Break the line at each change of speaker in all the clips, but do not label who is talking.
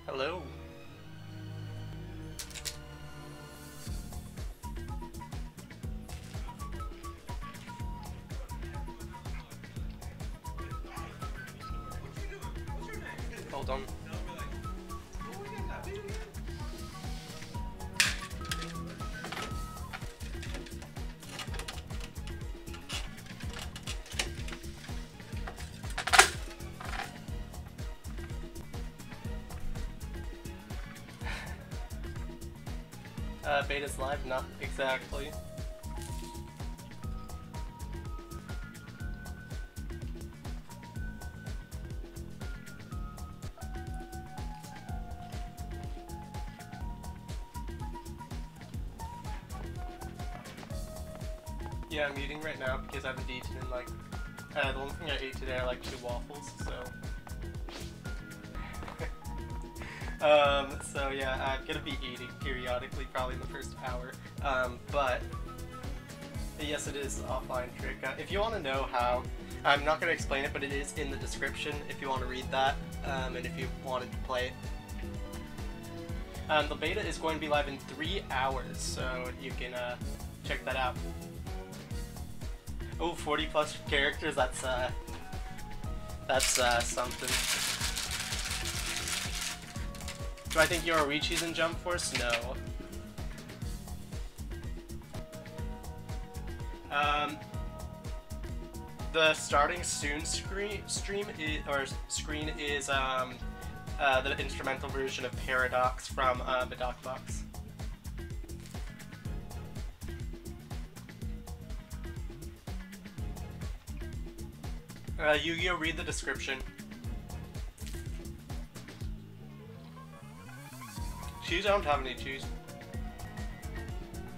Hello. Hold on. Beta's live? Not exactly. Yeah, I'm eating right now because I haven't eaten in like, the only thing I ate today are like 2 waffles, so. So yeah, I'm gonna be eating periodically, probably in the first hour. But yes, it is offline trick. If you want to know how, I'm not gonna explain it, but it is in the description if you want to read that, and if you wanted to play it. The beta is going to be live in 3 hours, so you can check that out. Oh, 40 plus characters, that's something. Do I think Yoruichi's in Jump Force? No. The starting soon screen is the instrumental version of Paradox from Box. Yu-Gi-Oh! Read the description. Cheese? I don't have any cheese.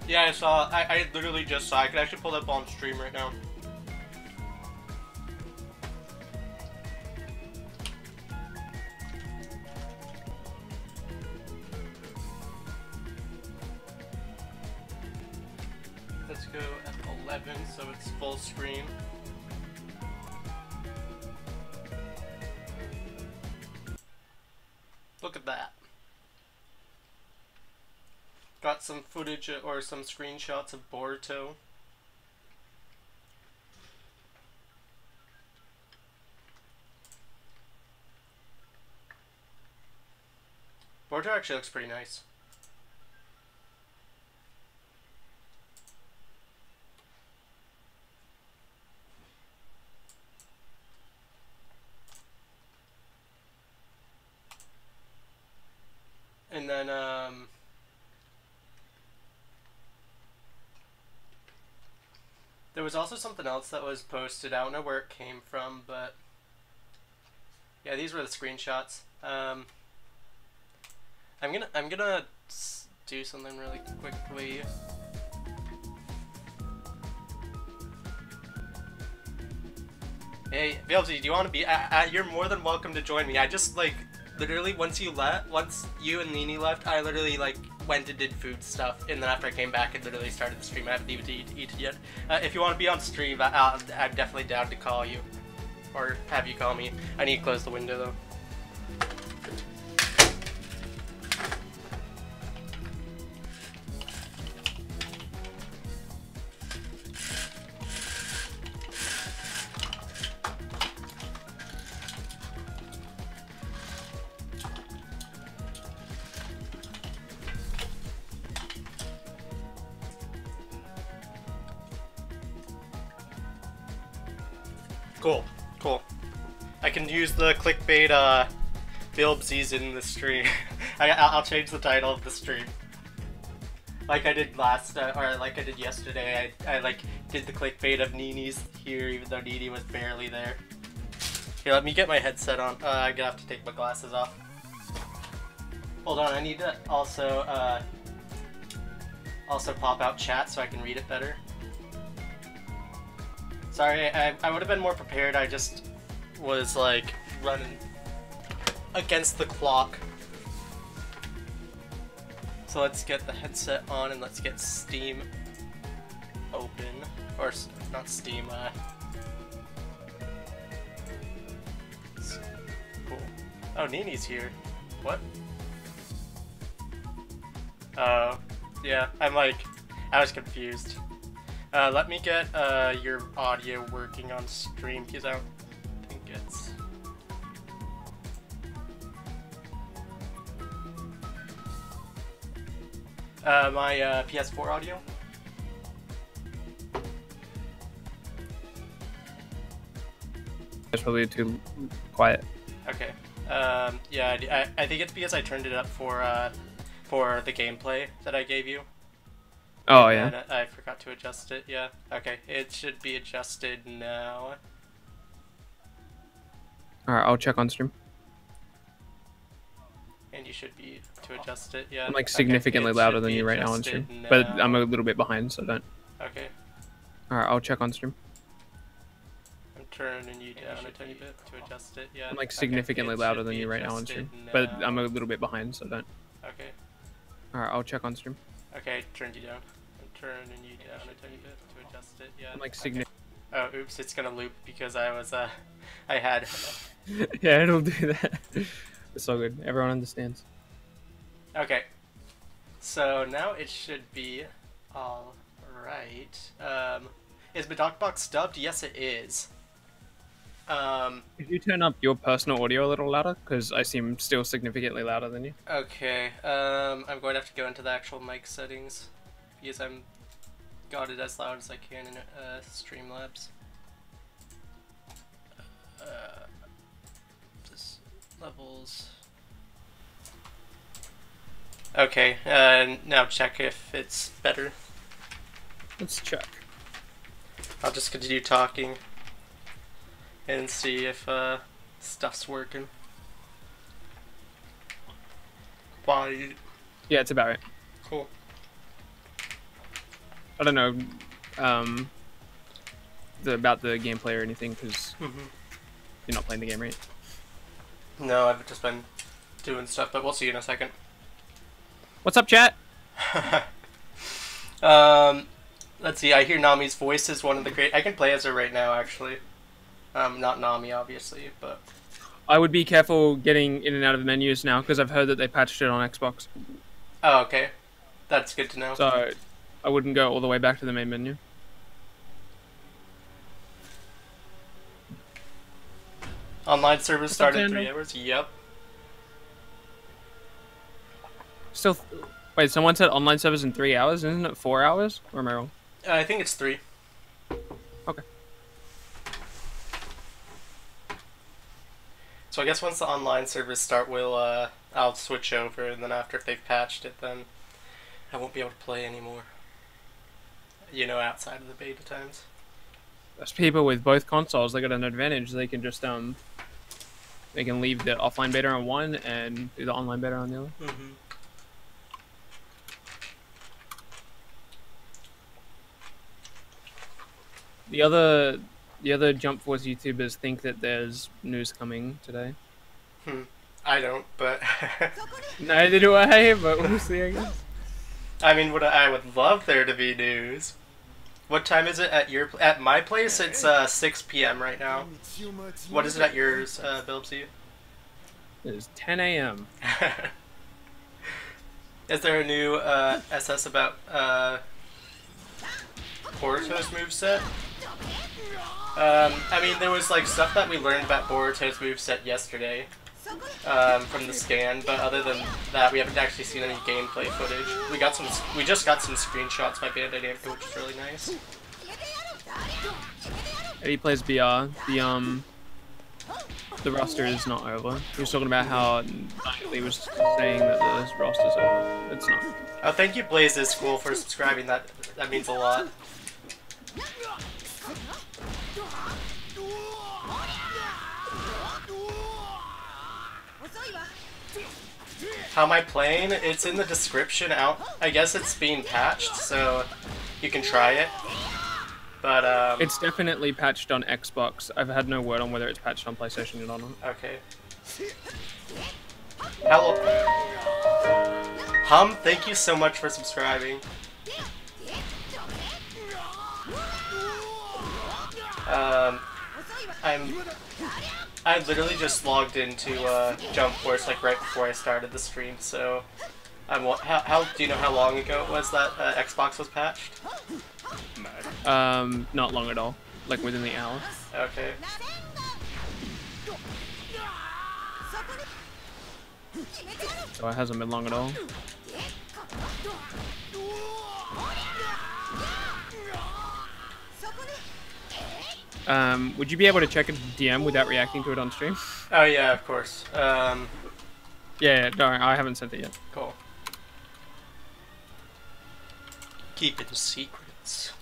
Yeah, I saw. I literally just saw. I could actually pull it up on stream right now. Let's go at 11, so it's full screen. Look at that. Got some footage or some screenshots of Boruto. Boruto actually looks pretty nice. And then, there was also something else that was posted. I don't know where it came from, but yeah, these were the screenshots. I'm gonna do something really quickly. Hey, BILBZY, do you want to be? You're more than welcome to join me. I just like literally once you and Nini left, I literally like went and did food stuff, and then after I came back, I literally started the stream. I haven't even eaten yet. If you want to be on stream, I'm definitely down to call you, or have you call me. I need to close the window though. Cool. I can use the clickbait BILBZYs in the stream. I'll change the title of the stream. Like I did or like I did yesterday. I like did the clickbait of Nini's here, even though Nini was barely there. Here, let me get my headset on. I'm gonna have to take my glasses off. Hold on, I need to also pop out chat so I can read it better. Sorry, I would have been more prepared. I just was like running against the clock. So let's get the headset on and let's get Steam open. Or not Steam, cool. Oh, Nini's here. What? Oh, yeah. I'm like, I was confused. Let me get your audio working on stream because I don't think it's. My PS4 audio.
It's probably too quiet.
Okay. Yeah, I think it's because I turned it up for the gameplay that I gave you.
Oh, yeah.
And I forgot to adjust it. Yeah. Okay. It should be adjusted now.
Alright, I'll check on stream.
And you should be to adjust it. Yeah.
I'm like significantly louder than you right now on stream, but I'm a little bit behind, so don't.
Okay.
Alright, I'll check on stream.
I'm turning you down a tiny bit to adjust it. Yeah.
I'm like significantly louder than you right now on stream, but I'm a little bit behind, so don't.
Okay.
Alright, I'll check on stream.
Okay, turned you down. I'm turning you down a tiny bit to adjust it. Yeah.
I'm like significantly.
Oh, oops! It's gonna loop because I was I had.
Yeah, it'll do that. It's all good. Everyone understands.
Okay. So now it should be all right. Is my DocBox dubbed? Yes, it is.
Could you turn up your personal audio a little louder? Because I seem still significantly louder than you.
Okay. I'm going to have to go into the actual mic settings because I'm got it as loud as I can in Streamlabs. Just levels. Okay. Now check if it's better.
Let's check.
I'll just continue talking and see if stuff's working. Why?
Yeah, it's about right.
Cool.
I don't know about the gameplay or anything because you're not playing the game, right?
No, I've just been doing stuff, but we'll see in a second.
What's up, chat?
Let's see. I hear Nami's voice is one of the great. I can play as her right now, actually. Not Nami, obviously, but.
I would be careful getting in and out of the menus now because I've heard that they patched it on Xbox.
Oh, okay. That's good to know.
So I wouldn't go all the way back to the main menu.
Online service started in 3 hours. Yep.
Still, wait. Someone said online service in 3 hours. Isn't it 4 hours? Or am I wrong?
I think it's 3.
Okay.
So I guess once the online servers start, I'll switch over, and then after if they've patched it, then I won't be able to play anymore. You know, outside of the beta times.
Those people with both consoles, they got an advantage. They can just they can leave the offline beta on one and do the online beta on the other. The other Jump Force YouTubers think that there's news coming today.
I don't, but
neither do I. But we'll see, I guess.
I mean, I would love there to be news. What time is it at my place? It's 6 p.m. right now. What is it at yours, BILBZY?
It is 10 a.m.
Is there a new SS about Boruto's moveset? I mean, there was like stuff that we learned about Boruto's moveset yesterday from the scan, but other than that, we haven't actually seen any gameplay footage. We just got some screenshots by Bandai Namco, which is really nice.
Eddie plays BR. The roster is not over. He was talking about how he was saying that the roster's over. It's not.
Oh, thank you, Blaze is School, for subscribing. That means a lot. How am I playing? It's in the description out. I guess it's being patched, so you can try it. But
it's definitely patched on Xbox. I've had no word on whether it's patched on PlayStation or not.
Okay. Hello. Thank you so much for subscribing. I literally just logged into Jump Force like right before I started the stream, so How do you know how long ago it was that Xbox was patched?
Not long at all. Like within the hour.
Okay.
So it hasn't been long at all. Would you be able to check a DM without reacting to it on stream?
Oh yeah, of course.
Yeah, no, I haven't sent it yet.
Cool. Keeping secrets.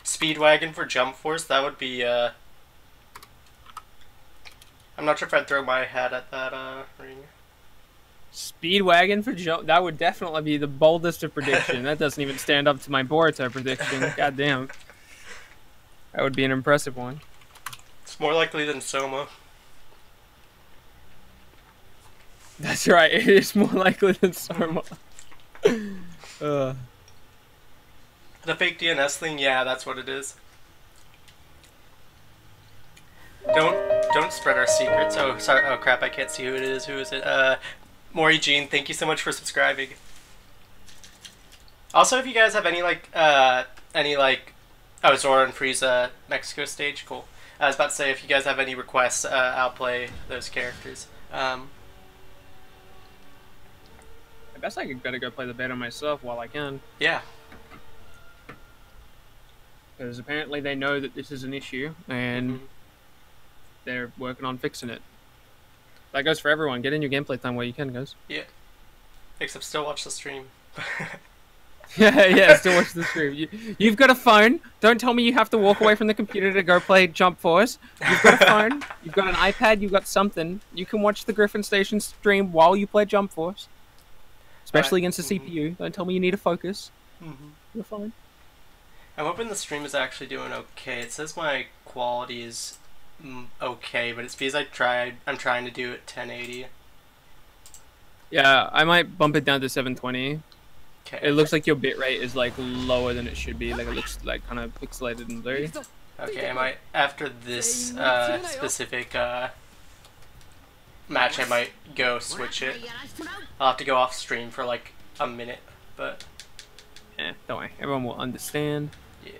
Speedwagon for Jump Force, that would be, I'm not sure if I'd throw my hat at that, ring.
Speedwagon for jump, that would definitely be the boldest of prediction. That doesn't even stand up to my Boruto prediction. God damn. That would be an impressive one.
It's more likely than Soma.
That's right, it is more likely than Soma.
The fake DNS thing, yeah, that's what it is. Don't spread our secrets. Oh, sorry. Oh crap, I can't see who it is. Who is it? Maury Jean, thank you so much for subscribing. Also, if you guys have any oh, Zora and Frieza Mexico stage, cool. I was about to say, if you guys have any requests, I'll play those characters.
I guess I could better go play the beta myself while I can.
Yeah.
Because apparently they know that this is an issue, and they're working on fixing it. That goes for everyone. Get in your gameplay time while you can, guys.
Yeah. Except still watch the stream.
yeah, still watch the stream. You've got a phone. Don't tell me you have to walk away from the computer to go play Jump Force. You've got a phone. You've got an iPad. You've got something. You can watch the Griffin Station stream while you play Jump Force. Especially against the CPU. Don't tell me you need to focus. You're fine.
I'm hoping the stream is actually doing okay. It says my quality is okay, but it's because I'm trying to do it 1080.
Yeah, I might bump it down to 720.
Okay.
It looks like your bitrate is like lower than it should be. Like it looks like kind of pixelated and blurry.
Okay, I might, after this specific match, I might go switch it. I'll have to go off stream for like a minute, but
don't worry, everyone will understand.
Yeah.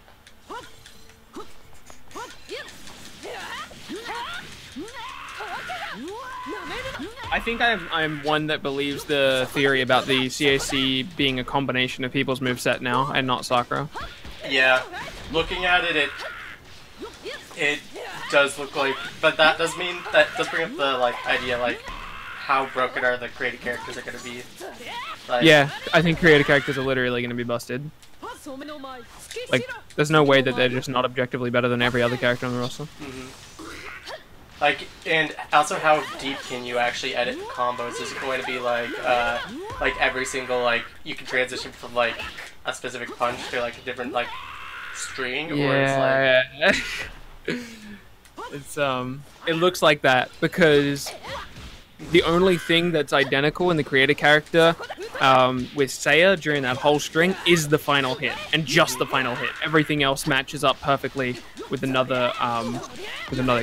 I think I'm one that believes the theory about the CAC being a combination of people's moveset now and not Sakura.
Yeah, looking at it, it does look like, but that does bring up the like idea like how broken are the created characters are going to be. Like,
yeah, I think created characters are literally going to be busted. Like, there's no way that they're just not objectively better than every other character on the roster.
Like, and also how deep can you actually edit the combos? Is it going to be like every single, like, you can transition from like a specific punch to like a different like string, or
it's like it's it looks like that because the only thing that's identical in the creator character with Seiya during that whole string is the final hit, and just the final hit. Everything else matches up perfectly with another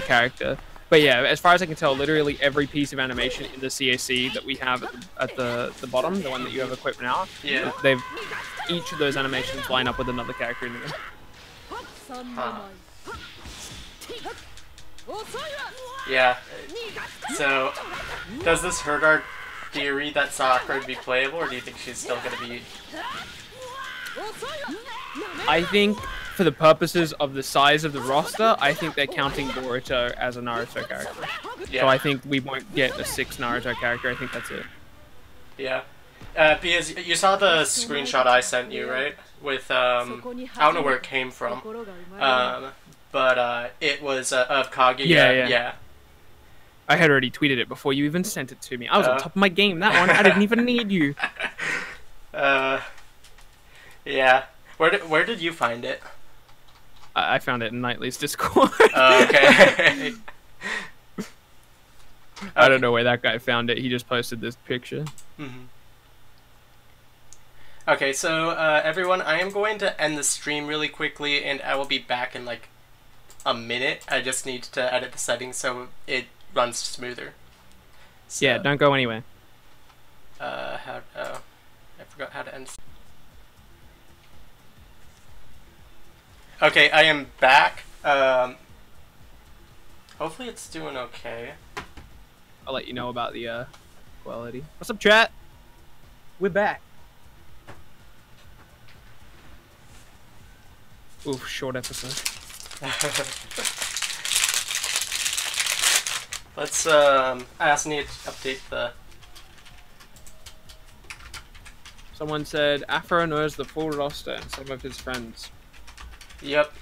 character. But yeah, as far as I can tell, literally every piece of animation in the CAC that we have at the bottom, the one that you have equipped now, each of those animations line up with another character in the game.
Yeah. So, does this hurt our theory that Sakura would be playable, or do you think she's still going to be...
I think, for the purposes of the size of the roster, I think they're counting Boruto as a Naruto character. Yeah. So I think we won't get a 6 Naruto character, I think that's it.
Yeah. Because you saw the screenshot I sent you, right? With, I don't know where it came from. But it was of Kaguya. Yeah.
I had already tweeted it before you even sent it to me. I was on top of my game, that one. I didn't even need you.
Yeah. Where did you find it?
I found it in Knightley's Discord.
Okay.
I don't know where that guy found it. He just posted this picture.
Okay, so everyone, I am going to end the stream really quickly, and I will be back in like a minute. I just need to edit the settings so it runs smoother. So,
Yeah, don't go anywhere.
I forgot how to end. Okay, I am back. Hopefully it's doing okay.
I'll let you know about the quality. What's up, chat? We're back. Oof, short episode.
Let's I also need to update the...
Someone said Afro knows the full roster and some of his friends.
Yep.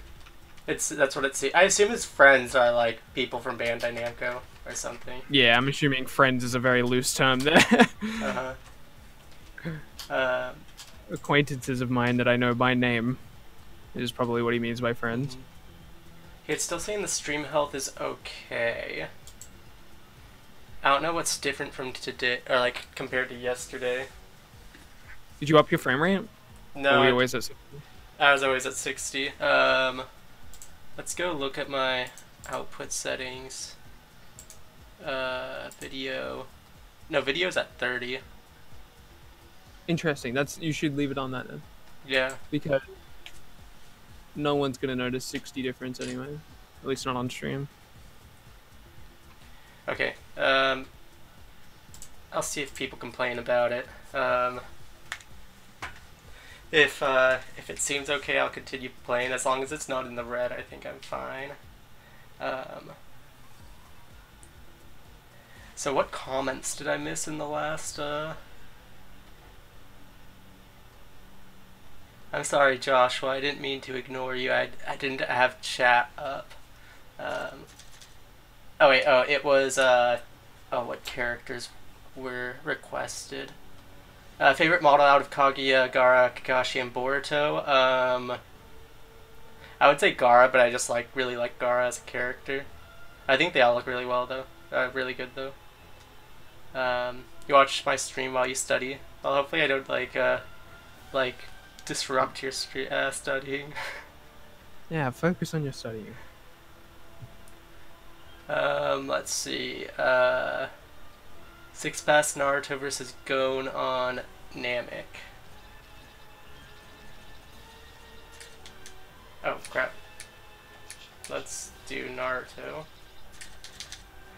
That's what it's... I assume his friends are like people from Bandai Namco or something.
Yeah, I'm assuming friends is a very loose term there. Acquaintances of mine that I know by name is probably what he means by friends.
It's still saying the stream health is okay. I don't know what's different from today, or like compared to yesterday.
Did you up your frame rate?
No,
or were you always at 60?
I was always at 60. Let's go look at my output settings. Video. No, video's at 30.
Interesting. You should leave it on that then.
Yeah.
Because no one's gonna notice 60 difference anyway. At least not on stream.
Okay. I'll see if people complain about it. If it seems okay, I'll continue playing. As long as it's not in the red, I think I'm fine. So what comments did I miss in the last, I'm sorry, Joshua, I didn't mean to ignore you. I didn't have chat up. Oh wait, it was, what characters were requested? Favorite model out of Kaguya, Gaara, Kakashi, and Boruto? I would say Gaara, but I just really like Gaara as a character. I think they all look really well though. Really good though. You watch my stream while you study. Well, hopefully I don't disrupt your studying.
Yeah, focus on your studying.
Let's see. Six Pass Naruto versus Gon on Namek. Oh crap. Let's do Naruto.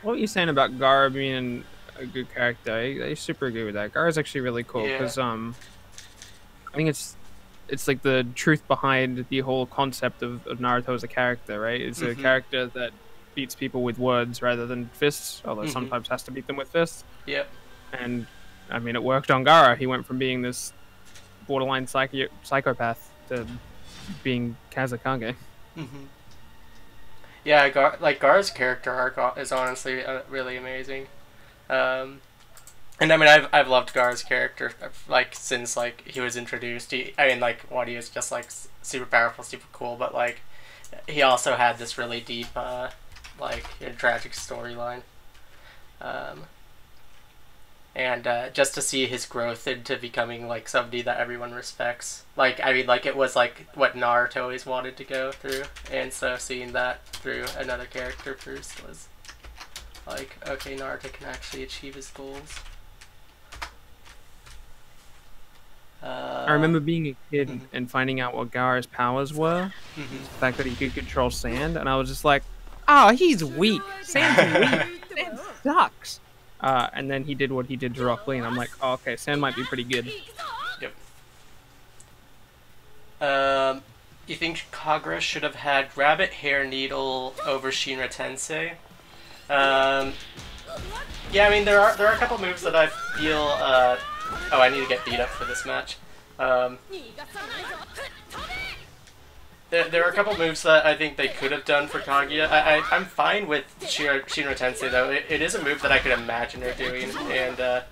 What were you saying about Gaara being a good character? I super agree with that. Gaara's actually really cool because I think it's like the truth behind the whole concept of Naruto as a character, right? It's a character that beats people with words rather than fists, although sometimes has to beat them with fists.
Yep.
And I mean, it worked on Gaara. He went from being this borderline psychopath to being Kazekage.
Yeah, Gaara's character arc is honestly really amazing. And I mean, I've loved Gaara's character since he was introduced. He is just super powerful, super cool, but he also had this really deep tragic storyline. And just to see his growth into becoming somebody that everyone respects. It was what Naruto always wanted to go through, and so seeing that through another character first was okay, Naruto can actually achieve his goals.
I remember being a kid and finding out what Gaara's powers were. The fact that he could control sand, and I was just like, oh, he's weak. Sand's weak. Sand sucks. And then he did what he did to Rock Lee, and I'm like, oh, okay, Sand might be pretty good.
Yep. You think Kagura should have had Rabbit Hair Needle over Shinra Tensei? Yeah, I mean, there are a couple moves that I feel, oh, I need to get beat up for this match. There are a couple moves that I think they could have done for Kaguya. I'm fine with Shinra Tensei, though. It is a move that I could imagine her doing, and I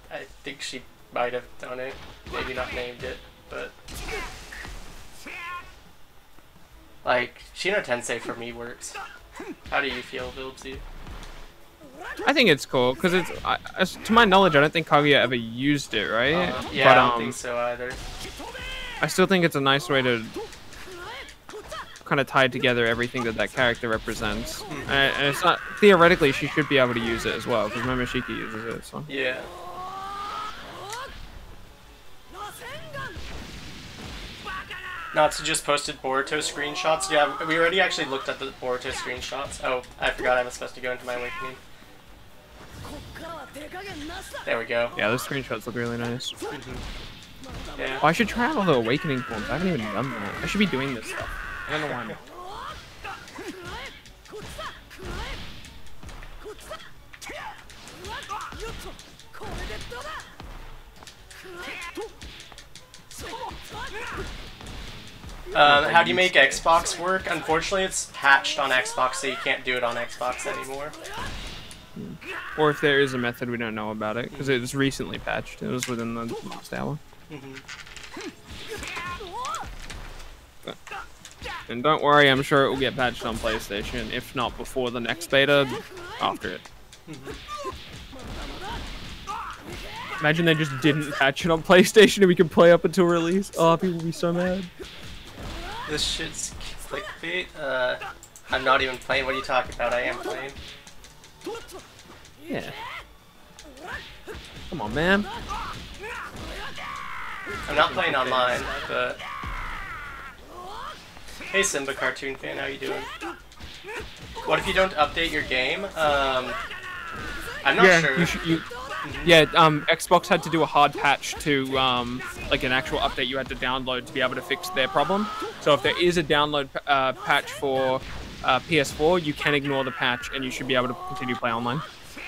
think she might have done it. Maybe not named it, but... Shinra Tensei for me works. How do you feel, BILBZY?
I think it's cool, because to my knowledge, I don't think Kaguya ever used it, right?
Yeah,
but,
I don't think so either.
I still think it's a nice way to kind of tied together everything that character represents. And it's not theoretically she should be able to use it as well because Momoshiki uses it. So
Yeah. Natsu just posted Boruto screenshots. Yeah, we already actually looked at the Boruto screenshots. Oh, I forgot I was supposed to go into my awakening. There we go.
yeah, those screenshots look really nice.
Yeah.
Oh, I should try out all the awakening forms. I haven't even done that. I should be doing this stuff. I don't know why.
How do you make Xbox work? Unfortunately, it's patched on Xbox, so you can't do it on Xbox anymore.
Or if there is a method, we don't know about it because it was recently patched. It was within the last hour. And don't worry, I'm sure it will get patched on PlayStation. If not before the next beta, after it. Imagine they just didn't patch it on PlayStation and we could play up until release. Oh, people would be so mad.
This shit's clickbait. I'm not even playing. What are you talking about? I am playing.
Yeah. Come on, man.
I'm not playing online, but... Hey Simba cartoon fan, how you doing? What if you don't update your game? I'm not sure.
Xbox had to do a hard patch to, like an actual update you had to download to be able to fix their problem. So if there is a download patch for PS4, you can ignore the patch and you should be able to continue to play online.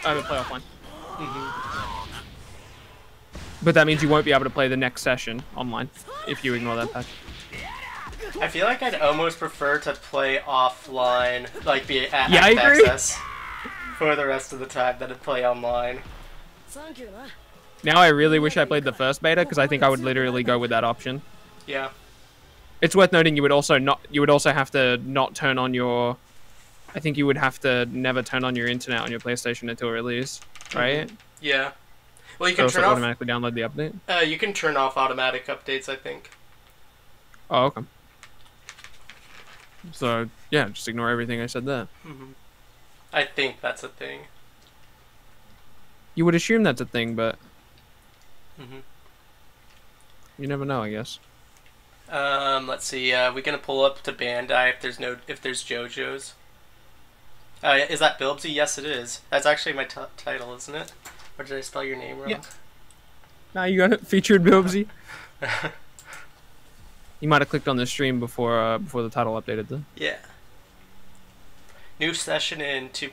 Play offline. But that means you won't be able to play the next session online if you ignore that patch.
I feel like I'd almost prefer to play offline, like be at
I agree.
access for the rest of the time than to play online.
Now I really wish I played the first beta because I think I would literally go with that option.
Yeah.
It's worth noting you would also have to not turn on your. I think you would have to never turn on your internet on your PlayStation until release, right?
Yeah. Well, you can turn
off
off.
Automatically download the update.
You can turn off automatic updates, I think.
Oh, okay. So yeah, just ignore everything I said there.
I think that's a thing.
You would assume that's a thing, but you never know, I guess.
Let's see. We're gonna pull up to Bandai if there's JoJo's. Is that BILBZY? Yes, it is. That's actually my title, isn't it? Or did I spell your name wrong?
Yeah. Nah, you got it. Featured BILBZY. You might have clicked on the stream before the title updated, though.
Yeah. New session in 2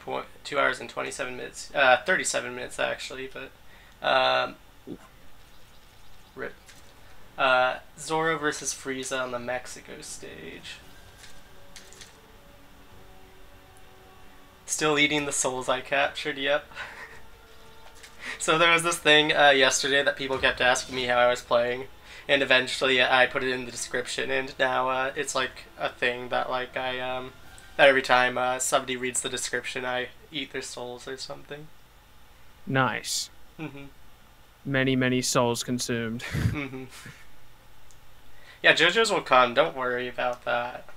hours and 27 minutes. 37 minutes actually, but rip. Zoro versus Frieza on the Mexico stage. Still eating the souls I captured, yep. So there was this thing yesterday that people kept asking me how I was playing, and eventually I put it in the description, and now it's like a thing that like that every time somebody reads the description I eat their souls or something.
Nice. Many souls consumed.
Yeah, JoJo's will come, don't worry about that.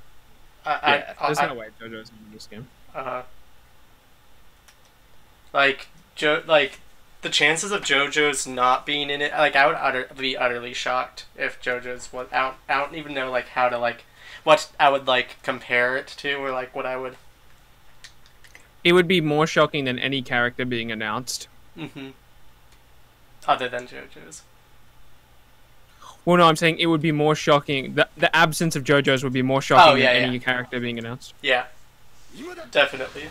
There's no way JoJo's in this game.
Like the chances of JoJo's not being in it, like I would be utterly shocked if JoJo's was out. I don't even know like how to like what I would like compare it to, or like what I would.
It would be more shocking than any character being announced.
Other than JoJo's.
Well, no, I'm saying it would be more shocking. The absence of JoJo's would be more shocking than any character being announced.
Yeah, definitely.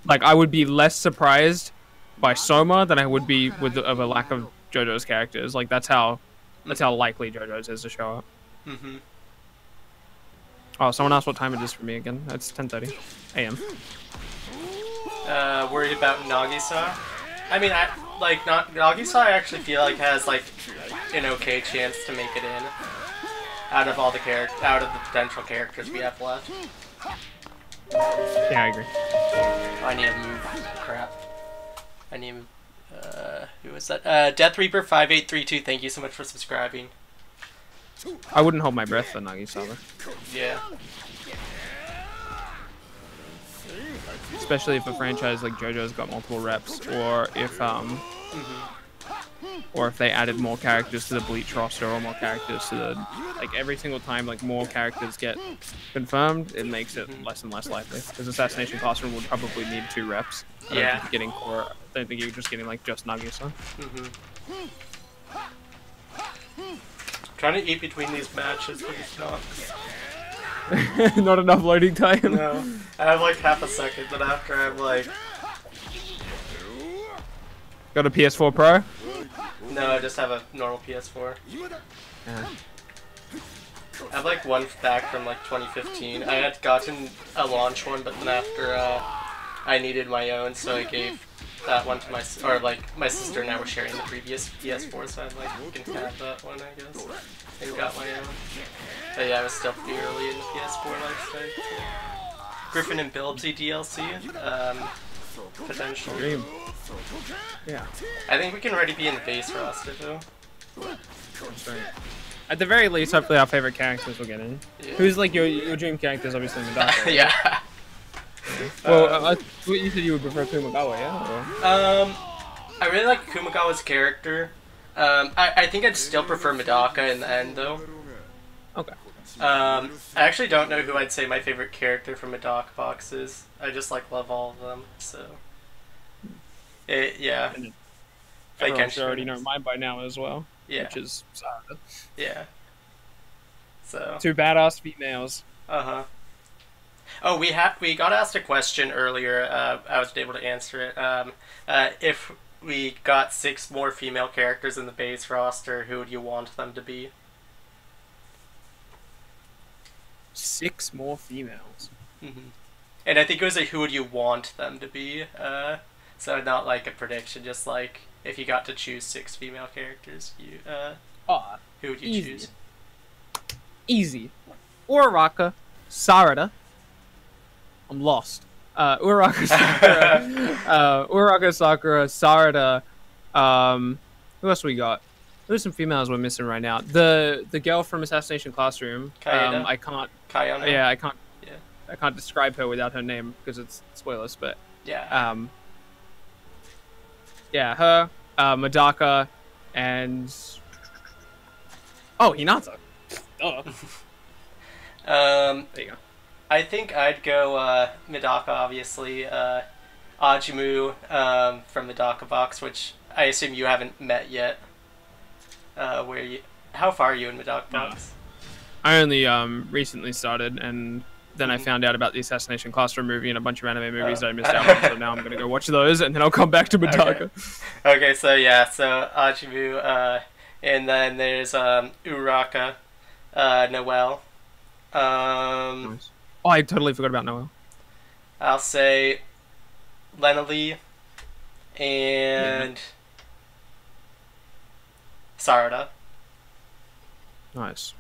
Like, I would be less surprised by Soma than I would be with of a lack of JoJo's characters. Like, that's how likely JoJo's is to show up. Oh, someone asked what time it is for me again. It's 10:30 a.m.
Worried about Nagisa? I mean, Nagisa I actually feel like has like an okay chance to make it in. Out of all the the potential characters we have left.
Yeah, I agree.
I need to move. Crap. I need Who was that? Death Reaper 5832. Thank you so much for subscribing.
I wouldn't hold my breath for Nagisawa.
Yeah.
Especially if a franchise like JoJo's got multiple reps, or if they added more characters to the Bleach roster, or more characters to the, like, every single time like more characters get confirmed, it makes it less and less likely. Because Assassination Classroom would probably need 2 reps. I don't think you're getting core. I don't think you're just getting like just Nagisa.
Trying to eat between these matches, but it's not.
Not enough loading time.
No, I have like half a second, but after I'm like.
Got a PS4 Pro?
No, I just have a normal PS4.
Yeah.
I have like one back from like 2015. I had gotten a launch one, but then after I needed my own, so I gave that one to my sister and I were sharing the previous PS4, so I'm like, you can have that one, I guess. And got my own. But yeah, I was still pretty early in the PS4 life cycle. Griffin and BILBZY DLC, potentially.
Dream. Yeah.
I think we can already be in the base roster though.
That's right. At the very least, hopefully our favorite characters will get in.
Yeah.
Who's like your dream characters? Obviously, Madara. Right?
Yeah.
Well, you said you would prefer Kumagawa, yeah? Or?
I really like Kumagawa's character. I think I'd still prefer Medaka in the end though.
Okay.
I actually don't know who I'd say my favorite character from Medaka box is. I just like love all of them, so. Yeah.
I already know mine by now as well.
Yeah.
Which is Sarada.
Yeah. So.
2 badass females.
Uh-huh. Oh, we got asked a question earlier. I was able to answer it. If we got 6 more female characters in the base roster, who would you want them to be?
6 more females.
And I think it was a who would you want them to be. So not like a prediction, just like if you got to choose 6 female characters, who would you choose?
Easy. Uraraka, Sarada. I'm lost. Uraraka, Sakura, Sarada. Who else we got? There's some females we're missing right now. The girl from Assassination Classroom.
Kayana?
I can't.
Kayana?
Yeah, I can't.
Yeah.
I can't describe her without her name because it's spoilers. But
yeah.
Yeah, her, Madaka, and Hinata. Oh. There you go.
I think I'd go Medaka, obviously. Ajimu from Medaka box, which I assume you haven't met yet. How far are you in Medaka box?
I only recently started, and then I found out about the Assassination Classroom movie and a bunch of anime movies that I missed out on, so now I'm going to go watch those, and then I'll come back to Medaka.
Okay, so yeah, so Ajimu, and then there's Uraka, Noel.
Nice. Oh, I totally forgot about Noel.
I'll say Lenali and Sarada.
Nice.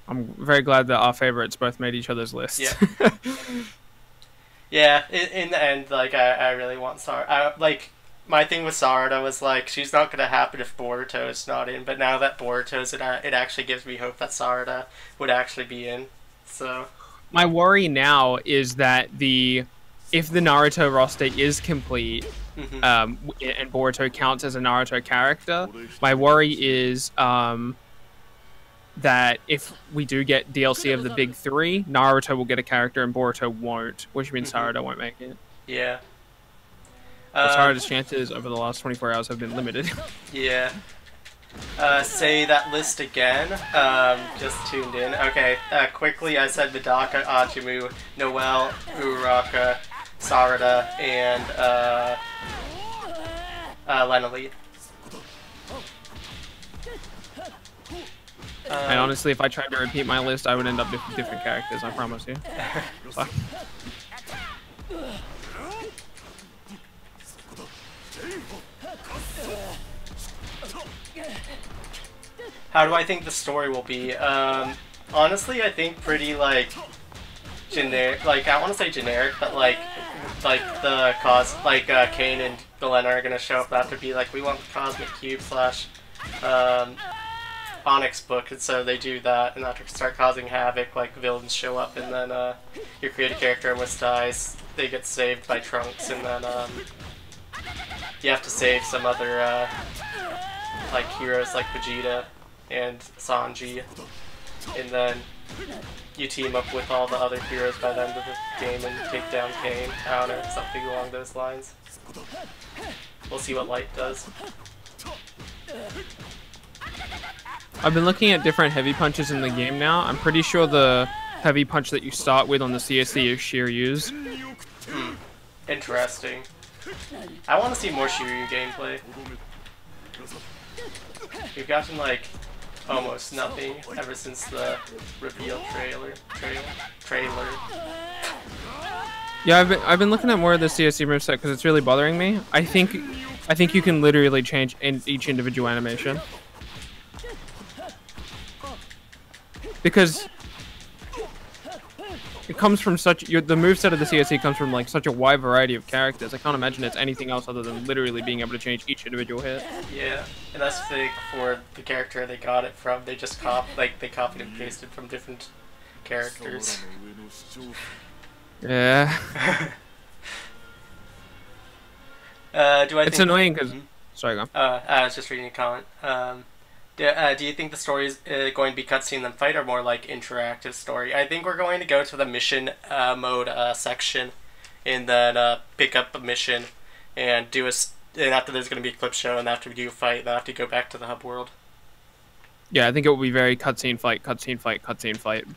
I'm very glad that our favorites both made each other's lists.
Yeah. Yeah, in the end, like, I really want Sarada. Like, my thing with Sarada was, like, she's not going to happen if Boruto is not in, but now that Boruto's in, it actually gives me hope that Sarada would actually be in, so.
My worry now is that if the Naruto roster is complete, and Boruto counts as a Naruto character, my worry is, that if we do get DLC of the big 3, Naruto will get a character and Boruto won't, which means Sarada won't make it.
Yeah.
Sarada's chances over the last 24 hours have been limited.
Yeah. Say that list again. Just tuned in. Okay, quickly I said Medaka, Ajimu, Noel, Uraraka, Sarada, and Lenali.
And honestly, if I tried to repeat my list, I would end up with different characters, I promise you. So.
How do I think the story will be? Honestly, I think pretty, like, generic. Like, I want to say generic, but, like the cause, like, Kane and villain are gonna show up that to be like, we want the Cosmic Cube slash Onyx book, and so they do that, and after start causing havoc, like villains show up, and then your creative character almost dies. They get saved by Trunks, and then you have to save some other like heroes like Vegeta and Sanji, and then you team up with all the other heroes by the end of the game and take down Kane. I don't know, something along those lines. We'll see what Light does.
I've been looking at different heavy punches in the game now. I'm pretty sure the heavy punch that you start with on the CSC is Shiryu's.
Interesting. I want to see more Shiryu gameplay. We've gotten like almost nothing ever since the reveal trailer.
Yeah, I've been looking at more of the CSC moveset because it's really bothering me. I think you can literally change in each individual animation. Because it comes from the moveset of the CSC comes from like such a wide variety of characters. I can't imagine it's anything else other than literally being able to change each individual hit.
Yeah, and that's big for the character they got it from. They just copied and pasted from different characters.
Yeah. It's annoying because. Sorry, go on.
I was just reading a comment. Do you think the story is going to be cutscene then fight, or more like interactive story? I think we're going to go to the mission mode section, and then pick up a mission, and do and after there's going to be a clip show, and after we do a fight, then have to go back to the hub world.
Yeah, I think it will be very cutscene fight,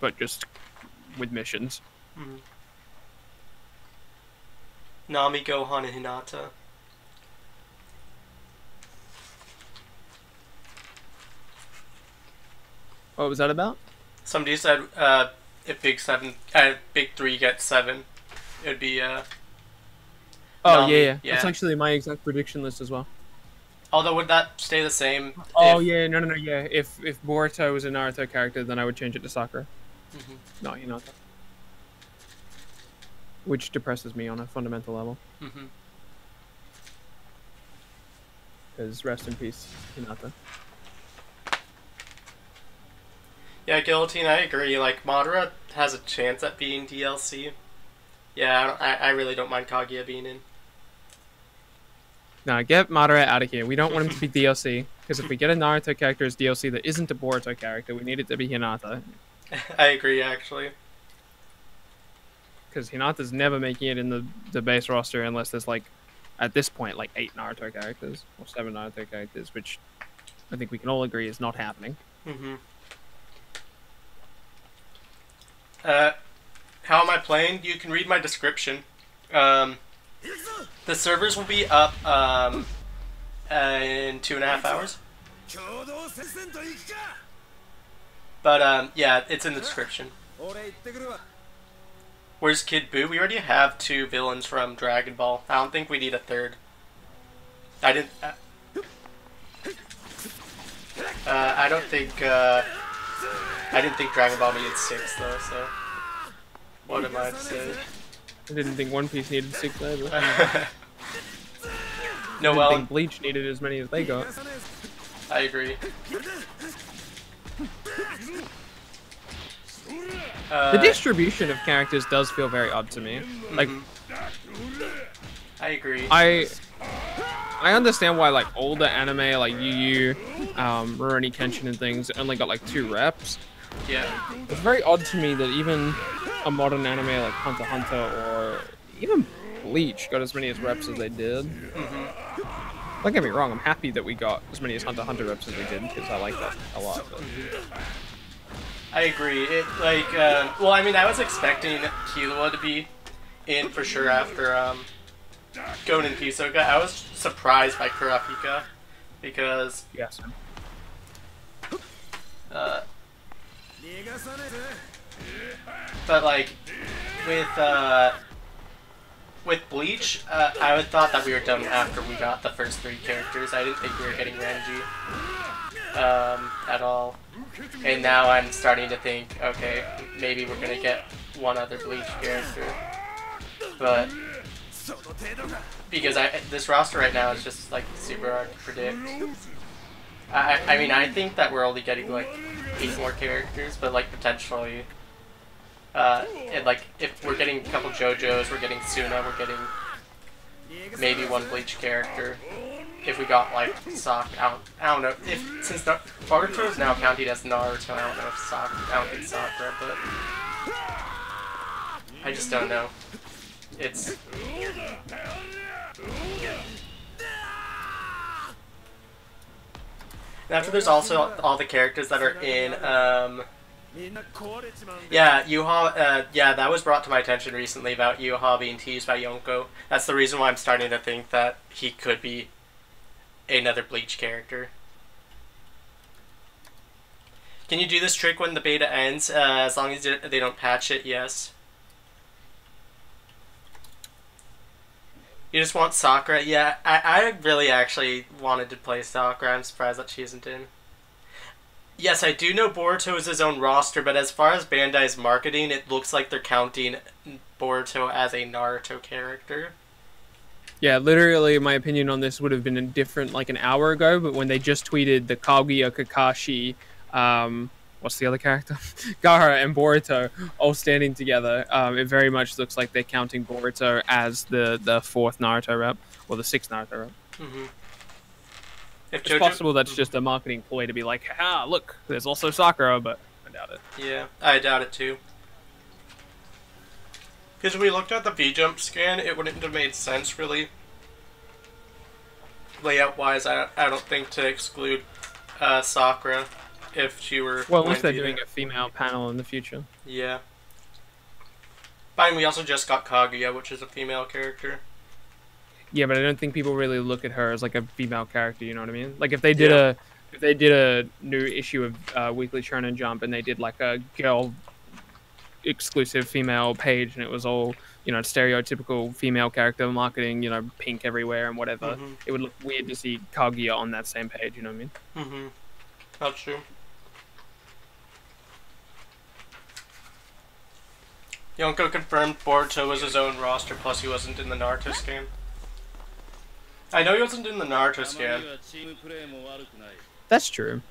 but just with missions.
Mm-hmm. Nami, Gohan, and Hinata.
What was that about?
Somebody said if Big 3 gets 7, it would be
oh,
Nami.
yeah. That's actually my exact prediction list as well.
Although, would that stay the same?
Oh, yeah, no, yeah. If Boruto was a Naruto character, then I would change it to Sakura.
Mm-hmm.
No, Hinata. Which depresses me on a fundamental level.
Mm-hmm.
Because rest in peace, Hinata.
Yeah, Guillotine, I agree. Like, Madara has a chance at being DLC. Yeah, I really don't mind Kaguya being in.
No, get Madara out of here. We don't want him to be DLC. Because if we get a Naruto character as DLC that isn't a Boruto character, we need it to be Hinata.
I agree, actually.
Because Hinata's never making it in the base roster unless there's, like, at this point, like 8 Naruto characters. Or 7 Naruto characters, which I think we can all agree is not happening.
Mm-hmm. How am I playing? You can read my description. The servers will be up in 2.5 hours. But yeah, it's in the description. Where's Kid Buu? We already have 2 villains from Dragon Ball. I don't think we need a 3rd. I didn't think Dragon Ball needed 6 though, so what am I to say?
I didn't think One Piece needed 6 either.
No,
I didn't think Bleach needed as many as they got.
I agree.
The distribution of characters does feel very odd to me. Like,
I agree.
I understand why like older anime like Yu Yu, Rurouni Kenshin and things only got like 2 reps.
Yeah.
It's very odd to me that even a modern anime like Hunter x Hunter or even Bleach got as many as reps as they did.
Mm-hmm.
Don't get me wrong, I'm happy that we got as many as Hunter x Hunter reps as we did because I like that a lot. But...
I agree. It like well, I mean, I was expecting Killua to be in for sure after Gon and Hisoka. I was surprised by Kurapika because
yes.
But like with Bleach, I would thought that we were done after we got the first 3 characters. I didn't think we were getting Renji at all. And now I'm starting to think, okay, maybe we're gonna get one other Bleach character. But Because this roster right now is just like super hard to predict. I mean, I think that we're only getting like 8 more characters, but like potentially, and like if we're getting a couple JoJos, we're getting Suna, we're getting maybe 1 Bleach character. If we got like Sakura, I don't know. If since Boruto is now counted as Naruto, I don't know if Sakura, I don't think Sakura, but I just don't know. It's. And after there's also all the characters that are in, yeah, Yuha, yeah, that was brought to my attention recently about Yuha being teased by Yonko. That's the reason why I'm starting to think that he could be another Bleach character. Can you do this trick when the beta ends, as long as they don't patch it? Yes. You just want Sakura? Yeah, I really actually wanted to play Sakura. I'm surprised that she isn't in. Yes, I do know Boruto is his own roster, but as far as Bandai's marketing, it looks like they're counting Boruto as a Naruto character.
Yeah, literally, my opinion on this would have been different like an hour ago, but when they just tweeted the Kaguya Kakashi, what's the other character? Gaara and Boruto all standing together, it very much looks like they're counting Boruto as the 4th Naruto rep, or the 6th Naruto rep.
Mm-hmm.
It's possible that's just a marketing ploy to be like, ah, look, there's also Sakura, but I doubt it.
Yeah, I doubt it too. Because when we looked at the V-Jump scan, it wouldn't have made sense, really. Layout-wise, I don't think to exclude Sakura if she were...
Well, unless they're doing a female panel in the future.
Yeah. But we also just got Kaguya, which is a female character.
Yeah, but I don't think people really look at her as like a female character, you know what I mean? Like if they did a new issue of Weekly Shonen Jump and they did like a girl exclusive female page and it was all, you know, stereotypical female character marketing, you know, pink everywhere and whatever, it would look weird to see Kaguya on that same page, you know what I mean?
Mm-hmm. That's true. Yonko confirmed Boruto was his own roster, plus he wasn't in the Naruto scan. I know he wasn't in the Naruto scan.
That's true.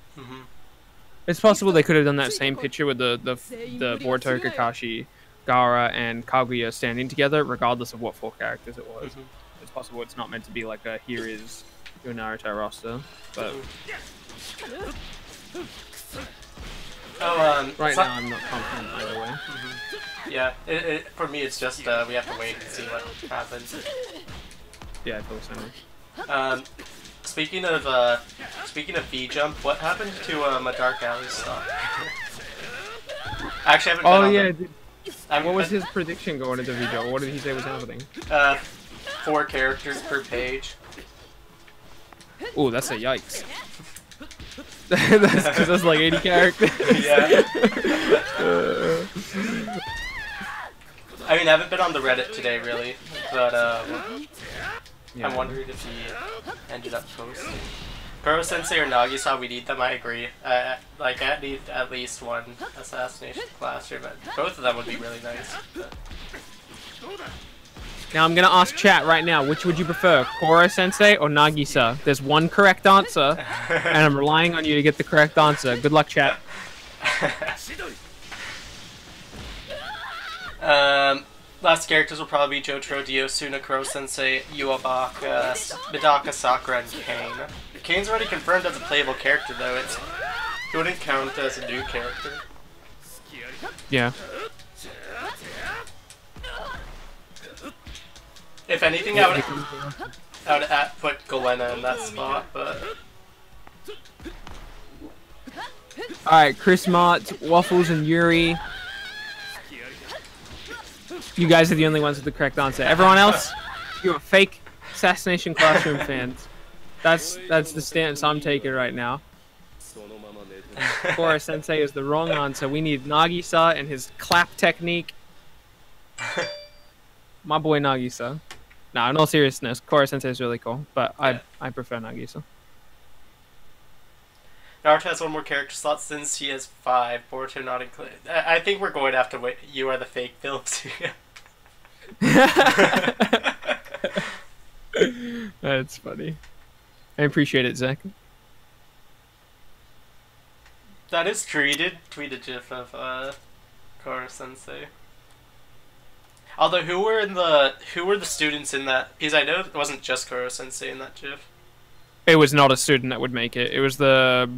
It's possible they could have done that same picture with the Boruto, Kakashi, Gaara, and Kaguya standing together, regardless of what 4 characters it was. It's possible it's not meant to be like a here is your Naruto roster, but right now I'm not confident either way.
Yeah, for me it's just we have to wait and see what happens.
Yeah, I feel the same.
Speaking of V-Jump, what happened to my Dark Alley stuff? I actually haven't been on
yeah. What was his prediction going into V-Jump? What did he say was happening?
4 characters per page.
Oh, that's a yikes. That's because that's like 80 characters.
Yeah. I mean, I haven't been on the Reddit today, really, but yeah. I'm wondering if he ended up posting. Kuro-sensei or Nagisa, we need them, I agree. Like, I need at least 1 assassination classroom, but both of them would be really nice. But...
Now I'm gonna ask chat right now, which would you prefer, Kuro-sensei or Nagisa? There's 1 correct answer, and I'm relying on you to get the correct answer. Good luck, chat.
Last characters will probably be Jotaro, Dio, Suna, Kuro-sensei, Yuabaka, Midaka, Sakura, and Kane. Kane's already confirmed as a playable character, though. He wouldn't count as a new character.
Yeah.
If anything, I would put Galena in that spot, but...
Alright, Chris Mart, Waffles, and Yuri. You guys are the only ones with the correct answer. Everyone else, you're fake Assassination Classroom fans. That's the stance I'm taking right now. Kuro-sensei is the wrong answer. We need Nagisa and his clap technique. My boy Nagisa. Nah, in all seriousness, Kuro-sensei is really cool, but I prefer Nagisa.
Naruto has 1 more character slot since he has 5. Boruto not included. I think we're going to have to wait. You are the fake BILBZY.
That's funny. I appreciate it, Zach.
That is true. You did tweet a gif of Koro Sensei. Although who were the students in that? Because I know it wasn't just Koro Sensei in that gif.
It was not a student that would make it. It was the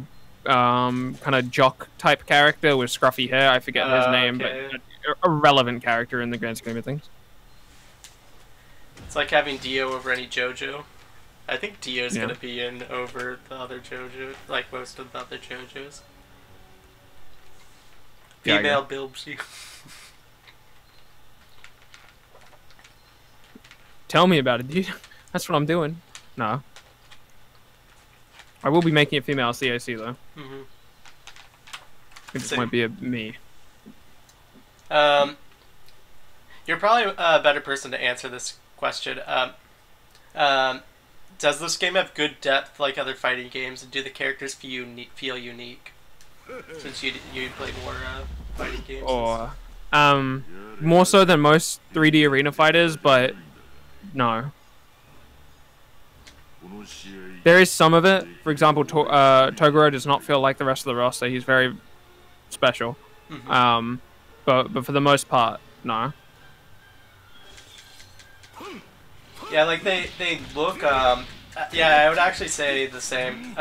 kind of jock type character with scruffy hair. I forget his name,
okay.
but a relevant character in the grand scheme of things.
It's like having Dio over any JoJo. I think Dio's gonna be in over the other JoJo, like most of the other JoJos. Female BILBZY.
Tell me about it, dude. That's what I'm doing. No. I will be making a female CAC though.
Mm-hmm.
It just won't be a me.
You're probably a better person to answer this question. Does this game have good depth like other fighting games, and do the characters feel unique? Since you play more fighting games.
Or, more so than most 3D arena fighters, but no. There is some of it. For example, Toguro does not feel like the rest of the roster. He's very special. Mm-hmm. But for the most part, no.
Yeah, like they look. Yeah, I would actually say the same.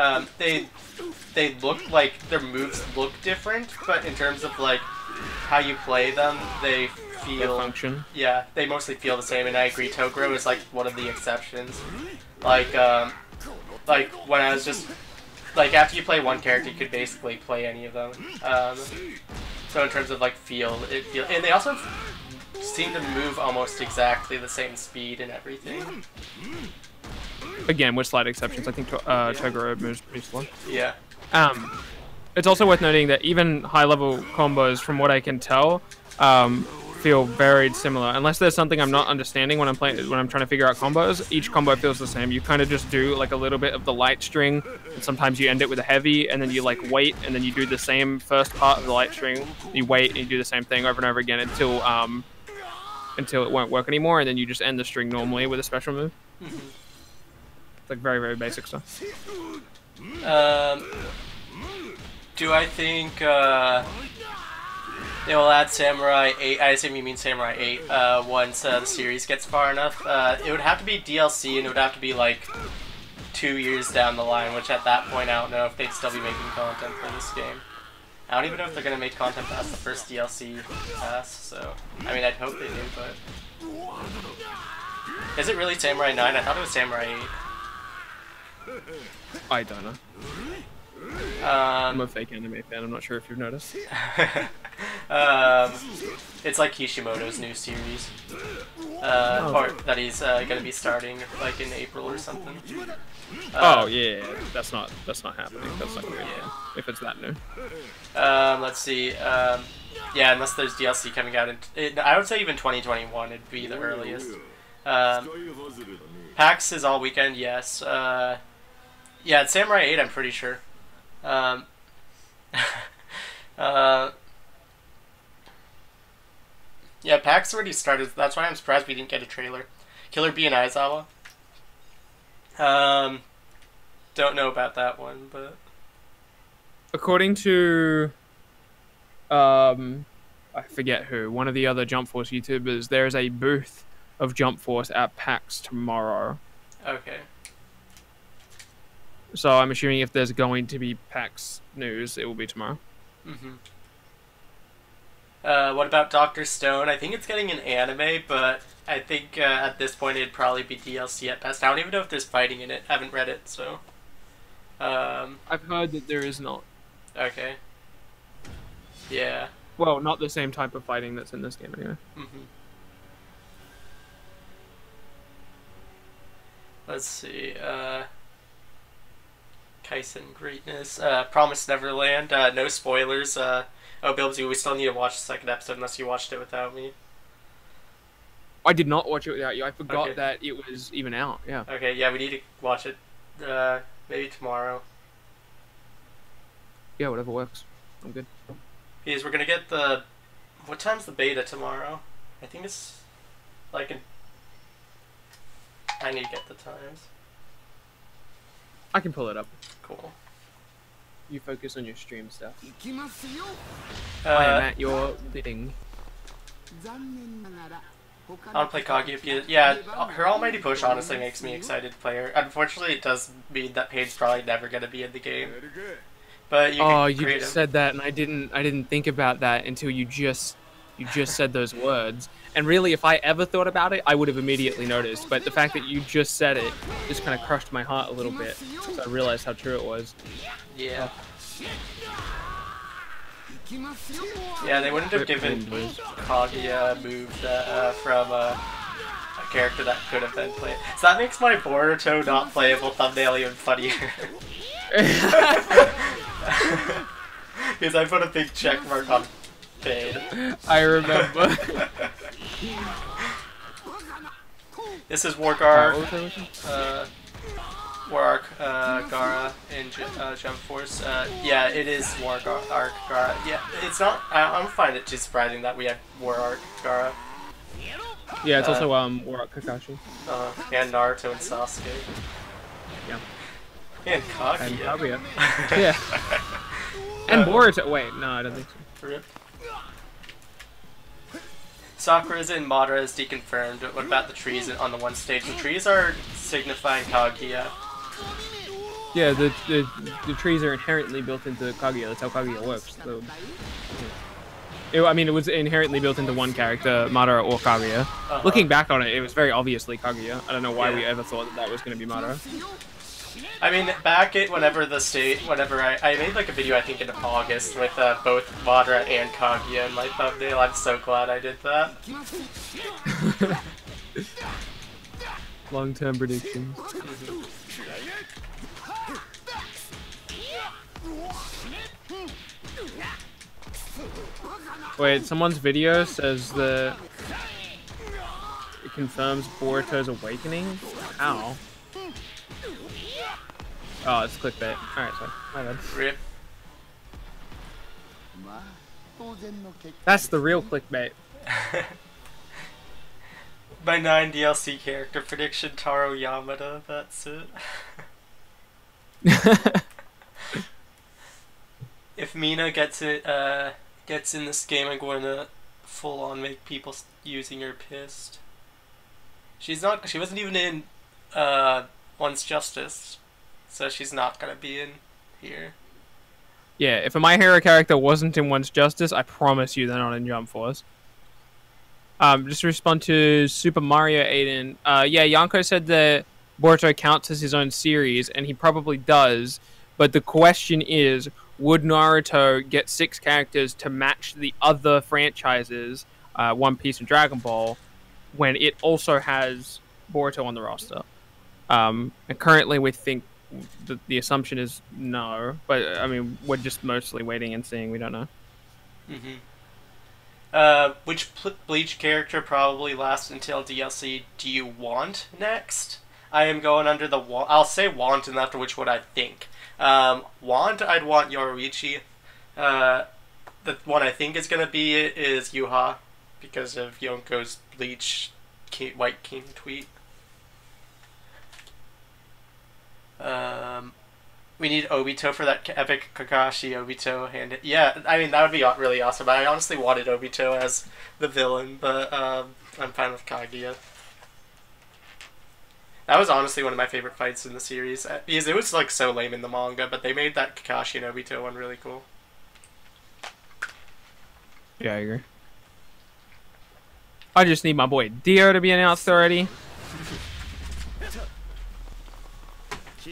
They look like their moves look different, but in terms of like how you play them, they feel.
The function.
Yeah, they mostly feel the same, and I agree. Toguro is like one of the exceptions. Like when I was just like after you play one character, you could basically play any of them. So in terms of like feel, and they also seem to move almost exactly the same speed and everything.
Again, with slight exceptions, I think Toguro moves pretty slow.
Yeah.
It's also worth noting that even high-level combos, from what I can tell, feel very similar. Unless there's something I'm not understanding when I'm trying to figure out combos, each combo feels the same. You kind of just do like a little bit of the light string, and sometimes you end it with a heavy, and then you like wait, and then you do the same first part of the light string. You wait, and you do the same thing over and over again until it won't work anymore, and then you just end the string normally with a special move.
Mm-hmm.
It's like very, very basic stuff.
Do I think they will add Samurai 8? I assume you mean Samurai 8 once the series gets far enough. It would have to be DLC, and it would have to be like 2 years down the line, which at that point I don't know if they'd still be making content for this game. I don't even know if they're going to make content past the first DLC pass, so I mean I'd hope they do, but... Is it really Samurai 9? I thought it was Samurai 8.
I don't know. I'm a fake anime fan, I'm not sure if you've noticed.
It's like Kishimoto's new series. Or that he's gonna be starting like in April or something.
Oh yeah, that's not happening. That's not gonna happen if it's that new.
Let's see. Yeah, unless there's DLC coming out I would say even 2021 would be the earliest. PAX is all weekend, yes. Yeah, it's Samurai 8, I'm pretty sure. Yeah, PAX already started. That's why I'm surprised we didn't get a trailer. Killer Bee and Aizawa. Don't know about that one, but
according to I forget who, one of the other Jump Force YouTubers, there is a booth of Jump Force at PAX tomorrow.
Okay.
So I'm assuming if there's going to be PAX news, it will be tomorrow.
Mm-hmm. What about Dr. Stone? I think it's getting an anime, but I think at this point it'd probably be DLC at best. I don't even know if there's fighting in it. I haven't read it, so...
I've heard that there is not.
Okay. Yeah.
Well, not the same type of fighting that's in this game anyway.
Mm-hmm. Let's see, Kaisen Greatness, Promised Neverland, no spoilers, oh, BILBZY, we still need to watch the second episode unless you watched it without me.
I did not watch it without you, I forgot that it was even out, yeah.
Okay, yeah, we need to watch it, maybe tomorrow.
Yeah, whatever works, I'm good.
Because we're gonna get the, what time's the beta tomorrow? I think it's, like, I need to get the times.
I can pull it up.
Cool.
You focus on your stream stuff.
Uh,
Matt, you're leading.
I want to play Kaguya. Yeah, her almighty push honestly makes me excited to play her. Unfortunately, it does mean that Paige's probably never going to be in the game. But you
just said that, and I didn't think about that until you just said those words. And really, if I ever thought about it, I would have immediately noticed. But the fact that you just said it just kind of crushed my heart a little bit, because I realized how true it was.
Yeah. Yeah, they wouldn't have given Kaguya a move that, from a character that could have been played. So that makes my Boruto not playable thumbnail even funnier. Because I put a big check mark on Fade.
I remember.
This is Wargar, War Arc, Gara, and Jump Force. Yeah, it is War Arc, Gara. Yeah, it's not. I find it too surprising that we have War Arc, Gara.
Yeah, it's also War Arc Kakashi.
And Naruto and Sasuke.
Yeah.
And Kaguya.
And Kaguya. Yeah. And Boruto. Wait, no, I don't think so.
Rip. Sakura's and Madara is deconfirmed. What about the trees on the one stage? The trees are signifying Kaguya.
Yeah, the trees are inherently built into Kaguya. That's how Kaguya works. So, yeah. I mean, it was inherently built into one character, Madara or Kaguya. Looking back on it, it was very obviously Kaguya. I don't know why we ever thought that was going to be Madara.
I mean, back at whenever I made like a video, I think in August, with both Madara and Kaguya in my thumbnail. I'm so glad I did that.
Long-term predictions. Wait, someone's video says that it confirms Boruto's awakening? How? Oh, it's clickbait. Alright, sorry. My bad.
Rip.
That's the real clickbait.
My 9 DLC character prediction, Taro Yamada, that's it. If Mina gets in this game, I'm going to full on make people using her pissed. She wasn't even in One's Justice. So she's not gonna be in here.
Yeah, if a My Hero character wasn't in One's Justice, I promise you they're not in Jump Force. Just to respond to Super Mario Aiden. Yeah, Yanko said that Boruto counts as his own series, and he probably does. But the question is, would Naruto get 6 characters to match the other franchises, One Piece and Dragon Ball, when it also has Boruto on the roster? And currently we think the assumption is no, but I mean, we're just mostly waiting and seeing. We don't know.
Which Bleach character probably lasts until DLC do you want next? I am going under the I'll say want, and after which what I think. Want, I'd want Yoruichi. The one I think is gonna be is Yuha, because of Yonko's Bleach White King tweet. We need Obito for that epic Kakashi Obito hand. Yeah, I mean that would be really awesome. I honestly wanted Obito as the villain, but I'm fine with Kaguya. That was honestly one of my favorite fights in the series because it was like so lame in the manga, but they made that Kakashi and Obito one really cool.
Yeah, I agree. I just need my boy Dio to be announced already.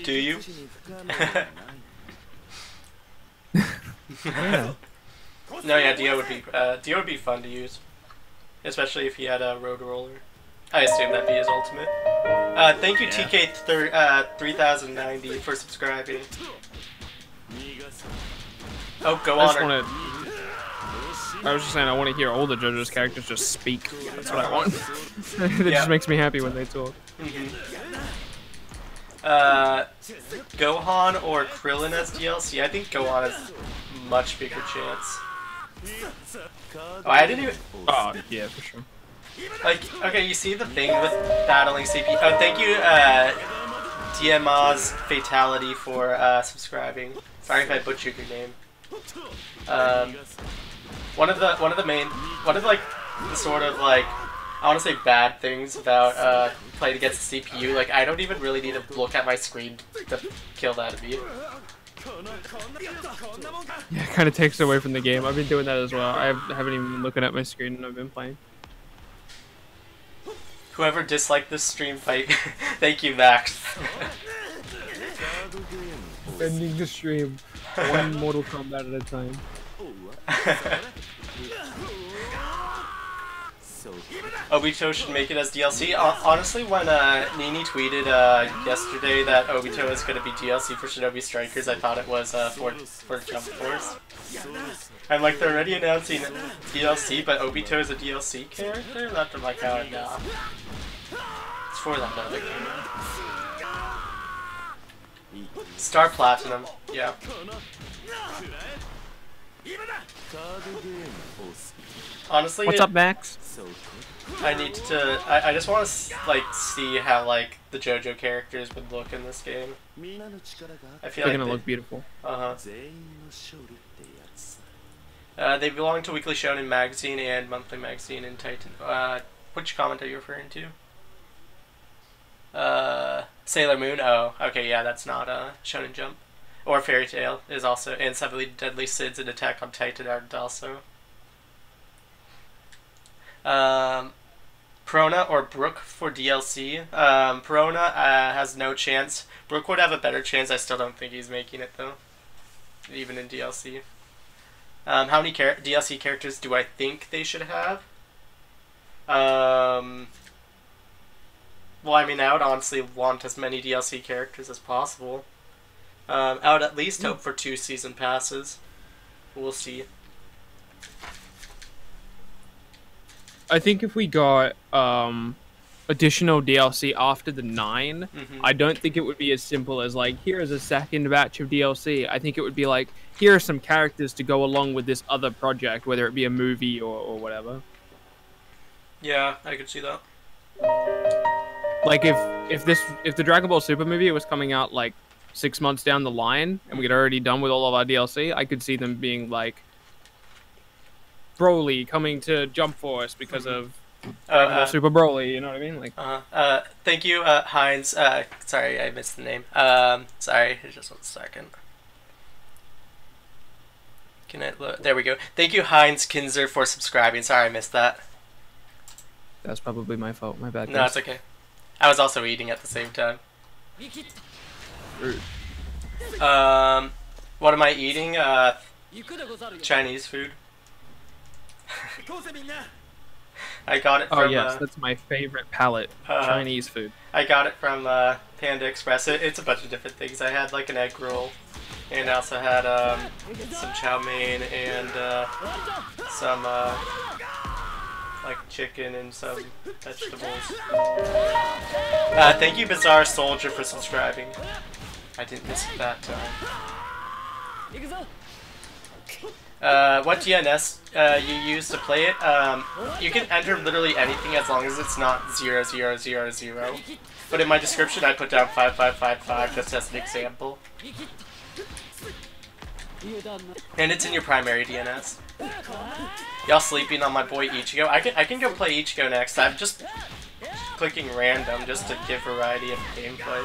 Do you?
Yeah.
No, yeah, Dio would be fun to use, especially if he had a road roller. I assume that'd be his ultimate. Thank you, TK 3090 for subscribing. Oh, go on.
I was just saying I want to hear all the JoJo's characters just speak. That's what I want. It just makes me happy when they talk.
Gohan or Krillin as DLC? I think Gohan has much bigger chance. Oh, I didn't even...
Oh, yeah, for sure.
Like, okay, you see the thing with battling CP... Oh, thank you, DMA's Fatality for subscribing. Sorry if I butchered your name. One of like the sort of like I want to say bad things about playing against the CPU. Like I don't even really need to look at my screen to kill that enemy.
Yeah, it kind of takes away from the game. I've been doing that as well. I haven't even been looking at my screen and I've been playing.
Whoever disliked this stream fight, thank you, Max.
Ending the stream, one Mortal Kombat at a time.
Obito should make it as DLC. Honestly, when Nini tweeted yesterday that Obito is going to be DLC for Shinobi Strikers, I thought it was for Jump Force. I'm like, they're already announcing DLC, but Obito is a DLC character? That's like, oh no. It's for that other game. Star Platinum, yeah. Honestly,
what's up, Max?
I need to. I just want to like see how like the JoJo characters would look in this game. I feel
they're
like
gonna look beautiful.
They belong to Weekly Shonen magazine and Monthly magazine in Titan. Which comment are you referring to? Sailor Moon. Oh, okay, yeah, that's not Shonen Jump. Or Fairy Tail is also, and Seven Deadly Sins and Attack on Titan are also. Perona or Brook for DLC. Perona has no chance. Brook would have a better chance. I still don't think he's making it though, even in DLC. How many DLC characters do I think they should have? Well, I mean, I would honestly want as many DLC characters as possible. I would at least hope for 2 season passes. We'll see.
I think if we got additional DLC after the 9, I don't think it would be as simple as like, here's a second batch of DLC. I think it would be like, here are some characters to go along with this other project, whether it be a movie or whatever.
Yeah, I could see that.
Like if the Dragon Ball Super movie was coming out like 6 months down the line and we had already done with all of our DLC, I could see them being like Broly coming to Jump Force because of Super Broly, you know what I mean? Like
thank you, Heinz. Sorry, I missed the name. Sorry, just 1 second. Can I look? There we go. Thank you, Heinz Kinzer, for subscribing. Sorry, I missed that.
That's probably my fault. My bad.
No, it's okay. I was also eating at the same time.
Rude.
What am I eating? Chinese food. I got it from...
Oh yes, that's my favorite palette. Chinese food.
I got it from Panda Express. It's a bunch of different things. I had like an egg roll, and I also had some chow mein and some like chicken and some vegetables. Thank you, Bizarre Soldier, for subscribing. I didn't miss it that time. What DNS you use to play it? You can enter literally anything as long as it's not 0000. But in my description, I put down 5555 just as an example. And it's in your primary DNS. Y'all sleeping on my boy Ichigo? I can go play Ichigo next. I'm just clicking random just to give variety of gameplay.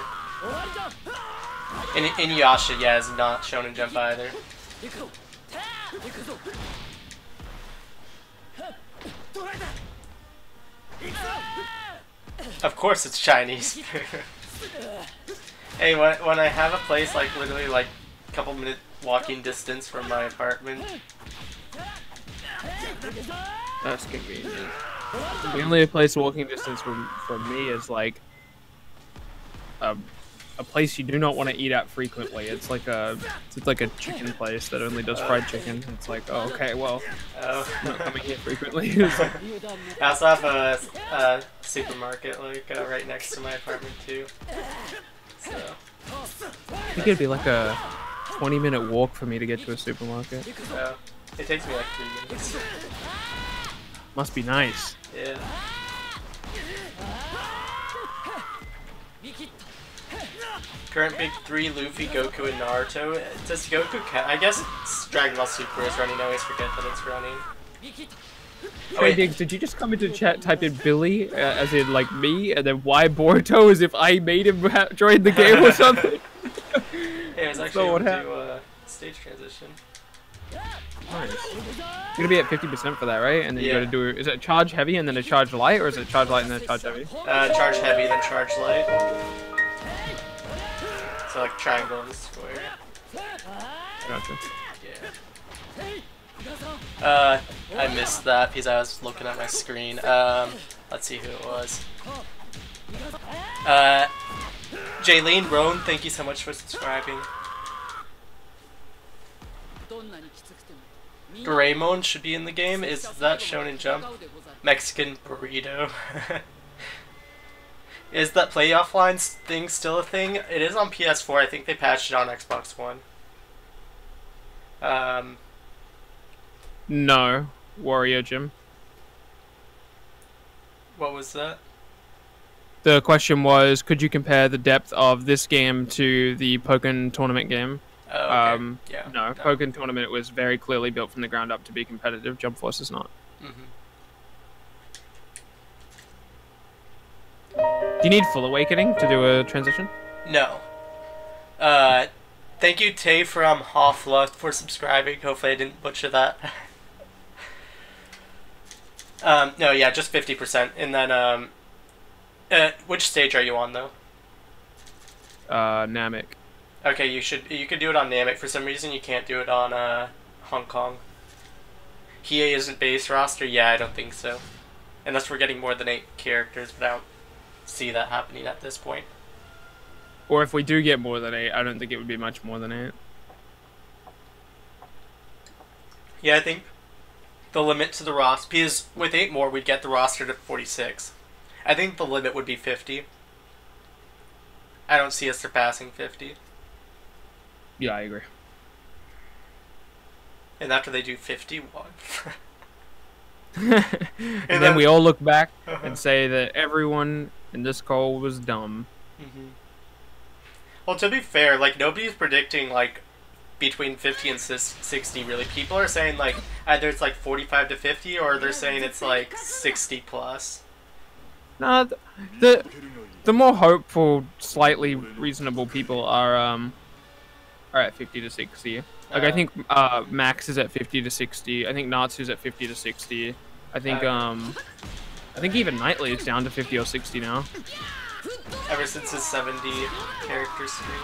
And Inuyasha, yeah, is not Shonen Jump either. Of course it's Chinese. Hey, when I have a place like literally like a couple minute walking distance from my apartment.
That's convenient. The only place walking distance from me is like a place you do not want to eat at frequently. It's like a chicken place that only does fried chicken. It's like, oh, okay, well, I'm not coming here frequently.
I also have a supermarket like right next to my apartment too. So
I think it'd be like a 20-minute walk for me to get to a supermarket.
It takes me like 3 minutes.
Must be nice.
Yeah. Current big three: Luffy, Goku, and Naruto. Does Goku count? I guess Dragon Ball Super is running. I always forget that it's running.
Trey Diggs, did you just come into chat, type in Billy, as in like me, and then why Boruto as if I made him join the game or something?
Yeah, I was actually able to do stage transition.
Nice. You're gonna be at 50% for that, right? And then you gotta do, is it charge heavy and then a charge light, or is it charge light and then a charge heavy?
Charge heavy, then charge light. So like triangle and square.
Gotcha.
Yeah. I missed that because I was looking at my screen. Let's see who it was. Jaylene Roan, thank you so much for subscribing. Doraemon should be in the game. Is that shown in Jump? Mexican burrito. Is that play offline thing still a thing? It is on PS4. I think they patched it on Xbox One.
No. Warrior Jim.
What was that?
The question was, could you compare the depth of this game to the Pokken Tournament game?
Oh, okay. Yeah.
No, Pokken Tournament was very clearly built from the ground up to be competitive. Jump Force is not. Do you need full awakening to do a transition?
No. Thank you, Tay from Hoffla, for subscribing. Hopefully I didn't butcher that. No, yeah, just 50%. And then, which stage are you on, though?
Namek.
Okay, you could do it on Namek. For some reason, you can't do it on, Hong Kong. Hiei isn't base roster? Yeah, I don't think so. Unless we're getting more than 8 characters, but I don't see that happening at this point.
Or if we do get more than 8, I don't think it would be much more than 8.
Yeah, I think the limit to the roster, because with 8 more, we'd get the roster to 46. I think the limit would be 50. I don't see us surpassing 50.
Yeah, I agree.
And after they do 51.
and then we all look back and say that everyone in this call was dumb.
Well, to be fair, like, nobody's predicting, like, between 50 and 60, really. People are saying, like, either it's, like, 45 to 50, or they're saying it's, like, 60 plus.
No, the more hopeful, slightly reasonable people are at 50 to 60. Like, I think Max is at 50 to 60. I think Natsu's at 50 to 60. I think even Knightley is down to 50 or 60 now.
Ever since his 70 character stream.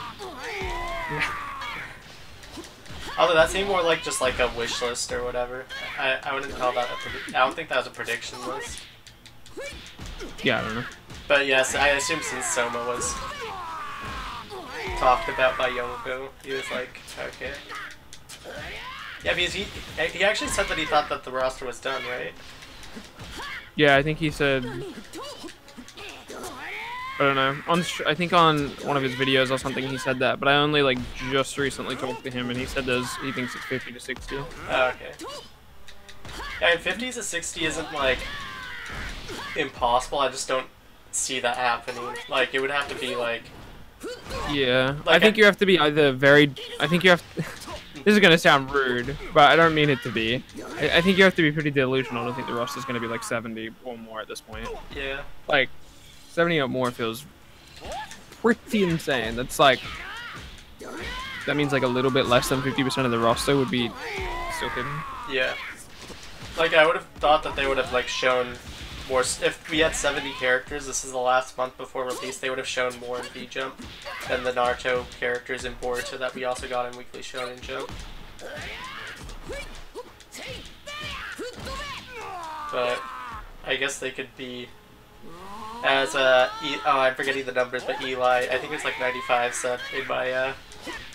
Although that seemed more like just like a wish list or whatever. I wouldn't call that I don't think that was a prediction list.
Yeah, I don't know.
But yes, I assume since Soma was talked about by Yonko, he was like, okay. Yeah, because he actually said that he thought that the roster was done, right?
Yeah, I think he said... I don't know. I think on one of his videos or something he said that, but I only like just recently talked to him and he said he thinks it's 50 to 60.
Oh, okay. Yeah, and 50 to 60 isn't like impossible. I just don't see that happening. Like, it would have to be like...
Yeah,
like
I think you have to be either very... I think you have... This is going to sound rude, but I don't mean it to be. I think you have to be pretty delusional to think the roster's going to be like 70 or more at this point.
Yeah.
Like, 70 or more feels pretty insane. That's like... That means like a little bit less than 50% of the roster would be still hidden.
Yeah. Like, I would have thought that they would have like shown more... If we had 70 characters, this is the last month before release, they would have shown more in V-Jump than the Naruto characters in Boruto that we also got in Weekly Shonen Jump. But I guess they could be as I'm forgetting the numbers, but Eli, I think it's like 95 said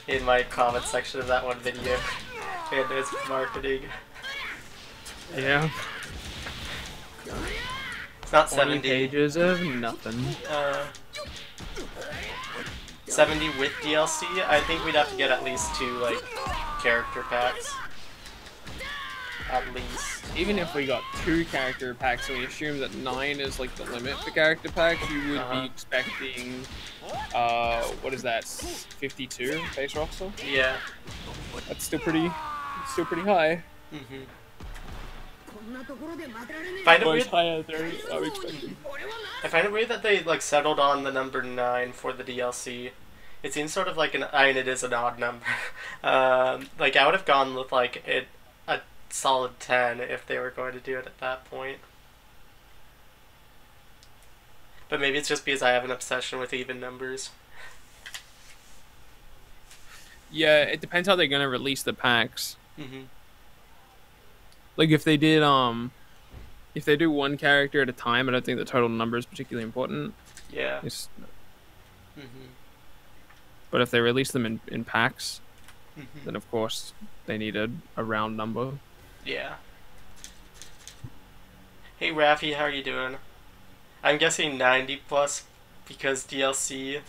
in my comment section of that one video, and his marketing.
Yeah.
It's not 70
pages of nothing.
70 with DLC. I think we'd have to get at least 2 like character packs. At least.
even if we got 2 character packs, and we assume that 9 is like the limit for character packs, you would be expecting, what is that, 52 base roster?
Yeah.
That's still pretty high.
Find it weird.
Higher than I'm expecting.
I find it weird that they like settled on the number 9 for the DLC. It seems sort of like I mean, it is an odd number. Like I would have gone with like a solid 10 if they were going to do it at that point. But maybe it's just because I have an obsession with even numbers.
Yeah, it depends how they're gonna release the packs. Like if they did if they do 1 character at a time, I don't think the total number is particularly important.
Yeah.
But if they release them in packs, then of course they need a round number.
Yeah. Hey Rafi, how are you doing? I'm guessing 90 plus because DLC.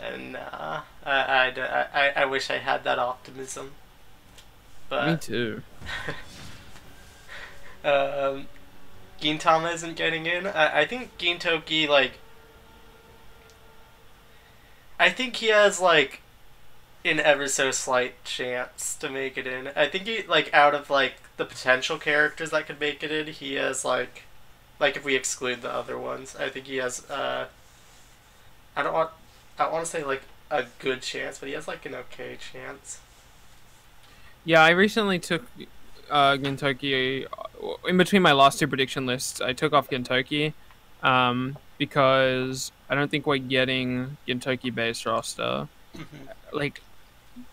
And I wish I had that optimism. But
me too.
Gintama isn't getting in. I think Gintoki, like, I think he has like an ever so slight chance to make it in. I think he, like, out of like the potential characters that could make it in, he has like if we exclude the other ones, I think he has I don't want to say like a good chance, but he has like an okay chance.
Yeah, I recently took Gintoki in between my last 2 prediction lists. I took off Gintoki because I don't think we're getting Gintoki base roster. Like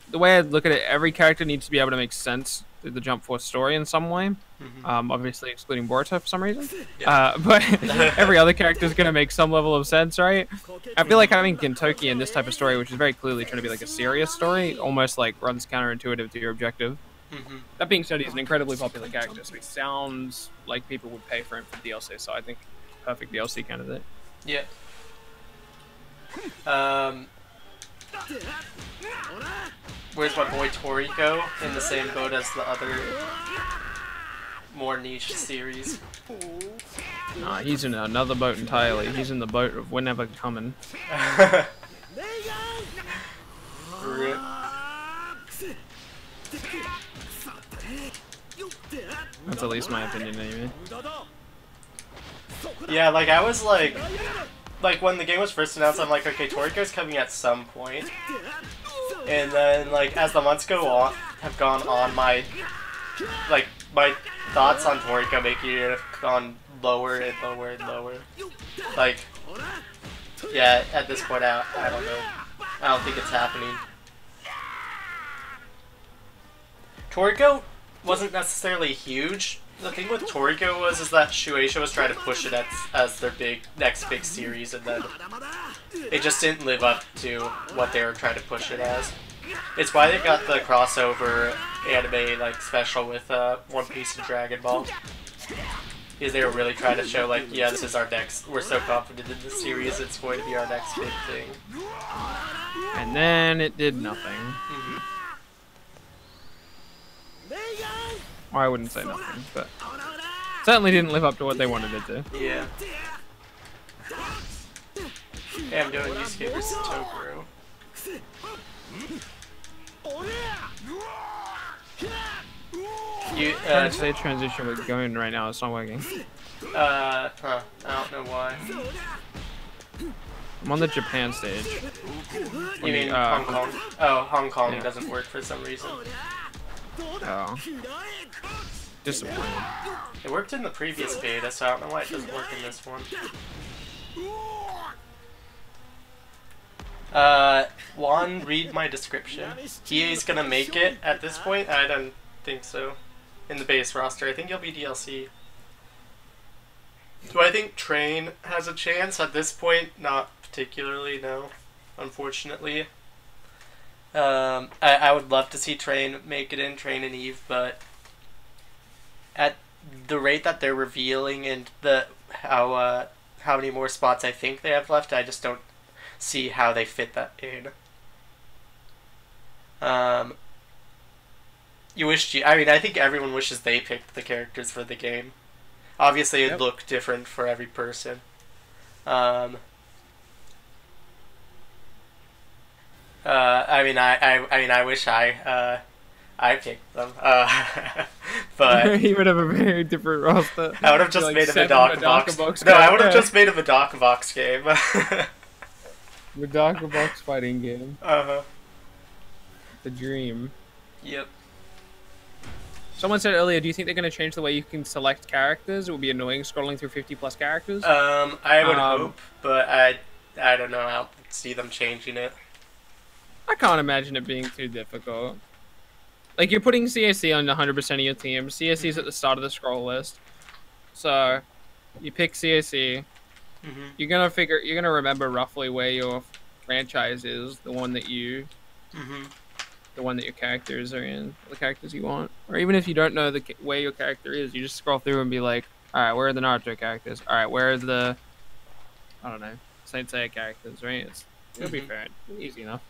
the way I look at it, every character needs to be able to make sense through the Jump Force story in some way. Obviously excluding Boruto for some reason. But every other character is going to make some level of sense, right? I feel like having Gintoki in this type of story, which is very clearly trying to be like a serious story, almost like runs counterintuitive to your objective. That being said, he's an incredibly popular character, so he sounds like people would pay for him for DLC, so I think perfect DLC candidate.
Yeah. Where's my boy Toriko in the same boat as the other more niche series?
Nah, he's in another boat entirely. He's in the boat of We're Never Coming.
Rip.
That's at least my opinion anyway.
Yeah, like I was like when the game was first announced, I'm like, okay, Toriko's coming at some point. And then like as the months have gone on, my thoughts on Toriko making it have gone lower and lower and lower. Like, yeah, at this point I don't know. I don't think it's happening. Toriko wasn't necessarily huge. The thing with Toriko is that Shueisha was trying to push it as their next big series, and then it just didn't live up to what they were trying to push it as. It's why they got the crossover anime like special with One Piece and Dragon Ball, because they were really trying to show like, yeah, this is our next. We're so confident in this series, it's going to be our next big thing.
And then it did nothing. Or I wouldn't say nothing, but certainly didn't live up to what they wanted it to.
Yeah. Hey, I'm doing Yusuke vs. Toguro.
Trying to say transition with going right now, it's not working.
I don't know why.
I'm on the Japan stage.
You mean Hong Kong? Oh, Hong Kong doesn't work for some reason.
Oh. Disappointed.
It worked in the previous beta, so I don't know why it doesn't work in this one. Juan, read my description. EA's gonna make it at this point? I don't think so. In the base roster, I think he'll be DLC. Do I think Train has a chance at this point? Not particularly, no. Unfortunately. I would love to see Train make it in, Train and Eve, but at the rate that they're revealing and how many more spots I think they have left, I just don't see how they fit that in. you wished you. I mean, I think everyone wishes they picked the characters for the game. Obviously, it'd
Yep.
look different for every person. Um, I wish I picked them. But
He would have a very different roster.
I would have just
Like
made him a
seven
Dark Box.
Box
No, I would have
yeah.
just made him a Dark Box game.
The Dark Box fighting game.
Uh-huh.
The dream.
Yep.
Someone said earlier, do you think they're going to change the way you can select characters? It would be annoying scrolling through 50+ characters.
I would hope, but I don't know. I don't see them changing it.
I can't imagine it being too difficult. Like, you're putting CAC on 100% of your team. CAC is at the start of the scroll list. So, you pick CAC.
Mm-hmm.
You're gonna remember roughly where your franchise is, the one that your characters are in, the characters you want. Or even if you don't know where your character is, you just scroll through and be like, all right, where are the Naruto characters? All right, where are the, I don't know, Saint Seiya characters, right? It'll be fair, easy enough.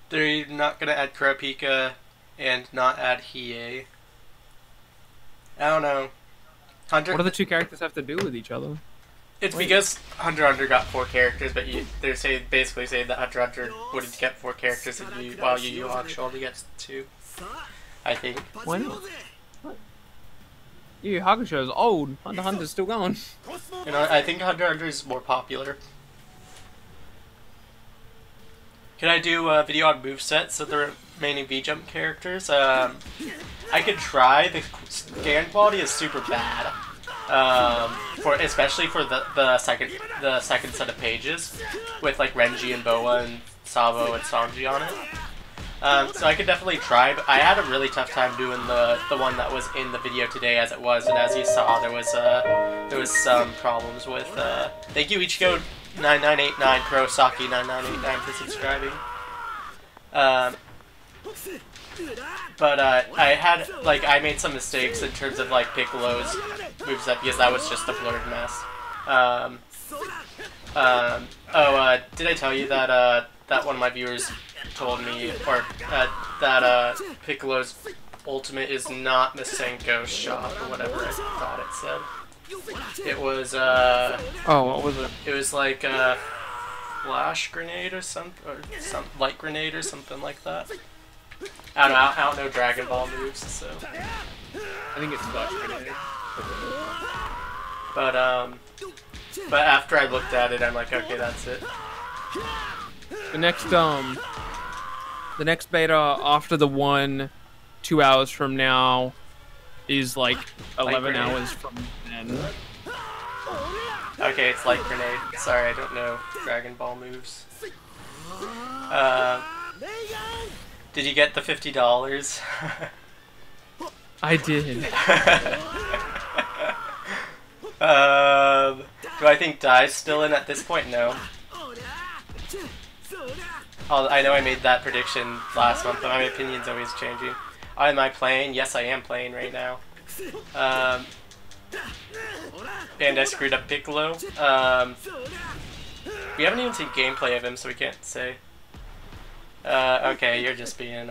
They're not gonna add Kurapika and not add Hiei. I don't know.
What do the two characters have to do with each other?
It's because Hunter x Hunter got 4 characters, but they're basically saying that Hunter x Hunter wouldn't get 4 characters, while Yu Yu Hakusho only gets 2. I think.
Why not? What? Yu Yu Hakusho is old. Hunter x Hunter's still going.
You know, I think Hunter x Hunter is more popular. Can I do a video on movesets of the remaining V-Jump characters? I could try. The scan quality is super bad. Especially for the second set of pages, with like Renji and Boa and Sabo and Sanji on it. So I could definitely try, but I had a really tough time doing the one that was in the video today as it was, and as you saw, there was some problems with. Thank you Ichigo 9989 Kurosaki 9989 for subscribing. But I made some mistakes in terms of like Piccolo's moveset because that was just a blurred mess. Did I tell you that that one of my viewers told me, or that Piccolo's ultimate is not Masenko's shot or whatever I thought it said. It was
oh, what was it?
It was like flash grenade or some light grenade or something like that. I don't know Dragon Ball moves, so
I think it's flash grenade.
But after I looked at it, I'm like, okay, that's it.
The next beta after the one 2 hours from now is like 11 hours from then.
Okay, it's light grenade. Sorry, I don't know Dragon Ball moves. Did you get the $50?
I did.
Do I think Dai's still in at this point? No. I know I made that prediction last month, but my opinion's always changing. Am I playing? Yes, I am playing right now. And I screwed up Piccolo. We haven't even seen gameplay of him, so we can't say. Okay, you're just being,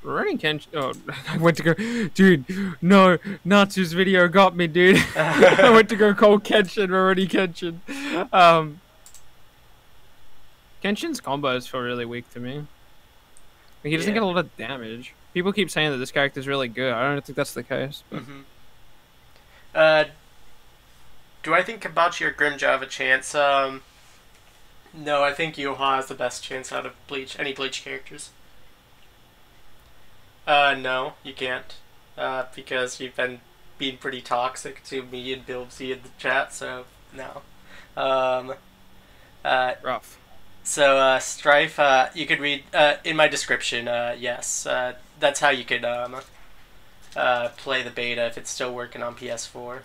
Running Kenshin. Oh, I went to go. Dude, no. Natsu's video got me, dude. I went to go call Kenshin, already Kenshin. Kenshin's combos feel really weak to me. Like, he doesn't get a lot of damage. People keep saying that this character's really good. I don't think that's the case. But...
do I think Kabachi or Grimjaw have a chance? No, I think Yoha has the best chance out of any Bleach characters. No, you can't. Because you've been being pretty toxic to me and BILBZY in the chat, so no.
rough.
So, Strife, you could read, in my description, yes, that's how you could, play the beta if it's still working on PS4.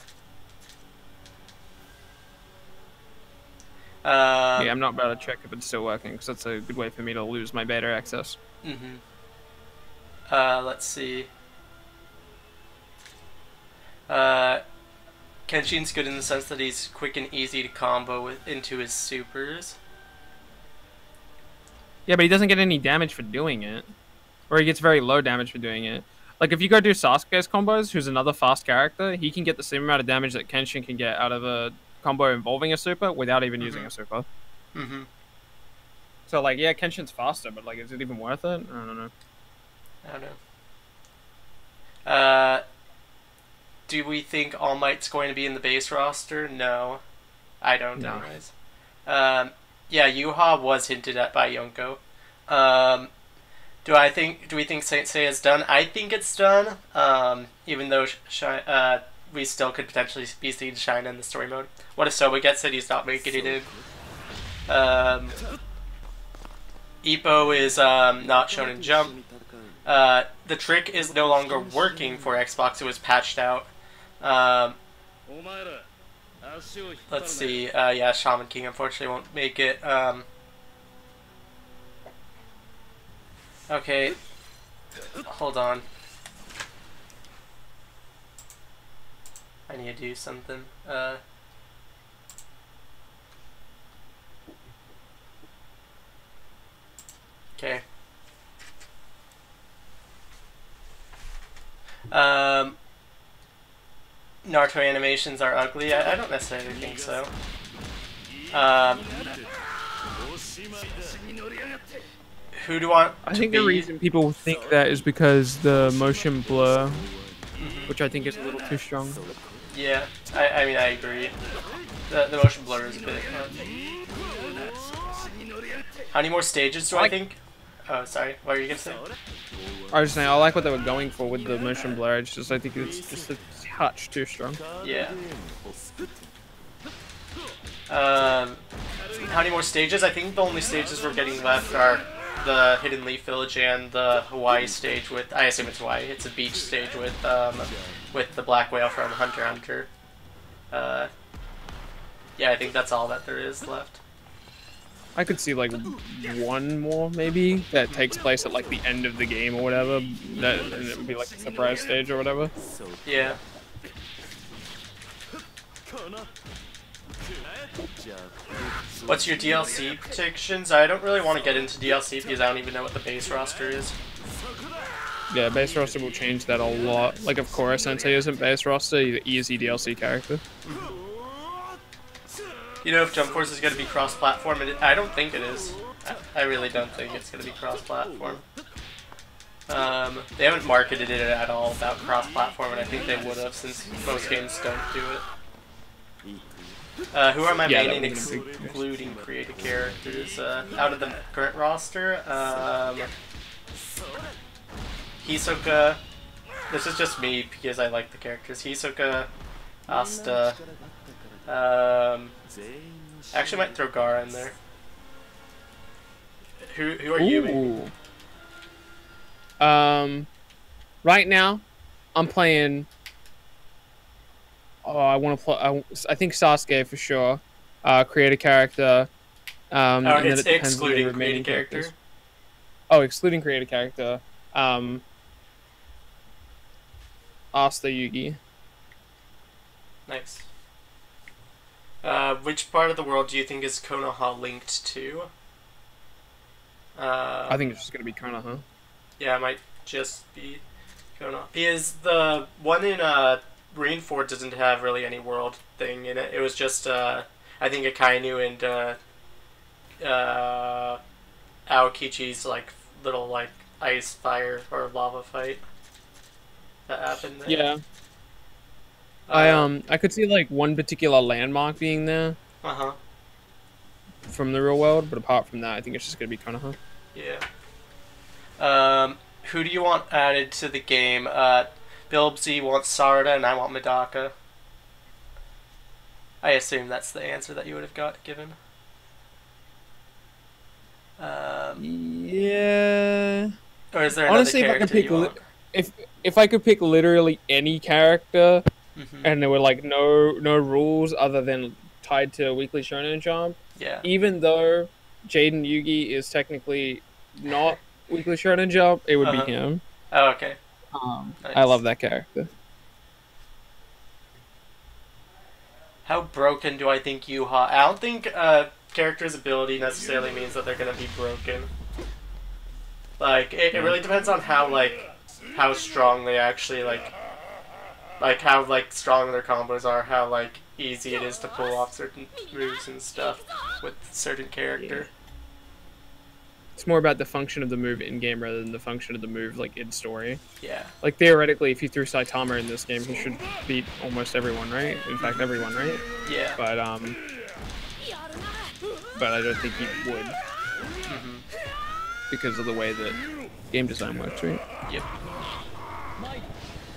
Yeah, I'm not about to check if it's still working, because that's a good way for me to lose my beta access.
Let's see. Kenshin's good in the sense that he's quick and easy to combo into his supers.
Yeah, but he doesn't get any damage for doing it. Or he gets very low damage for doing it. Like, if you go do Sasuke's combos, who's another fast character, he can get the same amount of damage that Kenshin can get out of a combo involving a super without even using a super. So, like, yeah, Kenshin's faster, but, like, is it even worth it? I don't know.
I don't know. Do we think All Might's going to be in the base roster? No. I don't,
No.
anyways. Yeah, Yuha was hinted at by Yonko. Do we think Saint Seiya's done? I think it's done. Even though we still could potentially be seeing Shine in the story mode. What if Soba gets it? He's not making it in. Ippo is not shown in Jump. The trick is no longer working for Xbox. It was patched out. Let's see. Yeah, Shaman King unfortunately won't make it. Okay. Hold on. I need to do something. Okay. Naruto animations are ugly. I don't necessarily think so. Who do I want
I think the reason people think that is because the motion blur, which I think is a little too strong.
Yeah, I mean, I agree. The motion blur is a bit much. How many more stages do I think? Oh, sorry. What were you gonna say?
I was saying I like what they were going for with the motion blur. It's just I think it's just a touch too strong.
Yeah. How many more stages? I think the only stages we're getting left are the Hidden Leaf Village and the Hawaii stage with. I assume it's Hawaii. It's a beach stage with the black whale from Hunter x Hunter. Yeah, I think that's all that there is left.
I could see like one more maybe that takes place at like the end of the game or whatever. And it would be like a surprise stage or whatever.
Yeah. What's your DLC predictions? I don't really want to get into DLC because I don't even know what the base roster is.
Yeah, base roster will change that a lot. Like, of course, Sensei isn't base roster, he's an easy DLC character.
You know if Jump Force is going to be cross-platform? I don't think it is. I really don't think it's going to be cross-platform. They haven't marketed it at all about cross-platform, and I think they would have since most games don't do it. Who are my main excluding creative characters? Out of the current roster, Hisoka. This is just me because I like the characters. Hisoka, Asta. I actually might throw Gara in there. Who are you?
Right now, I'm playing. Oh, I want to play. I think Sasuke for sure. Create a character.
And it's excluding create a character.
Oh, excluding create a character. Asta Yugi.
Nice. Which part of the world do you think is Konoha linked to?
I think it's just gonna be Konoha.
Yeah, it might just be Konoha. Because the one in Rainford doesn't have really any world thing in it. It was just I think Akainu and Aokichi's like little like ice fire or lava fight that happened there.
Yeah. I could see like one particular landmark being there. From the real world, but apart from that, I think it's just gonna be Konoha.
Yeah. Who do you want added to the game? BILBZY wants Sarada, and I want Medaka. I assume that's the answer that you would have given.
Yeah.
Or is there another
honestly,
character
if I could pick, if I could pick literally any character, and there were like no rules other than tied to Weekly Shonen Jump.
Yeah.
Even though Jaden Yugi is technically not Weekly Shonen Jump, it would be him.
Oh, okay.
I
Nice.
love that character.
How broken do I think Yuha? I don't think character's ability necessarily means that they're gonna be broken. Like it really depends on how strong they actually like how strong their combos are, how easy it is to pull off certain moves and stuff with certain character.
It's more about the function of the move in game rather than the function of the move in story.
Yeah.
Like theoretically, if you threw Saitama in this game, he should beat almost everyone, right? In fact, everyone, right?
Yeah.
But I don't think he would because of the way that game design works, right?
Yep.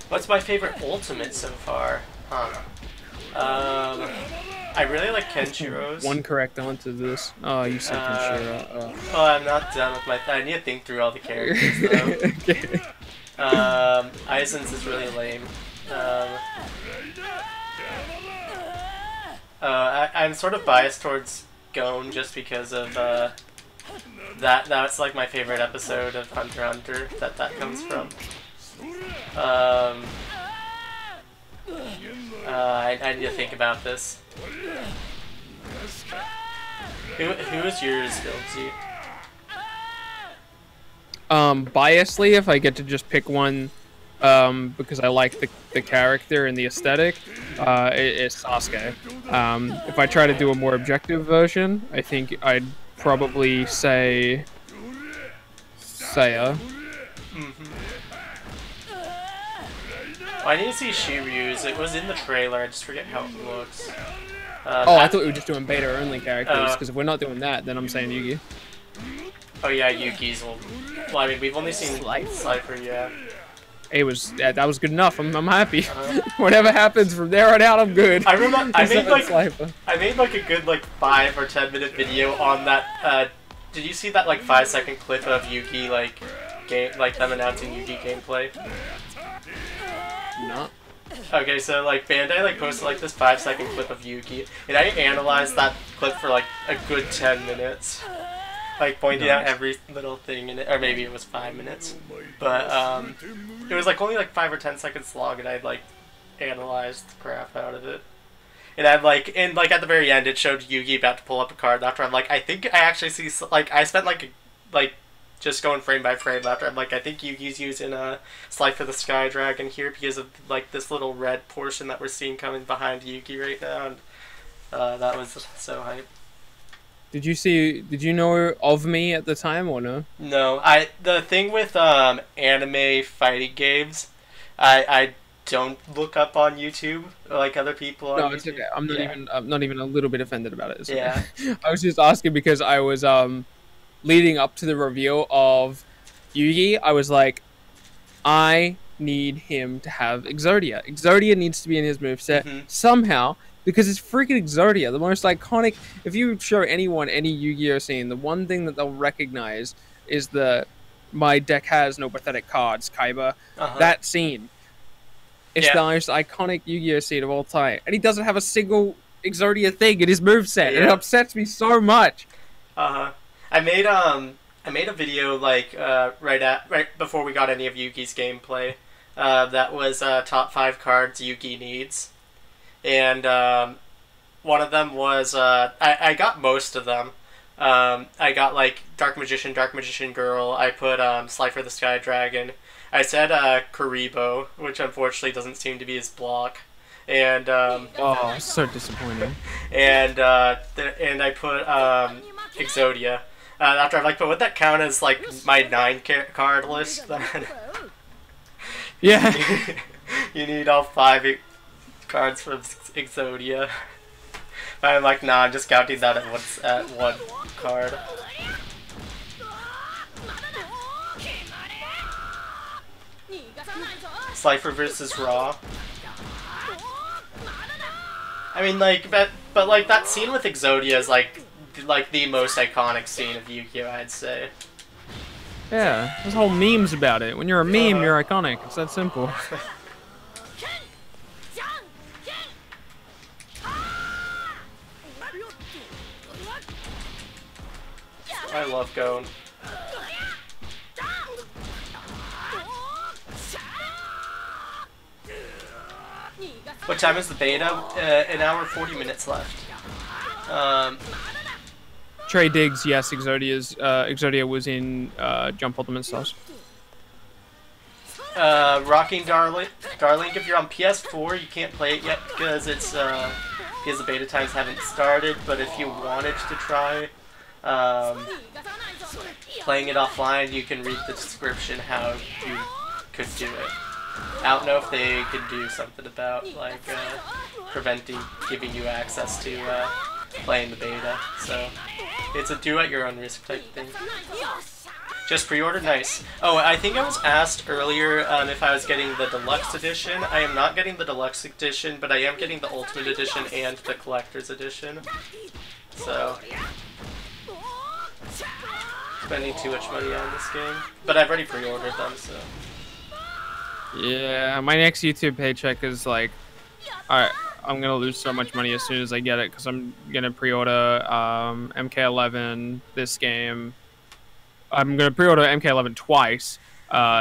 What's my favorite ultimate so far? I really like Kenshiro's.
One correct answer to this. Oh, you said Kenshiro.
Oh, I'm not done with my. I need to think through all the characters though.
Okay.
Aizen's is really lame. I'm sort of biased towards Gon just because of that's like my favorite episode of Hunter x Hunter that comes from. I need to think about this. Who is yours, BILBZY?
Biasly, if I get to just pick one, because I like the character and the aesthetic, it's Sasuke. If I try to do a more objective version, I think I'd probably say Seiya.
I need to see Shiryu's. It was in the trailer. I just forget how it looks.
I thought we were just doing beta only characters, because if we're not doing that, then I'm saying Yugi.
Oh yeah, Yuki's will. Well, I mean, we've only seen Cypher, yeah.
That was good enough. I'm happy. Whatever happens from there on out, I'm good.
I remember I made a good 5 or 10 minute video on that. Did you see that 5-second clip of Yuki them announcing Yuki gameplay?
No.
Okay, so Bandai posted this 5-second clip of Yuki, and I analyzed that clip for a good 10 minutes. Pointing out every little thing in it, or maybe it was 5 minutes, but it was only 5 or 10 seconds long, and I'd analyzed the crap out of it. And I'm at the very end, it showed Yugi about to pull up a card. After I'm I think I actually see I spent just going frame by frame after I'm I think Yugi's using a Slide for the Sky Dragon here because of this little red portion that we're seeing coming behind Yugi right now, and that was so hype.
Did you know of me at the time or no?
No, the thing with anime fighting games, I don't look up on YouTube like other people on YouTube.
No, it's okay. I'm not even a little bit offended about it. It's
yeah.
Okay. I was just asking because I was leading up to the reveal of Yugi, I was I need him to have Exodia. Exodia needs to be in his moveset somehow. Because it's freaking Exodia, the most iconic. If you show anyone any Yu-Gi-Oh scene, the one thing that they'll recognize is my deck has no pathetic cards, Kaiba. That scene. It's the most iconic Yu-Gi-Oh scene of all time. And he doesn't have a single Exodia thing in his moveset. It upsets me so much.
I made a video right before we got any of Yugi's gameplay. That was top 5 cards Yugi needs. And one of them was I got most of them. I got Dark Magician Girl. I put Slide for the Sky Dragon. I said Karibo, which unfortunately doesn't seem to be his block. And
oh, so disappointing.
And I put Exodia. After I'm but would that count as my 9 card list then?
Yeah.
You need all 5 cards from Exodia. I'm nah, I'm just counting that at 1 card. Slifer versus Raw. I mean, but that scene with Exodia is the most iconic scene of Yu-Gi-Oh, I'd say.
Yeah, there's whole memes about it. When you're a meme, you're iconic. It's that simple.
I love Gon. What time is the beta? An hour 40 minutes left.
Trey Diggs, yes, Exodia was in Jump Ultimate Stars.
Rocking Darling, if you're on PS4, you can't play it yet because it's because the beta times haven't started. But if you wanted to try playing it offline, you can read the description how you could do it. I don't know if they could do something about like preventing giving you access to playing the beta. So it's a do at your own risk type thing. Just pre-order, nice. Oh, I think I was asked earlier if I was getting the deluxe edition. I am not getting the deluxe edition, but I am getting the ultimate edition and the collector's edition. So, spending too much money on this game. But I've already pre-ordered them, so.
Yeah, my next YouTube paycheck is like, alright, I'm gonna lose so much money as soon as I get it, because I'm gonna pre-order MK11, this game. I'm going to pre-order MK11 twice,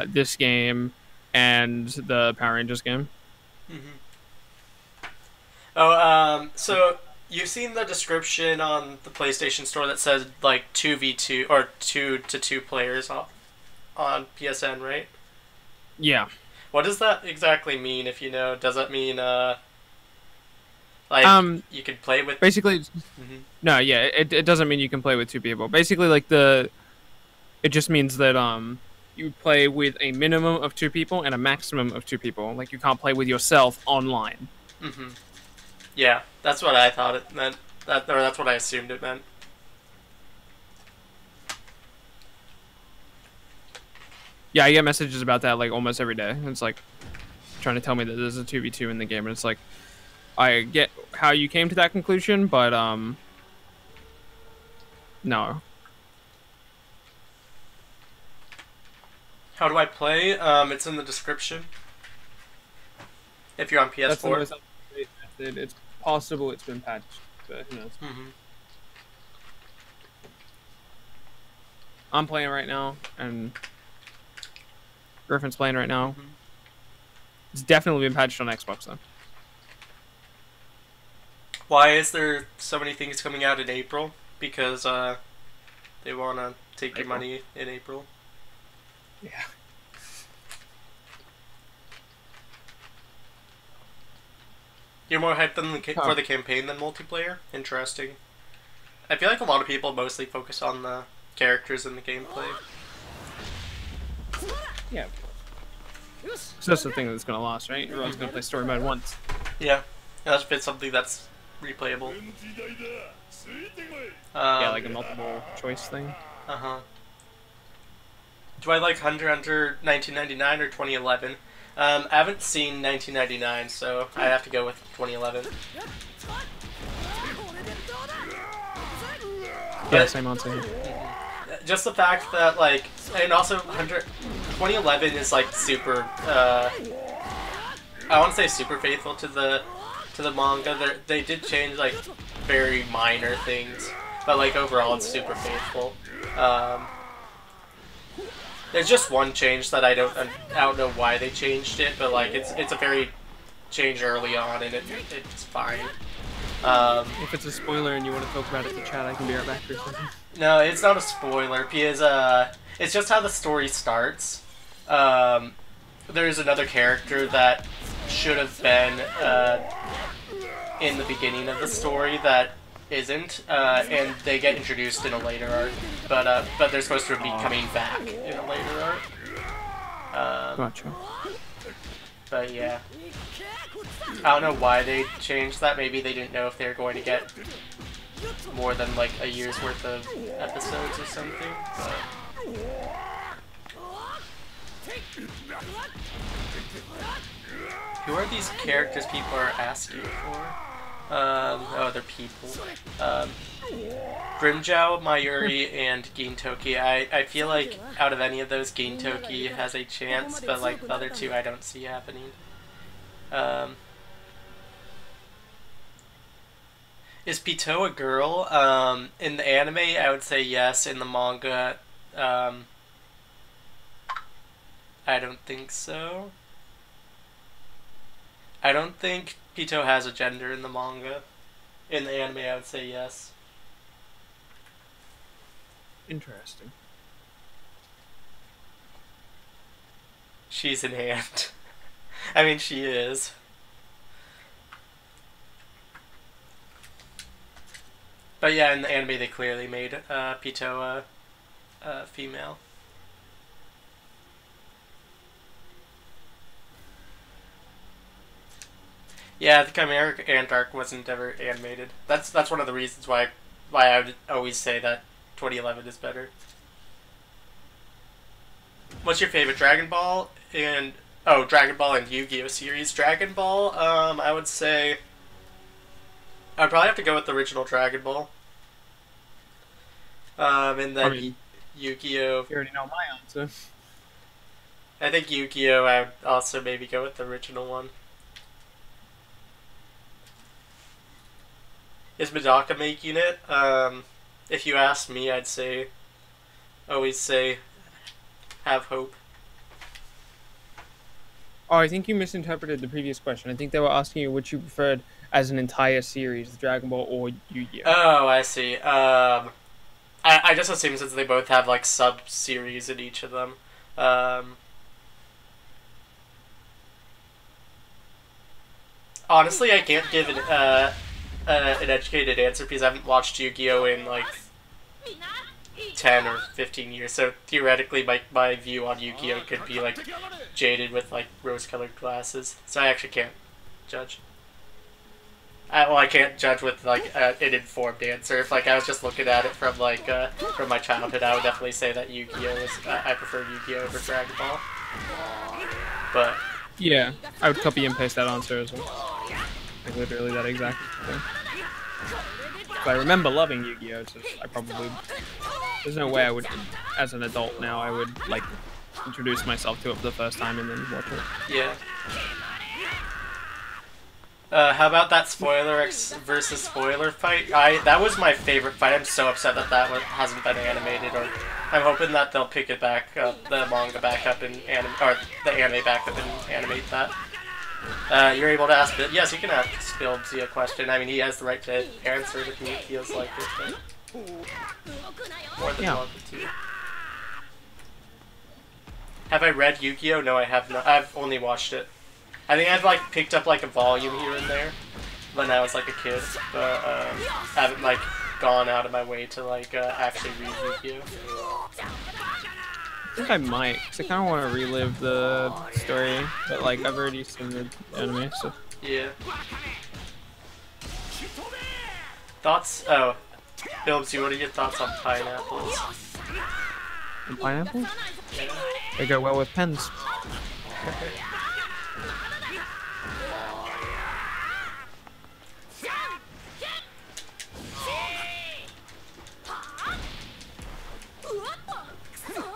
this game, and the Power Rangers game.
Mm-hmm. Oh, so you've seen the description on the PlayStation Store that says, like, 2v2, or 2 to 2 players on PSN, right?
Yeah.
What does that exactly mean, if you know? Does that mean, like, you could play with...
Basically, no, yeah, it doesn't mean you can play with 2 people. Basically, like, it just means that you play with a minimum of 2 people and a maximum of 2 people. Like, you can't play with yourself online.
Mm-hmm. Yeah, that's what I thought it meant. Or that's what I assumed it meant.
Yeah, I get messages about that like almost every day. It's like trying to tell me that there's a 2v2 in the game, and it's like, I get how you came to that conclusion, but no.
How do I play? It's in the description. If you're on PS4.
It's possible it's been patched, but who knows.
Mm-hmm.
I'm playing right now, and Griffin's playing right now.
Mm-hmm.
It's definitely been patched on Xbox, though.
Why is there so many things coming out in April? Because they want to take your money in April.
Yeah.
You're more hyped for the campaign than multiplayer? Interesting. I feel like a lot of people mostly focus on the characters and the gameplay.
Yeah. So that's the thing that's gonna last, right? Everyone's gonna play story mode once.
Yeah. That's been something that's replayable.
Yeah, like a multiple choice thing.
Uh-huh. Do I like Hunter x Hunter 1999 or 2011? I haven't seen 1999, so I have to go with 2011.
Yeah, same answer.
Just the fact that, like, and also 2011 is like super. I want to say super faithful to the manga. They did change like very minor things, but like overall it's super faithful. There's just one change that I don't know why they changed it, but like it's a very change early on, and it's fine.
If it's a spoiler and you want to talk about it in the chat, I can be right back for a second.
No, it's not a spoiler because it's just how the story starts. There's another character that should have been in the beginning of the story that isn't, and they get introduced in a later arc, but they're supposed to be coming back in a later arc.
Gotcha.
But yeah, I don't know why they changed that. Maybe they didn't know if they were going to get more than like a year's worth of episodes or something. But... who are these characters people are asking for? Oh, they're people. Grimjow, Mayuri, and Gintoki. I feel like out of any of those, Gintoki has a chance, but like the other two I don't see happening. Is Pito a girl? In the anime, I would say yes. In the manga, I don't think so. I don't think Pito has a gender in the manga. In the anime, I would say yes.
Interesting.
She's in hand. I mean, she is. But yeah, in the anime, they clearly made Pito female. Yeah, the Chimeric Ant arc wasn't ever animated. That's one of the reasons why I would always say that 2011 is better. What's your favorite Dragon Ball and Dragon Ball and Yu-Gi-Oh series? Dragon Ball, I would say I'd probably have to go with the original Dragon Ball. And then Yu-Gi-Oh.
You already know my answer.
I think Yu-Gi-Oh, I would also maybe go with the original one. Is Medaka making it? If you ask me, I'd say, always say, have hope.
Oh, I think you misinterpreted the previous question. I think they were asking you which you preferred as an entire series, the Dragon Ball or Yu-Gi-Oh.
Oh, I see. I just assume since they both have like sub-series in each of them. Honestly, I can't give an educated answer because I haven't watched Yu-Gi-Oh in like 10 or 15 years, so theoretically my view on Yu-Gi-Oh could be like jaded with like rose-colored glasses, so I actually can't judge. I can't judge with like an informed answer. If like I was just looking at it from like from my childhood, I would definitely say that Yu-Gi-Oh is I prefer Yu-Gi-Oh over Dragon Ball. But
yeah, I would copy and paste that answer as well. Like literally that exact thing. But I remember loving Yu-Gi-Oh, so I probably... There's no way I would, as an adult now, I would, like, introduce myself to it for the first time and then watch it.
Yeah. How about that spoiler versus spoiler fight? That was my favorite fight. I'm so upset that hasn't been animated, or I'm hoping that they'll pick it back up, the manga back up and or the anime back up and animate that. You're able to ask it. Yes, you can ask BILBZY a question. I mean, he has the right to answer it if he feels like it. But more than wanted to. Have I read Yu-Gi-Oh? No, I have not. I've only watched it. I think I've like picked up like a volume here and there when I was like a kid, but I haven't like gone out of my way to like actually read Yu-Gi-Oh.
I think I might, because I kind of want to relive the story, but like I've already seen the anime, so.
Yeah. Thoughts? Oh, BILBZY, what are your thoughts on pineapples?
And pineapples?
Yeah.
They go well with pens.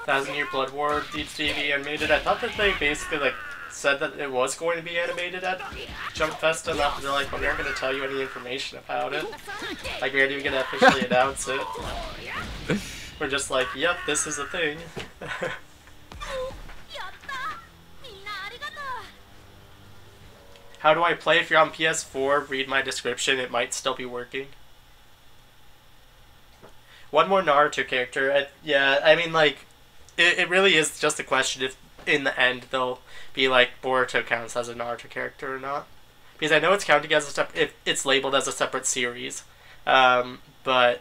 Thousand-Year Blood War needs to be animated. I thought that they basically like said that it was going to be animated at Jump Festa, and that they're like, well, we aren't going to tell you any information about it. Like, we aren't even going to officially announce it. We're just like, yep, this is a thing. How do I play? If you're on PS4, read my description. It might still be working. One more Naruto character. Yeah, I mean, like, it really is just a question if, in the end, they'll be like, Boruto counts as a Naruto character or not. Because I know it's counting as if it's labeled as a separate series. But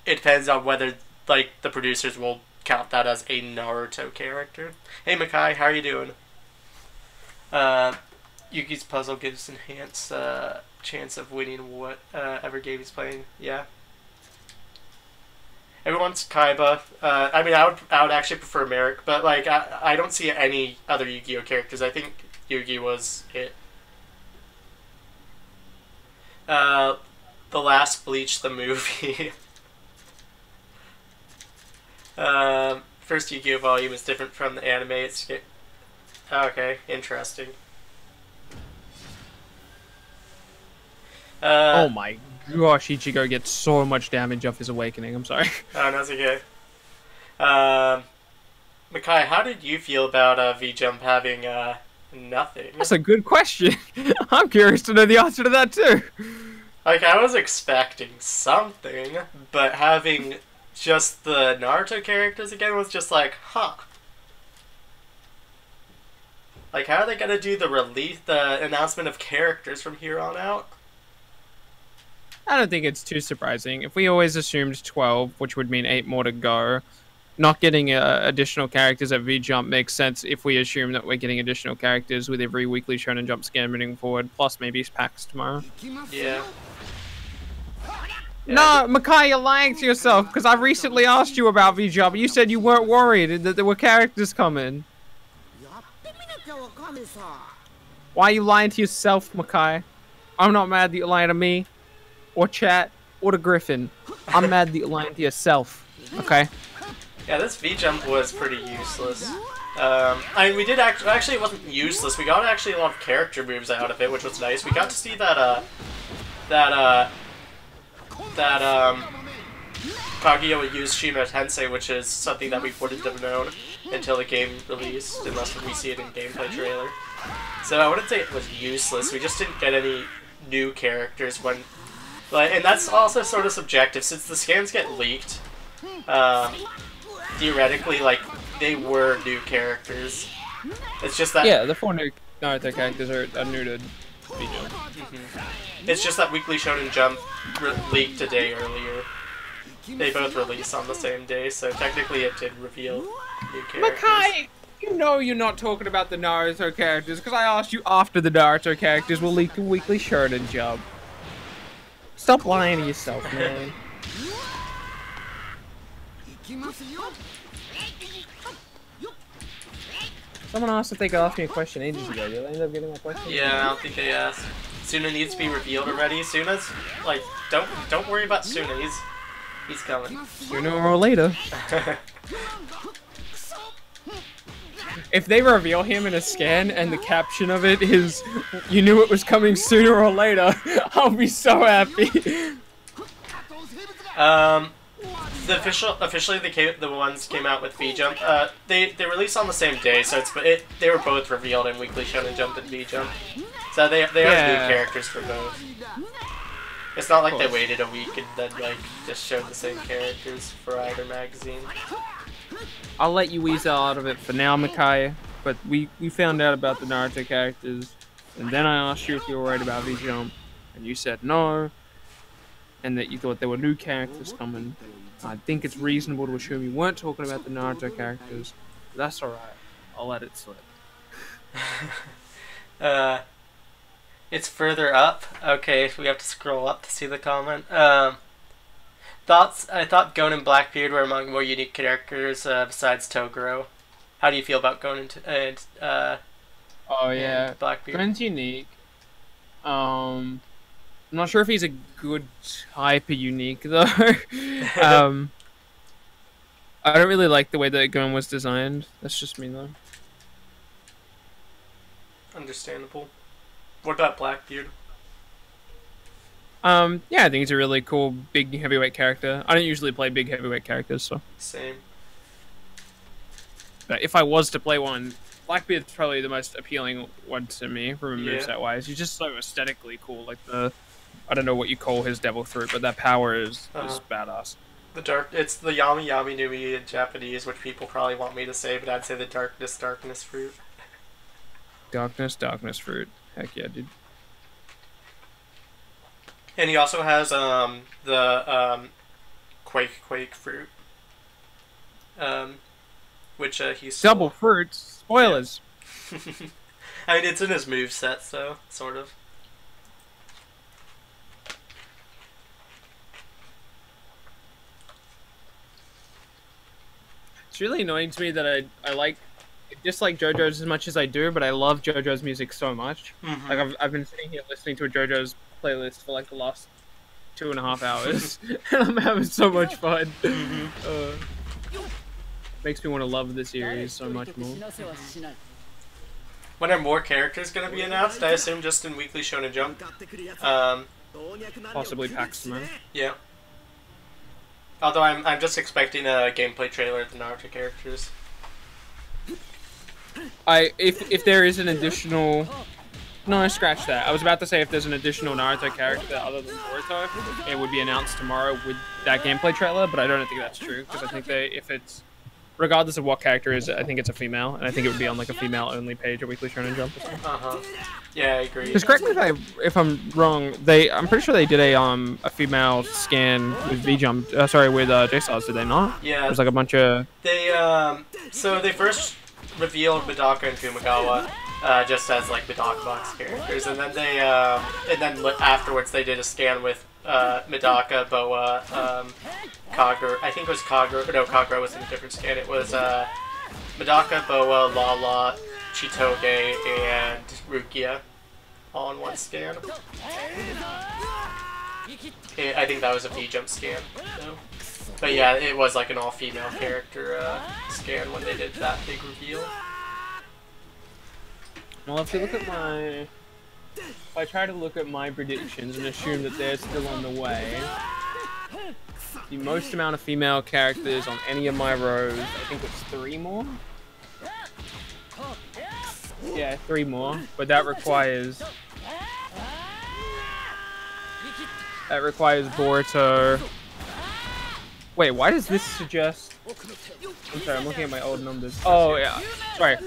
it depends on whether, like, the producers will count that as a Naruto character. Hey, Makai, how are you doing? Yuki's puzzle gives enhanced chance of winning whatever game he's playing. Yeah. Everyone's Kaiba. I mean, I would actually prefer Merrick, but like I don't see any other Yu-Gi-Oh characters. I think Yugi was it. The last Bleach the movie. First Yu-Gi-Oh volume is different from the anime. It's okay, interesting.
Oh my gosh, Ichigo gets so much damage off his awakening. I'm sorry.
Oh, no, it's okay. Makai, how did you feel about V-Jump having Nothing.
That's a good question. I'm curious to know the answer to that too.
Like, I was expecting something, but having just the Naruto characters again was just like, huh. Like, how are they gonna do the announcement of characters from here on out?
I don't think it's too surprising. If we always assumed 12, which would mean 8 more to go, not getting additional characters at V-Jump makes sense if we assume that we're getting additional characters with every weekly Shonen Jump scan moving forward, plus maybe packs tomorrow.
Yeah.
No, Makai, you're lying to yourself, because I recently asked you about V-Jump. You said you weren't worried and that there were characters coming. Why are you lying to yourself, Makai? I'm not mad that you're lying to me, or chat, or to Griffin. I'm mad that you're lying to yourself, okay?
Yeah, this V-Jump was pretty useless. I mean, we did actually, it wasn't useless. We got actually a lot of character moves out of it, which was nice. We got to see that Kaguya would use Shima Tensei, which is something that we wouldn't have known until the game released, unless we see it in gameplay trailer. So I wouldn't say it was useless. We just didn't get any new characters when, and that's also sort of subjective since the scans get leaked. Theoretically, like, they were new characters. It's just that
the 4 new Naruto characters are new to V-Jump.
It's just that Weekly Shonen Jump leaked a day earlier. They both released on the same day, so technically it did reveal new characters.
Makai, you know you're not talking about the Naruto characters, because I asked you after the Naruto characters will leak a Weekly Shonen Jump. Stop lying to yourself, man. Someone asked if they could ask me a question ages ago. Did they end up getting my question?
Yeah, I don't think they asked. Suna needs to be revealed already. Suna's, like, don't worry about Suna. He's coming.
Sooner or later. If they reveal him in a scan and the caption of it is, "You knew it was coming sooner or later," I'll be so happy.
Officially the ones came out with V-Jump. They released on the same day, so they were both revealed in Weekly Shonen Jump and V-Jump. So they are new characters for both. It's not like they waited a week and then like just showed the same characters for either magazine.
I'll let you weasel out of it for now, Makai. But we found out about the Naruto characters, and then I asked you if you were worried about V-Jump, and you said no, and that you thought there were new characters coming. I think it's reasonable to assume you weren't talking about the Naruto characters, but that's alright. I'll let it slip.
It's further up. Okay, we have to scroll up to see the comment. Thoughts? I thought Gon and Blackbeard were among more unique characters besides Toguro. How do you feel about Gon and Blackbeard?
Gon's unique. I'm not sure if he's a good type of unique though. I don't really like the way that Gon was designed. That's just me though.
Understandable. What about Blackbeard?
Yeah, I think he's a really cool big heavyweight character. I don't usually play big heavyweight characters, so.
Same.
But if I was to play one, Blackbeard's probably the most appealing one to me from a moveset wise. He's just so aesthetically cool, like I don't know what you call his devil fruit, but that power is badass.
It's the Yami Yami Nui in Japanese, which people probably want me to say, but I'd say the darkness fruit.
Darkness fruit. Heck yeah, dude.
And he also has the Quake fruit. Which he's
double fruits. Spoilers.
Yeah. I mean, it's in his moveset, so sort of.
It's really annoying to me that I dislike JoJo's as much as I do, but I love JoJo's music so much.
Mm-hmm.
Like I've been sitting here listening to a JoJo's playlist for like the last 2.5 hours, and I'm having so much fun. Mm-hmm. Makes me want to love the series so much more.
When are more characters going to be announced? I assume just in Weekly Shonen Jump.
Possibly packs tomorrow.
Yeah. Although I'm just expecting a gameplay trailer of the Naruto characters.
If there is an additional, no, scratch that. I was about to say if there's an additional Naruto character other than Boruto, it would be announced tomorrow with that gameplay trailer. But I don't think that's true because I think if it's regardless of what character it is, I think it's a female, and I think it would be on like a female-only page at Weekly Shonen Jump.
Yeah, I agree.
Because correct me if I'm wrong. I'm pretty sure they did a female scan with V-Jump. Sorry, with J-Stars, did they not?
Yeah.
There's like a bunch of.
So they first revealed Medaka and Fumagawa just as like Medaka box characters, and then afterwards they did a scan with Medaka, Boa, Kagura. I think it was Kagura. No, Kagura was in a different scan. It was Medaka, Boa, Lala, Chitoge, and Rukia all in one scan. I think that was a V-Jump scan. So. But yeah, it was like an all-female character scan when they did that big reveal.
Well, if you look at if I try to look at my predictions and assume that they're still on the way, the most amount of female characters on any of my rows, I think it's 3 more. Yeah, 3 more, but that requires Boruto. Wait, why does this suggest? I'm sorry, I'm looking at my old numbers. Oh yeah, sorry.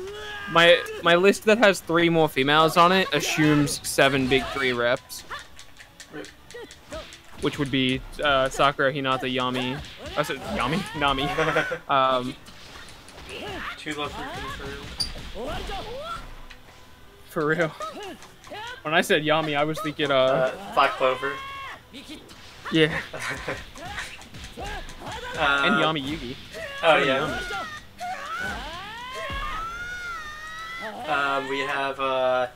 My list that has 3 more females on it assumes 7 big 3 reps, which would be Sakura, Hinata, Yami. I said Yami, Nami.
2 love confirmed.
For real. When I said Yami, I was thinking
Black Clover.
Yeah. And Yami Yugi.
Oh yeah. We have a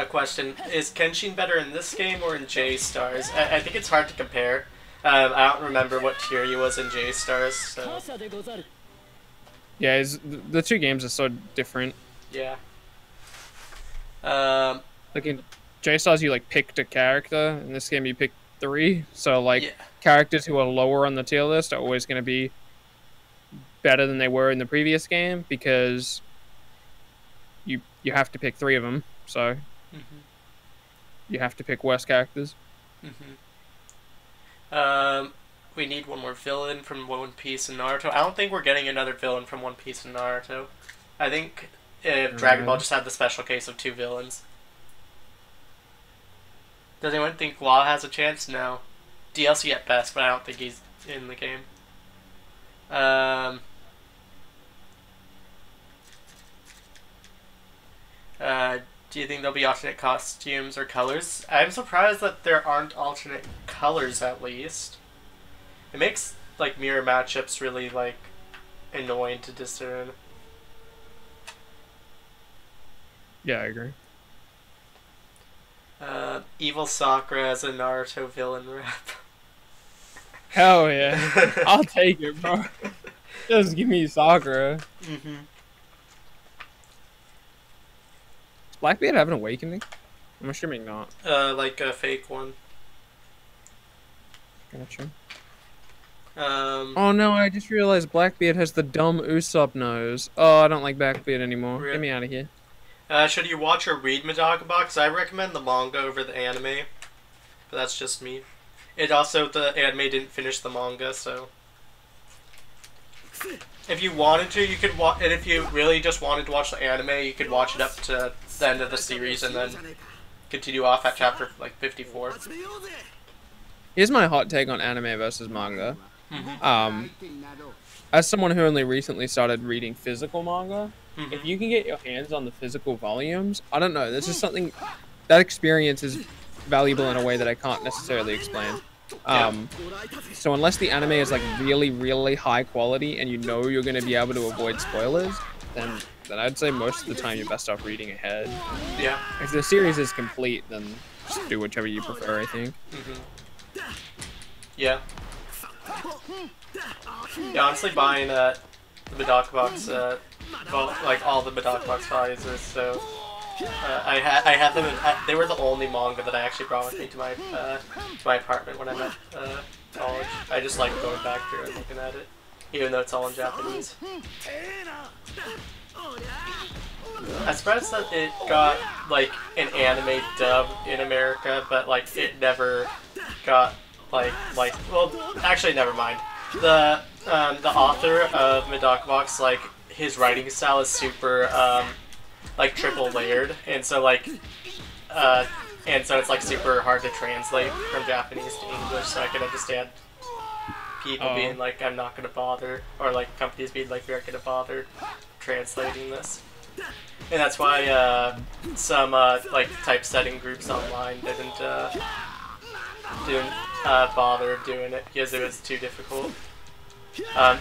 question. Is Kenshin better in this game or in J-Stars? I think it's hard to compare. I don't remember what tier he was in J-Stars, so...
Yeah, the 2 games are so different.
Yeah.
Like in J-Stars, you like picked a character. In this game, you picked 3. So like
yeah.
Characters who are lower on the tier list are always going to be better than they were in the previous game because you have to pick 3 of them. So you have to pick worse characters.
We need one more villain from One Piece and Naruto. I don't think we're getting another villain from One Piece and Naruto. I think Dragon Ball just had the special case of 2 villains. Does anyone think Law has a chance? No. DLC at best, but I don't think he's in the game. Do you think there'll be alternate costumes or colors? I'm surprised that there aren't alternate colors at least. It makes like mirror matchups really like annoying to discern.
Yeah, I agree.
Evil Sakura as a Naruto villain rep.
Hell yeah. I'll take it, bro. Just give me Sakura. Does Blackbeard have an awakening? I'm assuming not.
Like a fake one.
Gotcha. Oh no, I just realized Blackbeard has the dumb Usopp nose. Oh, I don't like Blackbeard anymore.
Really?
Get me out of here.
Should you watch or read Medaka Box? I recommend the manga over the anime. But that's just me. It also, the anime didn't finish the manga, so... If you wanted to, you could watch... And if you really just wanted to watch the anime, you could watch it up to the end of the series and then continue off at chapter, like, 54.
Here's my hot take on anime versus manga. As someone who only recently started reading physical manga, if you can get your hands on the physical volumes, I don't know, there's just something... That experience is valuable in a way that I can't necessarily explain. So unless the anime is like really, really high quality and you know you're going to be able to avoid spoilers, then I'd say most of the time you're best off reading ahead.
Yeah.
If the series is complete, then just do whichever you prefer, I think.
Yeah. Yeah, honestly, buying the Medaka Box, well, like all the Medaka Box values are so... I had them. They were the only manga that I actually brought with me to my apartment when I met college. I just like going back through and looking at it, even though it's all in Japanese. I'm surprised that it got like an anime dub in America, but like it never got like well, actually never mind. The author of Medaka Box, like his writing style is super like triple layered, and so like and so it's like super hard to translate from Japanese to English. So I can understand people being like, I'm not gonna bother, or like companies being like, we're gonna bother translating this. And that's why some like typesetting groups online didn't bother doing it because it was too difficult.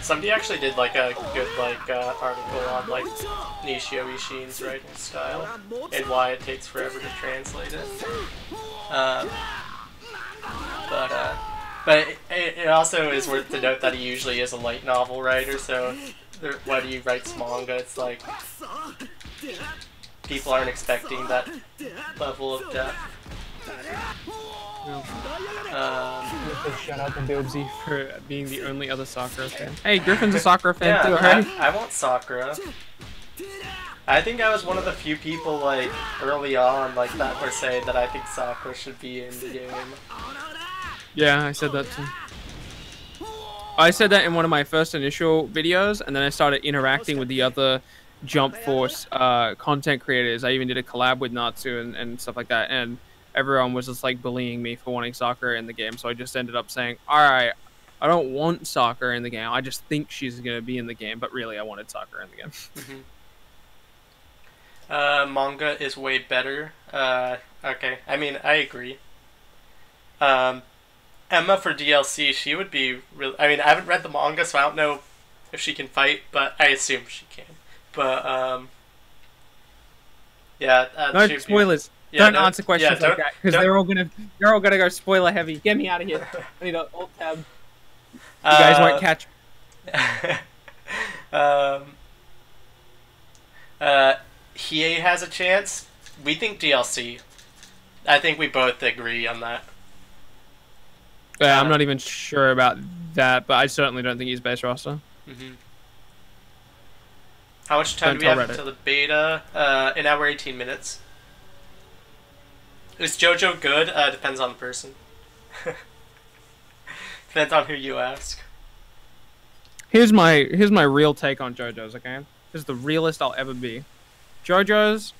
Somebody actually did like a good like article on like Nishio Ishin's writing style and why it takes forever to translate it. But it also is worth to note that he usually is a light novel writer, so when he writes manga, it's like people aren't expecting that level of depth.
Shout out to BILBZY for being the only other Sakura fan. Hey, Griffin's a Sakura fan too, right?
I want Sakura. I think I was one of the few people like early on like that were saying that I think Sakura should be in the game.
Yeah, I said that too. I said that in one of my first initial videos, and then I started interacting with the other Jump Force content creators. I even did a collab with Natsu and stuff like that, and everyone was just like bullying me for wanting Sakura in the game, so I just ended up saying, alright, I don't want Sakura in the game, I just think she's going to be in the game, but really I wanted Sakura in the game.
Manga is way better. Okay, I mean, I agree. Emma for DLC, she would be really... I mean, I haven't read the manga, so I don't know if she can fight, but I assume she can. But, yeah.
No spoilers. Yeah, don't answer questions like that, because they're all gonna go spoiler heavy. Get me out of here. I need an alt tab. You guys won't catch
Hiei has a chance. We think DLC. I think we both agree on that.
Yeah, I'm not even sure about that, but I certainly don't think he's base roster.
How much time do we have until the beta? An hour 18 minutes. Is JoJo good? Depends on the person. Depends on who you ask.
Here's my real take on JoJo's, okay? This is the realest I'll ever be. JoJo's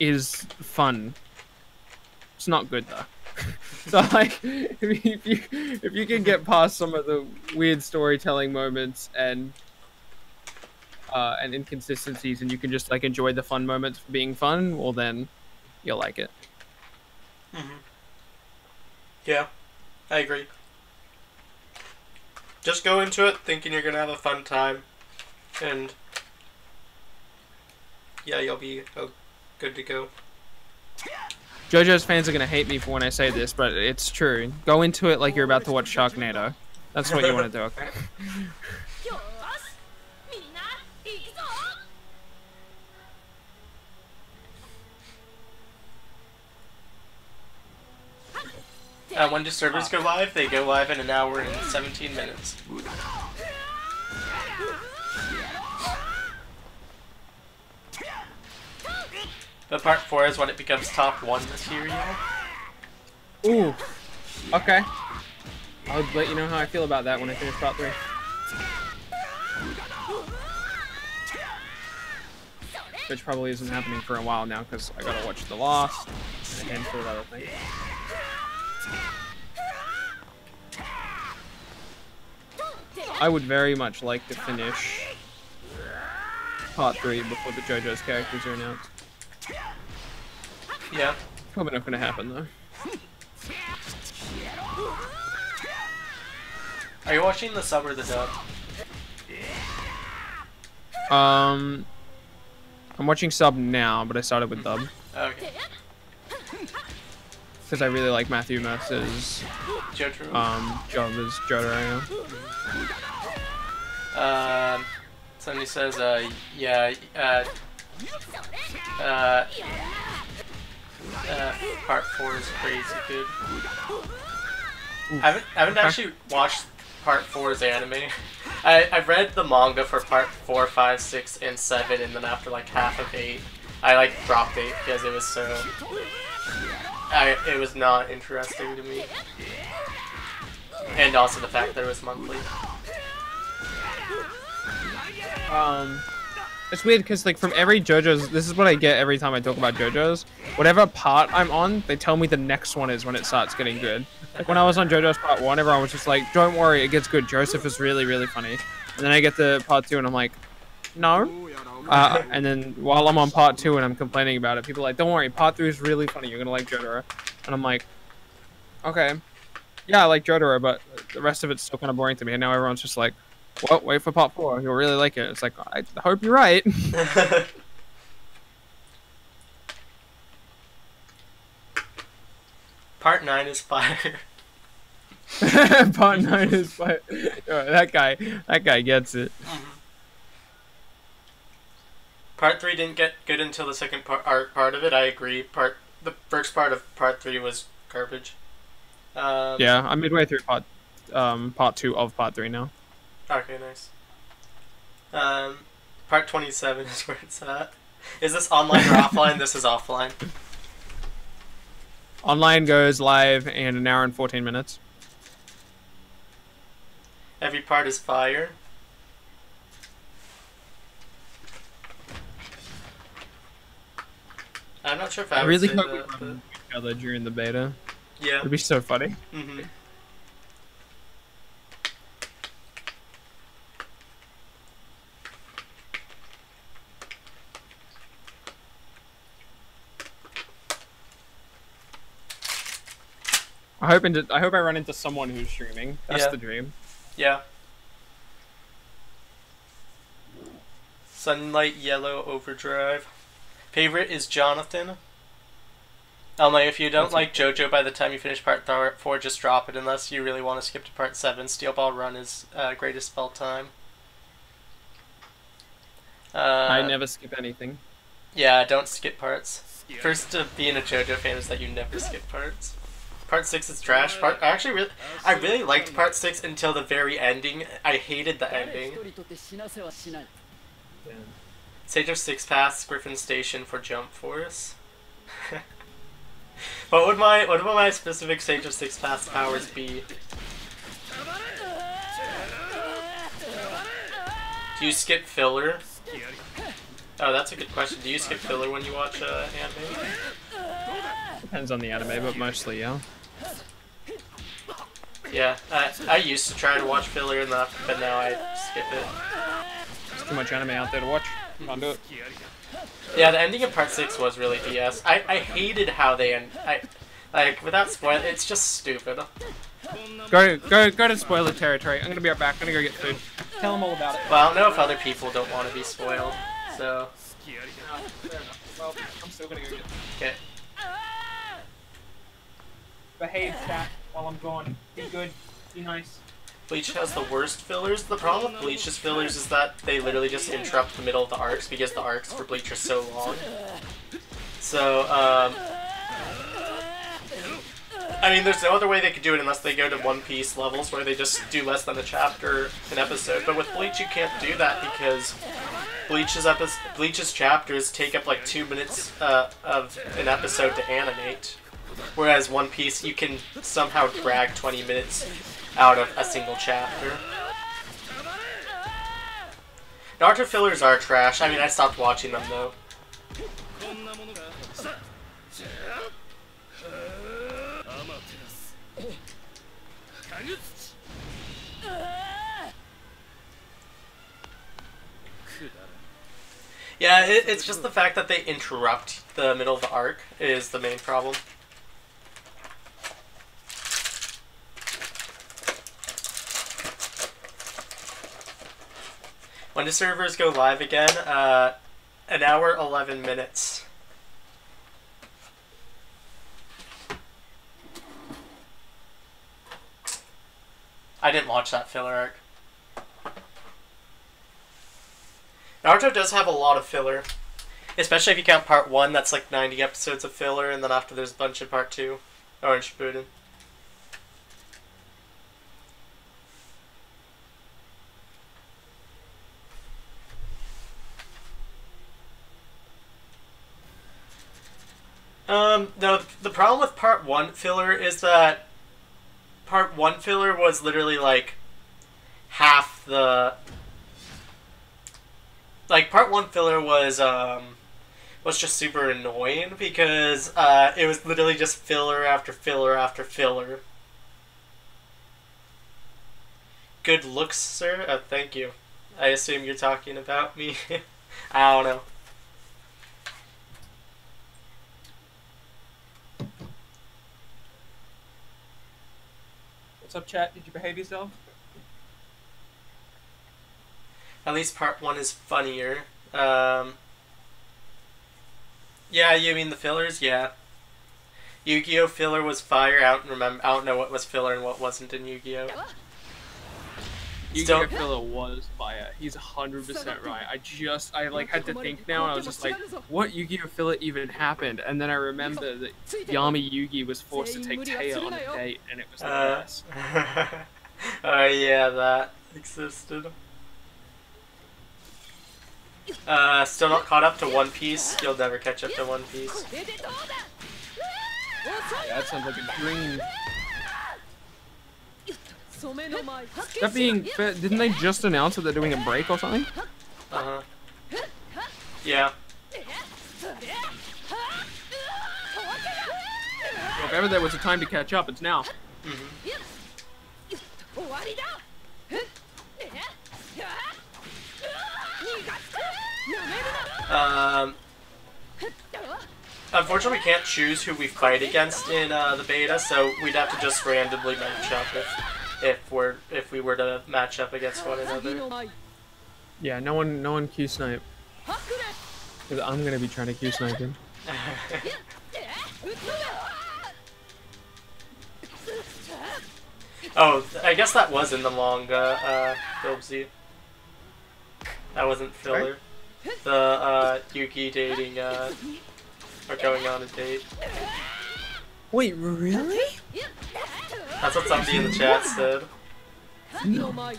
is fun. It's not good though. So like, if you can get past some of the weird storytelling moments and inconsistencies, and you can just like enjoy the fun moments for being fun, well then you'll like it.
Yeah, I agree. Just go into it thinking you're gonna have a fun time, and yeah, you'll be good to go.
JoJo's fans are gonna hate me for when I say this, but it's true. Go into it like you're about to watch Sharknado. That's what you want to do, okay?
When do servers go live? They go live in an hour and 17 minutes. But part 4 is when it becomes top 1 material.
Ooh. Okay. I'll let you know how I feel about that when I finish part 3. Which probably isn't happening for a while now because I gotta watch The Lost and a handful of other things. I would very much like to finish part 3 before the JoJo's characters are announced.
Yeah.
Probably not gonna happen though.
Are you watching the sub or the dub?
I'm watching sub now, but I started with dub.
Okay.
Because I really like Matthew Mercer's job as Jotaro.
Somebody says, yeah, part 4 is crazy good. I haven't actually watched part 4's anime. I read the manga for part 4, 5, 6, and 7, and then after like half of 8, I like dropped 8 because it was so... it was not interesting to me. And also the fact that it was monthly.
It's weird because like from every JoJo's, this is what I get every time I talk about JoJo's. Whatever part I'm on, they tell me the next one is when it starts getting good. Like when I was on JoJo's part 1, everyone was just like, "Don't worry, it gets good. Joseph is really, really funny." And then I get to part 2 and I'm like, "No." And then while I'm on part 2 and I'm complaining about it, people are like, "Don't worry, part 3 is really funny. You're gonna like Jotaro." And I'm like, "Okay, yeah, I like Jotaro, but the rest of it's still kind of boring to me." And now everyone's just like, "Well, wait for part 4. You'll really like it." It's like, I hope you're right.
Part 9 is fire.
Part 9 is fire. That guy gets it.
Part 3 didn't get good until the second part of it. I agree. The first part of part 3 was garbage.
Yeah, I'm midway through part 2 of part 3 now.
Okay, nice. Part 27 is where it's at. Is this online or offline? This is offline.
Online goes live in an hour and 14 minutes.
Every part is fire. I'm not sure if I
really
would
hope
say
we
that,
run into each other during the beta.
Yeah.
It'd be so funny.
Mm-hmm.
I hope I run into someone who's streaming. That's the dream.
Yeah. Sunlight Yellow Overdrive. Favorite is Jonathan. Like if you don't like JoJo by the time you finish part 4, just drop it unless you really want to skip to part 7. Steel Ball Run is greatest of all time.
I never skip anything.
Yeah, don't skip parts. First to being a JoJo fan is that you never skip parts. Part 6 is trash. I really liked part 6 until the very ending. I hated the ending. Sage of Six Paths, Griffin Station for Jump Force. What would my specific Sage of Six Paths powers be? Do you skip filler? Oh, that's a good question. Do you skip filler when you watch anime?
Depends on the anime, but mostly, yeah.
Yeah, I used to try to watch filler enough, but now I skip it.
There's too much anime out there to watch. Can't do it.
Yeah, the ending of part 6 was really BS. I hated how they end. Like, without spoil, it's just stupid.
Go to spoiler territory. I'm gonna be right back. I'm gonna go get food. Tell them all about it.
Well, I don't know if other people don't want to be spoiled, so...
Well, I'm still gonna go get food.
Okay.
Behave, stat, while I'm gone. Be good. Be nice.
Bleach has the worst fillers. The problem with Bleach's fillers is that they literally just interrupt the middle of the arcs because the arcs for Bleach are so long. So, I mean, there's no other way they could do it unless they go to One Piece levels where they just do less than a chapter an episode. But with Bleach, you can't do that because Bleach's chapters take up like 2 minutes of an episode to animate. Whereas One Piece, you can somehow drag 20 minutes out of a single chapter. Naruto fillers are trash. I mean, I stopped watching them though. Yeah, it's just the fact that they interrupt the middle of the arc is the main problem. When do servers go live again? An hour, 11 minutes. I didn't watch that filler arc. Naruto does have a lot of filler. Especially if you count part 1, that's like 90 episodes of filler, and then after there's a bunch in part 2. Or in Shippuden. No, the problem with part 1 filler is that part 1 filler was literally like half the... Like, part 1 filler was just super annoying because it was literally just filler after filler after filler. Good looks, sir? Thank you. I assume you're talking about me. I don't know.
What's up, chat? Did you behave yourself?
At least part 1 is funnier. Yeah, you mean the fillers? Yeah. Yu-Gi-Oh! Filler was fire. I don't know what was filler and what wasn't in Yu-Gi-Oh!
Yu-Gi-Oh! Filler was fire. He's 100% right. I like had to think now, and I was just like, what Yu-Gi-Oh! Filler even happened? And then I remember that Yami Yugi was forced to take Taya on a date, and it was the best.
Oh yeah, that existed. Still not caught up to One Piece. You'll never catch up to One Piece.
Yeah, that sounds like a dream. That being fair, didn't they just announce that they're doing a break or something?
Uh-huh. Yeah.
Well, if ever there was a time to catch up, it's now.
Unfortunately, we can't choose who we fight against in the beta, so we'd have to just randomly match up if we were to match up against one another.
Yeah, no one Q snipe. Because I'm gonna be trying to Q snipe him.
Oh, I guess that was in the manga, BILBZY. That wasn't filler. Right? The Yuki dating or going on a date.
Wait, really?
That's what somebody in the chat said.
Nuh-uh.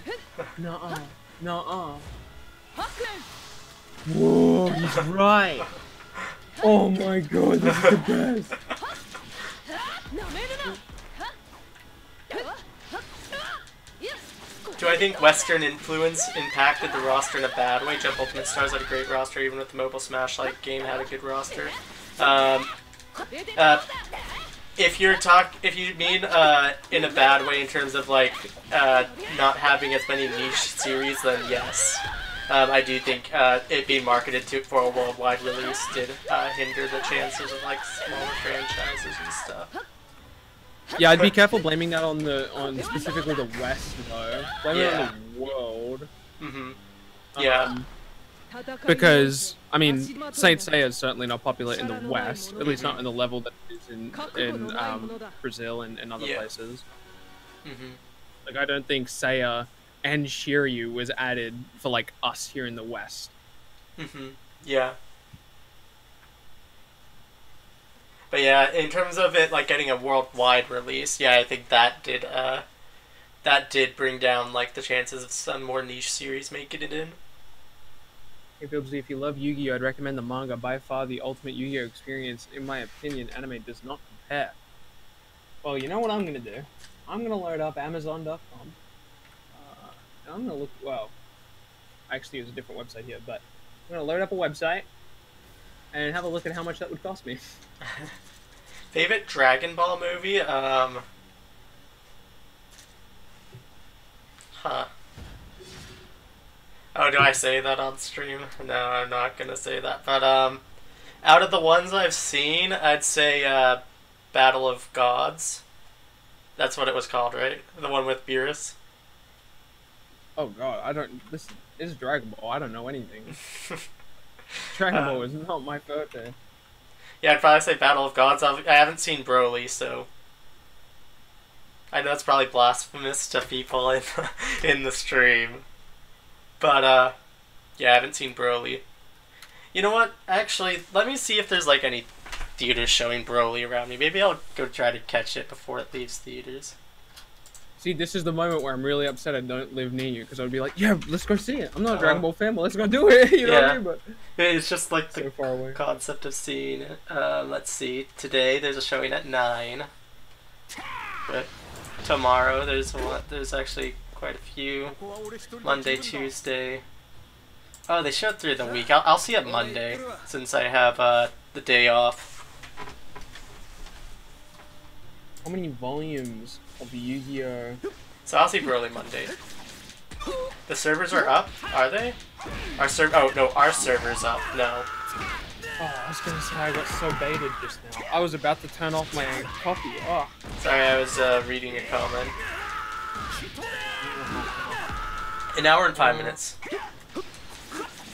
Nuh-uh. Whoa, he's right. Oh my god, this is the best.
Do I think Western influence impacted the roster in a bad way? Jump Ultimate Stars had a great roster, even with the Mobile Smash-like game had a good roster. If you mean in a bad way in terms of like not having as many niche series, then yes. I do think it being marketed for a worldwide release did hinder the chances of like smaller franchises and stuff.
Yeah, I'd be careful blaming that on specifically the West though. Blame it on the world.
Yeah.
Because I mean, Saint Seiya is certainly not popular in the West, at least not in the level that it is in Brazil and other places. Like I don't think Seiya and Shiryu was added for like us here in the West.
Yeah. But yeah, in terms of it like getting a worldwide release, yeah, I think that did bring down like the chances of some more niche series making it in.
Hey BILBZY, if you love Yu-Gi-Oh, I'd recommend the manga. By far the ultimate Yu-Gi-Oh experience. In my opinion, anime does not compare. Well, you know what I'm gonna do? I'm gonna load up Amazon.com. I'm gonna look. Well, I actually use a different website here, but I'm gonna load up a website and have a look at how much that would cost me.
Favorite Dragon Ball movie? Huh. Oh, do I say that on stream? No, I'm not gonna say that. But out of the ones I've seen, I'd say Battle of Gods. That's what it was called, right? The one with Beerus.
Oh god, I don't. This is Dragon Ball. I don't know anything. Dragon Ball is not my forte.
Yeah, I'd probably say Battle of Gods. I haven't seen Broly, so I know it's probably blasphemous to people in the stream. But yeah, I haven't seen Broly. You know what? Actually, let me see if there's like any theaters showing Broly around me. Maybe I'll go try to catch it before it leaves theaters.
See, this is the moment where I'm really upset I don't live near you, because I would be like, yeah, let's go see it. I'm not a Dragon Ball fan, but let's go do it. You know what I mean? But
it's just like the
so far away.
concept of seeing it. Let's see. Today there's a showing at 9. But tomorrow there's actually quite a few. Monday, Tuesday. Oh, they showed through the week. I'll see it Monday since I have the day off.
How many volumes of Yu-Gi-Oh?
So I'll see Broly Monday. The servers are up, are they? Our server's up. No.
Oh, I was gonna say I got so baited just now. I was about to turn off my coffee. Oh.
Sorry, I was reading a comment. An hour and 5 minutes.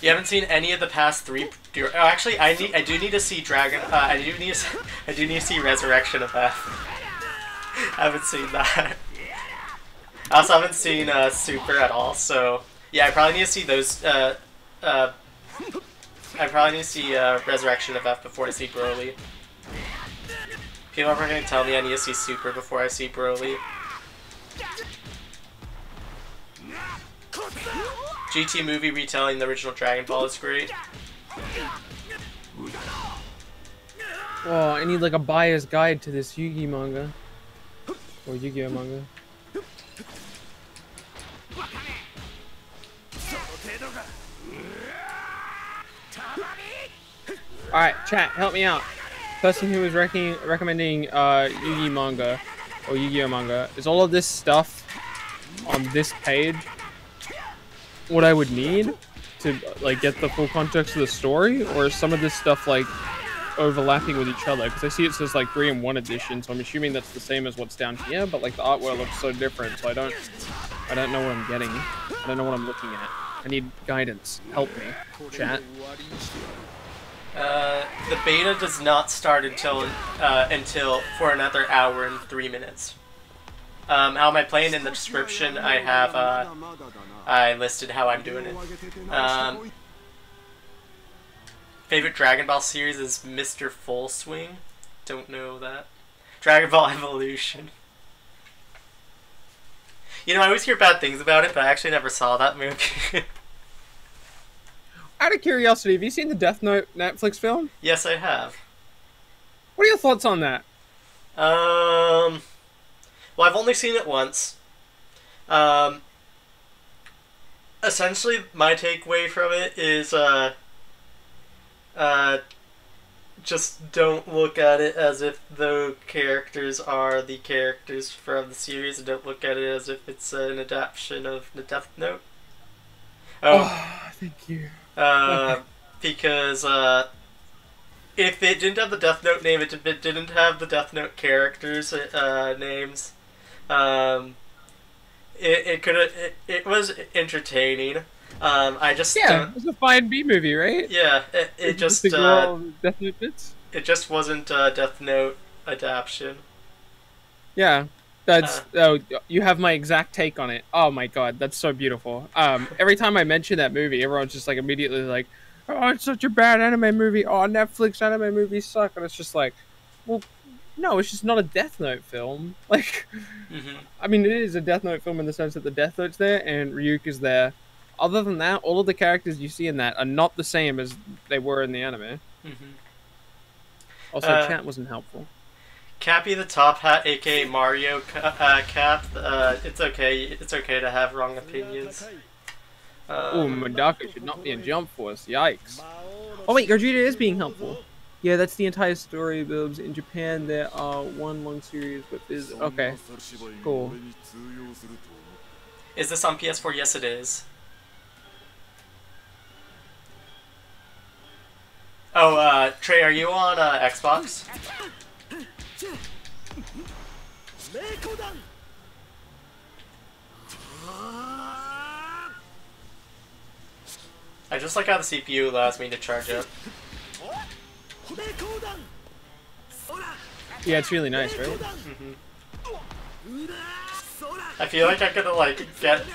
You haven't seen any of the past 3. Oh, actually, I do need to see Dragon. I do need to see Resurrection of F. I haven't seen that. I also haven't seen Super at all. So yeah, I probably need to see those. I probably need to see Resurrection of F before I see Broly. People are probably gonna tell me I need to see Super before I see Broly. GT movie retelling the original Dragon Ball is great.
Oh, I need like a buyer's guide to this Yu-Gi manga. Or Yu-Gi-Oh manga. Alright, chat, help me out. Person who was recommending Yu-Gi manga or Yu-Gi-Oh manga, is all of this stuff on this page what I would need to like get the full context of the story, or is some of this stuff like overlapping with each other? Because I see it says like 3-in-1 edition, so I'm assuming that's the same as what's down here, but like the artwork looks so different, so I don't know what I'm getting. I don't know what I'm looking at. I need guidance. Help me, chat.
The beta does not start until for another hour and 3 minutes. How am I playing? In the description, I have I listed how I'm doing it. Favorite Dragon Ball series is Mr. Full Swing. Don't know that. Dragon Ball Evolution. You know, I always hear bad things about it, but I actually never saw that movie.
Out of curiosity, have you seen the Death Note Netflix film?
Yes, I have.
What are your thoughts on that?
Well, I've only seen it once. Essentially, my takeaway from it is, just don't look at it as if the characters are the characters from the series, and don't look at it as if it's an adaptation of the Death Note.
Oh, thank you. Okay.
Because, if it didn't have the Death Note name, it didn't have the Death Note characters' names, it was entertaining. I just
it was a fine B movie, right?
Yeah, it just
Death Note bits.
It just wasn't a Death Note adaptation.
Yeah, that's oh, you have my exact take on it. Oh my god, that's so beautiful. Every time I mention that movie, everyone's just like immediately like, "Oh, it's such a bad anime movie. Oh, Netflix anime movies suck." And it's just like, well, no, it's just not a Death Note film. Like, I mean, it is a Death Note film in the sense that the Death Note's there and Ryuk is there. Other than that, all of the characters you see in that are not the same as they were in the anime. Also, chat wasn't helpful.
Cappy the Top Hat, aka Mario Cap. It's okay. It's okay to have wrong opinions.
Oh, Madaka should not be in Jump Force. Yikes. Oh wait, Gogeta is being helpful. Yeah, that's the entire story, BILBZY. In Japan, there are one long series, but there's... Okay, cool.
Is this on PS4? Yes, it is. Oh, Trey, are you on Xbox? I just like how the CPU allows me to charge up.
Yeah, it's really nice, right?
I feel like I could like get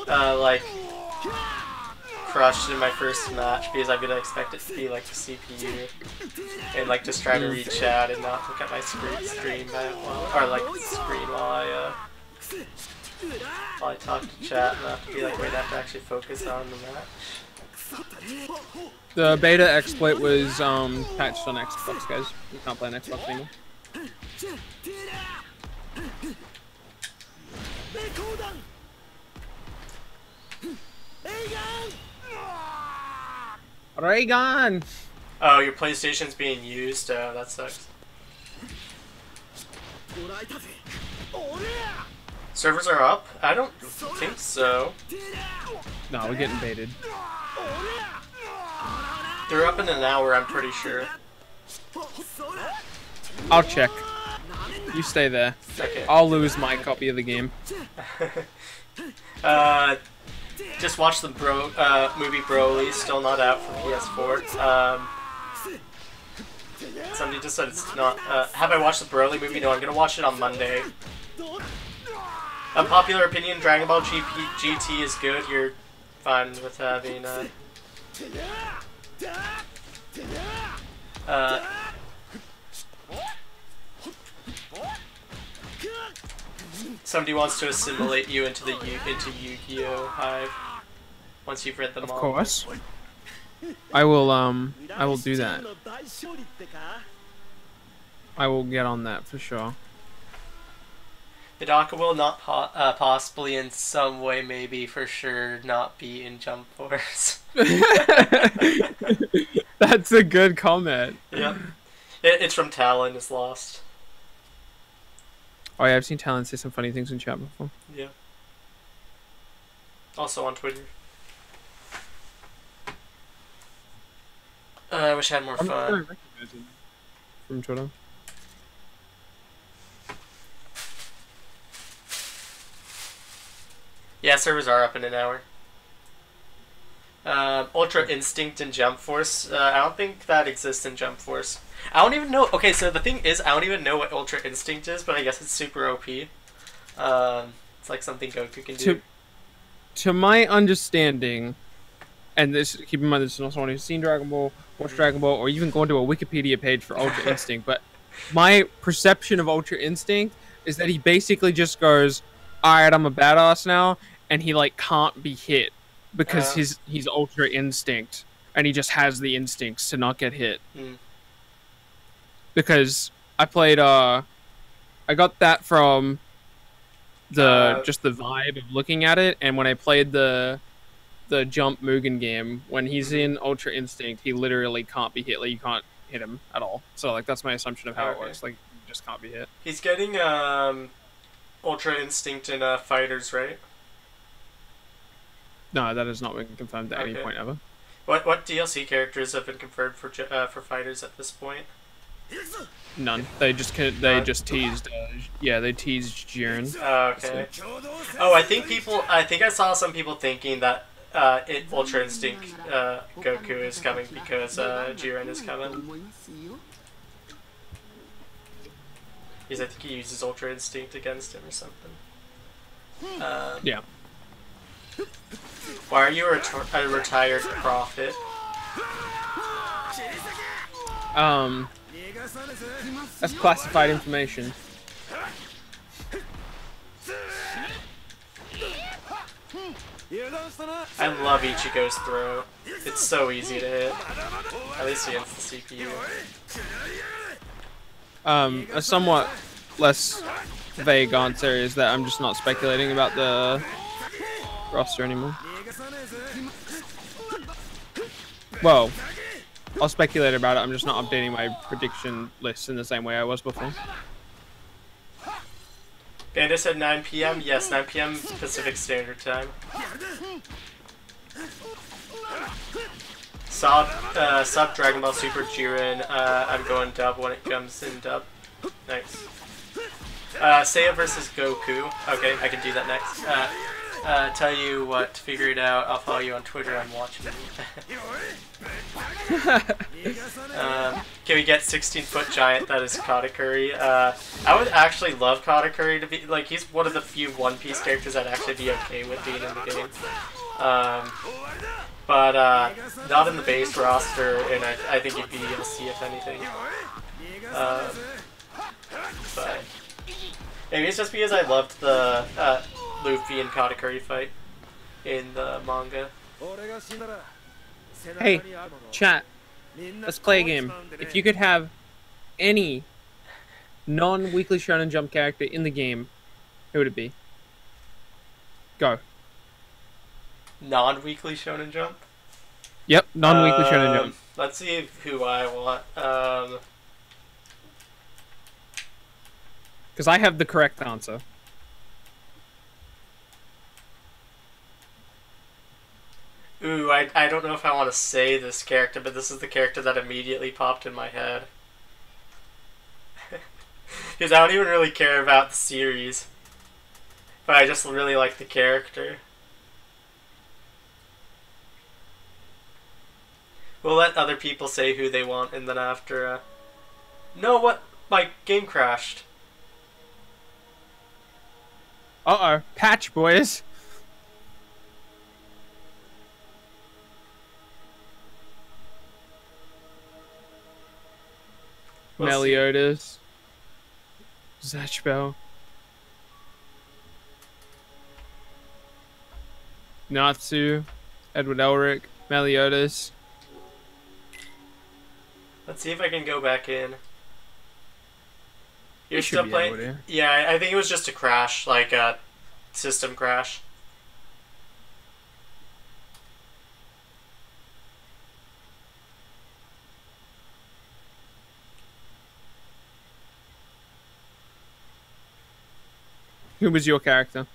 like crushed in my first match because I'm gonna expect it to be like the CPU and like just try to read chat and not look at my screen that well, or like screen while I While I talk to chat, and I have to be like, wait, I have to actually focus on the match.
The beta exploit was patched on Xbox, guys. You can't play on Xbox anymore. Raygun!
Oh, your PlayStation's being used? Oh, that sucks. Servers are up? I don't think so.
No, we're getting baited.
They're up in an hour, I'm pretty sure.
I'll check. You stay there.
Okay.
I'll lose my copy of the game.
Just watch the movie Broly, still not out for PS4. Somebody just said it's not. Have I watched the Broly movie? No, I'm gonna watch it on Monday. Unpopular opinion: Dragon Ball GT is good. You're fine with having. Somebody wants to assimilate you into Yu-Gi-Oh! Hive. Once you've read them all.
Of course. I will do that. I will get on that for sure.
Hidaka will not possibly in some way, maybe for sure, not be in Jump Force.
That's a good comment.
Yep. It's from Talon is Lost.
Oh yeah, I've seen Talon say some funny things in chat before.
Yeah. Also on Twitter. I wish I had more fun.
From Twitter.
Yeah, servers are up in an hour. Ultra Instinct and Jump Force. I don't think that exists in Jump Force. I don't even know. Okay, so the thing is, I don't even know what Ultra Instinct is, but I guess it's super OP. It's like something Goku can do.
To my understanding, and this, keep in mind, this is not someone who's seen Dragon Ball, watched Dragon Ball, or even gone to a Wikipedia page for Ultra Instinct, but my perception of Ultra Instinct is that he basically just goes, "Alright, I'm a badass now," and he like can't be hit because he's Ultra Instinct, and he just has the instincts to not get hit. Because I played, I got that from the just the vibe of looking at it, and when I played the Jump Mugen game, when he's in Ultra Instinct, he literally can't be hit. Like, you can't hit him at all. So like that's my assumption of how it works. Like, you just can't be hit.
He's getting Ultra Instinct in Fighters, right?
No, that has not been confirmed at any point ever.
What DLC characters have been confirmed for Fighters at this point?
None. They just teased. Yeah, they teased Jiren.
Oh, okay. Oh, I think I saw some people thinking that Ultra Instinct Goku is coming because Jiren is coming. Because I think he uses Ultra Instinct against him or something.
Yeah.
Why are you a retired prophet?
That's classified information.
I love Ichigo's throw. It's so easy to hit. At least against the CPU.
A somewhat less vague answer is that I'm just not speculating about the roster anymore. Well, I'll speculate about it, I'm just not updating my prediction list in the same way I was before.
Bandit said 9 PM? Yes, 9 PM Pacific Standard Time. Sub Dragon Ball Super Jiren. I'm going dub when it comes in dub. Nice. Seiya versus Goku. Okay, I can do that next. Tell you what, figure it out. I'll follow you on Twitter. I'm watching you. Can we get 16-foot giant that is Katakuri? I would actually love Katakuri to be, like, he's one of the few One Piece characters I'd actually be okay with being in the game. But not in the base roster, and I think you'd be able to see if anything. But Maybe it's just because I loved the Luffy and Katakuri fight in the manga.
Hey, chat. Let's play a game. If you could have any non-Weekly Shonen Jump character in the game, who would it be? Go.
Non-weekly Shonen Jump?
Yep, non-Weekly Shonen Jump.
Let's see who I want.
Because I have the correct answer.
Ooh, I don't know if I want to say this character, but this is the character that immediately popped in my head. Because I don't even really care about the series. But I just really like the character. We'll let other people say who they want, and then after... No, what? My game crashed.
Uh-oh. Patch, boys.
We'll
Meliodas. Zatchbell. Natsu. Edward Elric. Meliodas.
Let's see if I can go back in. You're
You should
still
be
playing?
able to.
Yeah, I think it was just a crash, like a system crash.
Who was your character?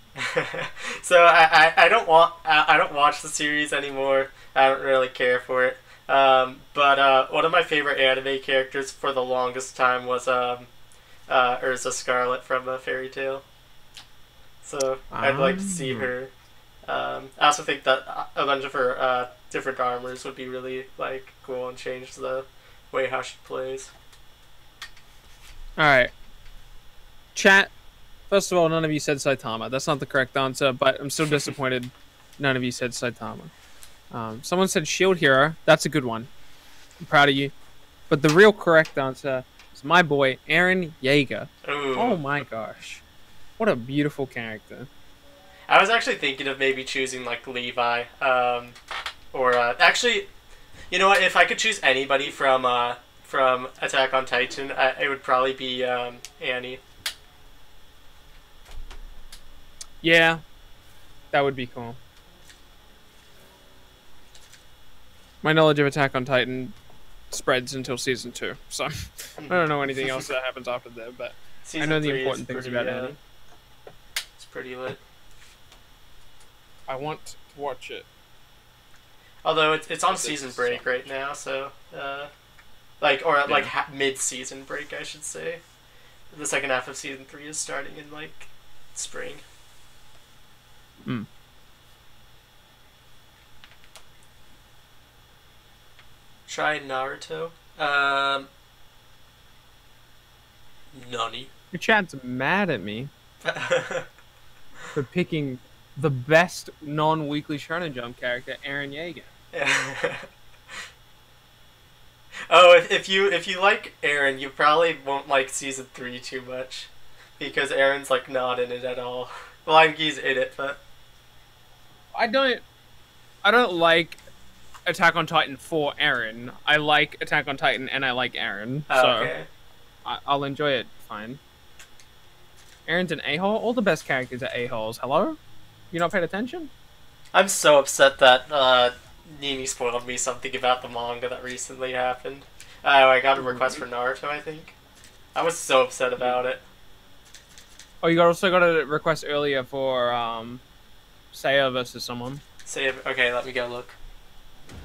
So I don't watch the series anymore. I don't really care for it. But one of my favorite anime characters for the longest time was Urza Scarlet from Fairy Tail. So I'd like to see her. I also think that a bunch of her different armors would be really like cool and change the way how she plays.
Alright. Chat. First of all, none of you said Saitama. That's not the correct answer, but I'm still disappointed none of you said Saitama. Someone said Shield Hero. That's a good one. I'm proud of you. But the real correct answer is my boy, Eren Yeager.
Ooh.
Oh my gosh. What a beautiful character.
I was actually thinking of maybe choosing like Levi, or actually, you know what? If I could choose anybody from Attack on Titan, it would probably be Annie.
Yeah, that would be cool. My knowledge of Attack on Titan spreads until season 2, so I don't know anything else that happens after that, but
Season
I know the
3
important things about Annie.
It's pretty lit.
I want to watch it.
Although it's on season break right now, so like mid-season break, I should say. The second half of season 3 is starting in like spring.
Hmm.
Try Naruto. Nani.
Your chat's mad at me for picking the best non-weekly Shonen Jump character, Eren Yeager.
Oh, if you like Eren, you probably won't like season 3 too much, because Eren's like not in it at all. Well, I think he's in it, but
I don't like Attack on Titan for Eren. I like Attack on Titan and I like Eren, so
okay.
I'll enjoy it fine. Eren's an a-hole? All the best characters are a-holes. Hello? You not paid attention?
I'm so upset that Nini spoiled me something about the manga that recently happened. I got a request for Naruto, I think. I was so upset about it.
Oh, you also got a request earlier for Seiya versus someone.
Okay, let me go look.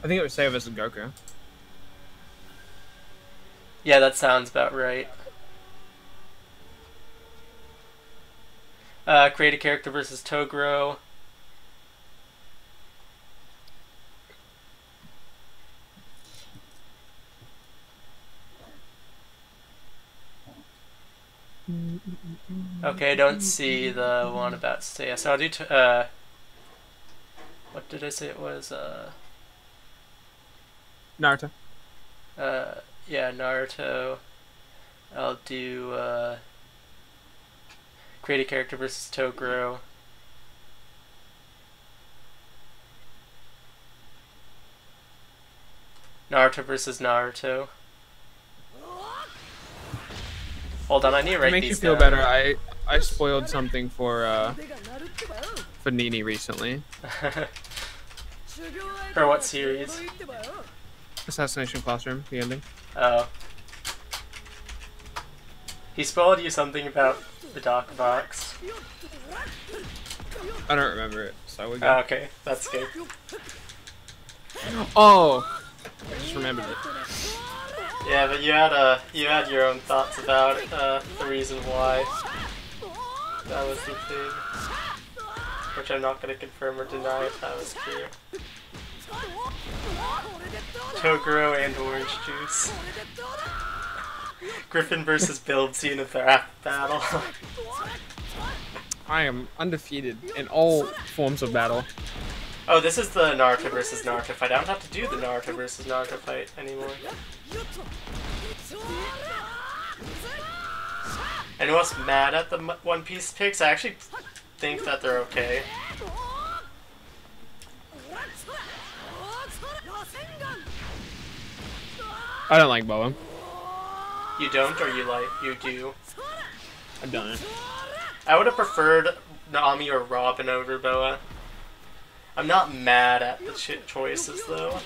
I think it was Seiya versus Goku.
Yeah, that sounds about right. Create a character versus Toguro. Okay, I don't see the one about Seiya, so I'll do what did I say it was?
Naruto.
Yeah, Naruto. I'll do, Create a character versus Toguro. Naruto versus Naruto. Hold on, I need to write
It makes
these
you feel
down.
better. I spoiled something for Nini recently.
For what series?
Assassination Classroom, the ending.
Oh. He spoiled you something about the Doc Box.
I don't remember it, so we
Oh,
go.
okay, that's good.
Oh, I just remembered it.
Yeah, but you had your own thoughts about the reason why that was the thing, which I'm not gonna confirm or deny if that was true. Toguro and orange juice. Griffin versus BILBZY in a rap battle.
I am undefeated in all forms of battle.
Oh, this is the Naruto versus Naruto fight. I don't have to do the Naruto versus Naruto fight anymore. Anyone else mad at the One Piece picks? I actually think that they're okay.
I don't like Boa.
You don't, or you do?
I've done it.
I would have preferred Nami or Robin over Boa. I'm not mad at the choices, though.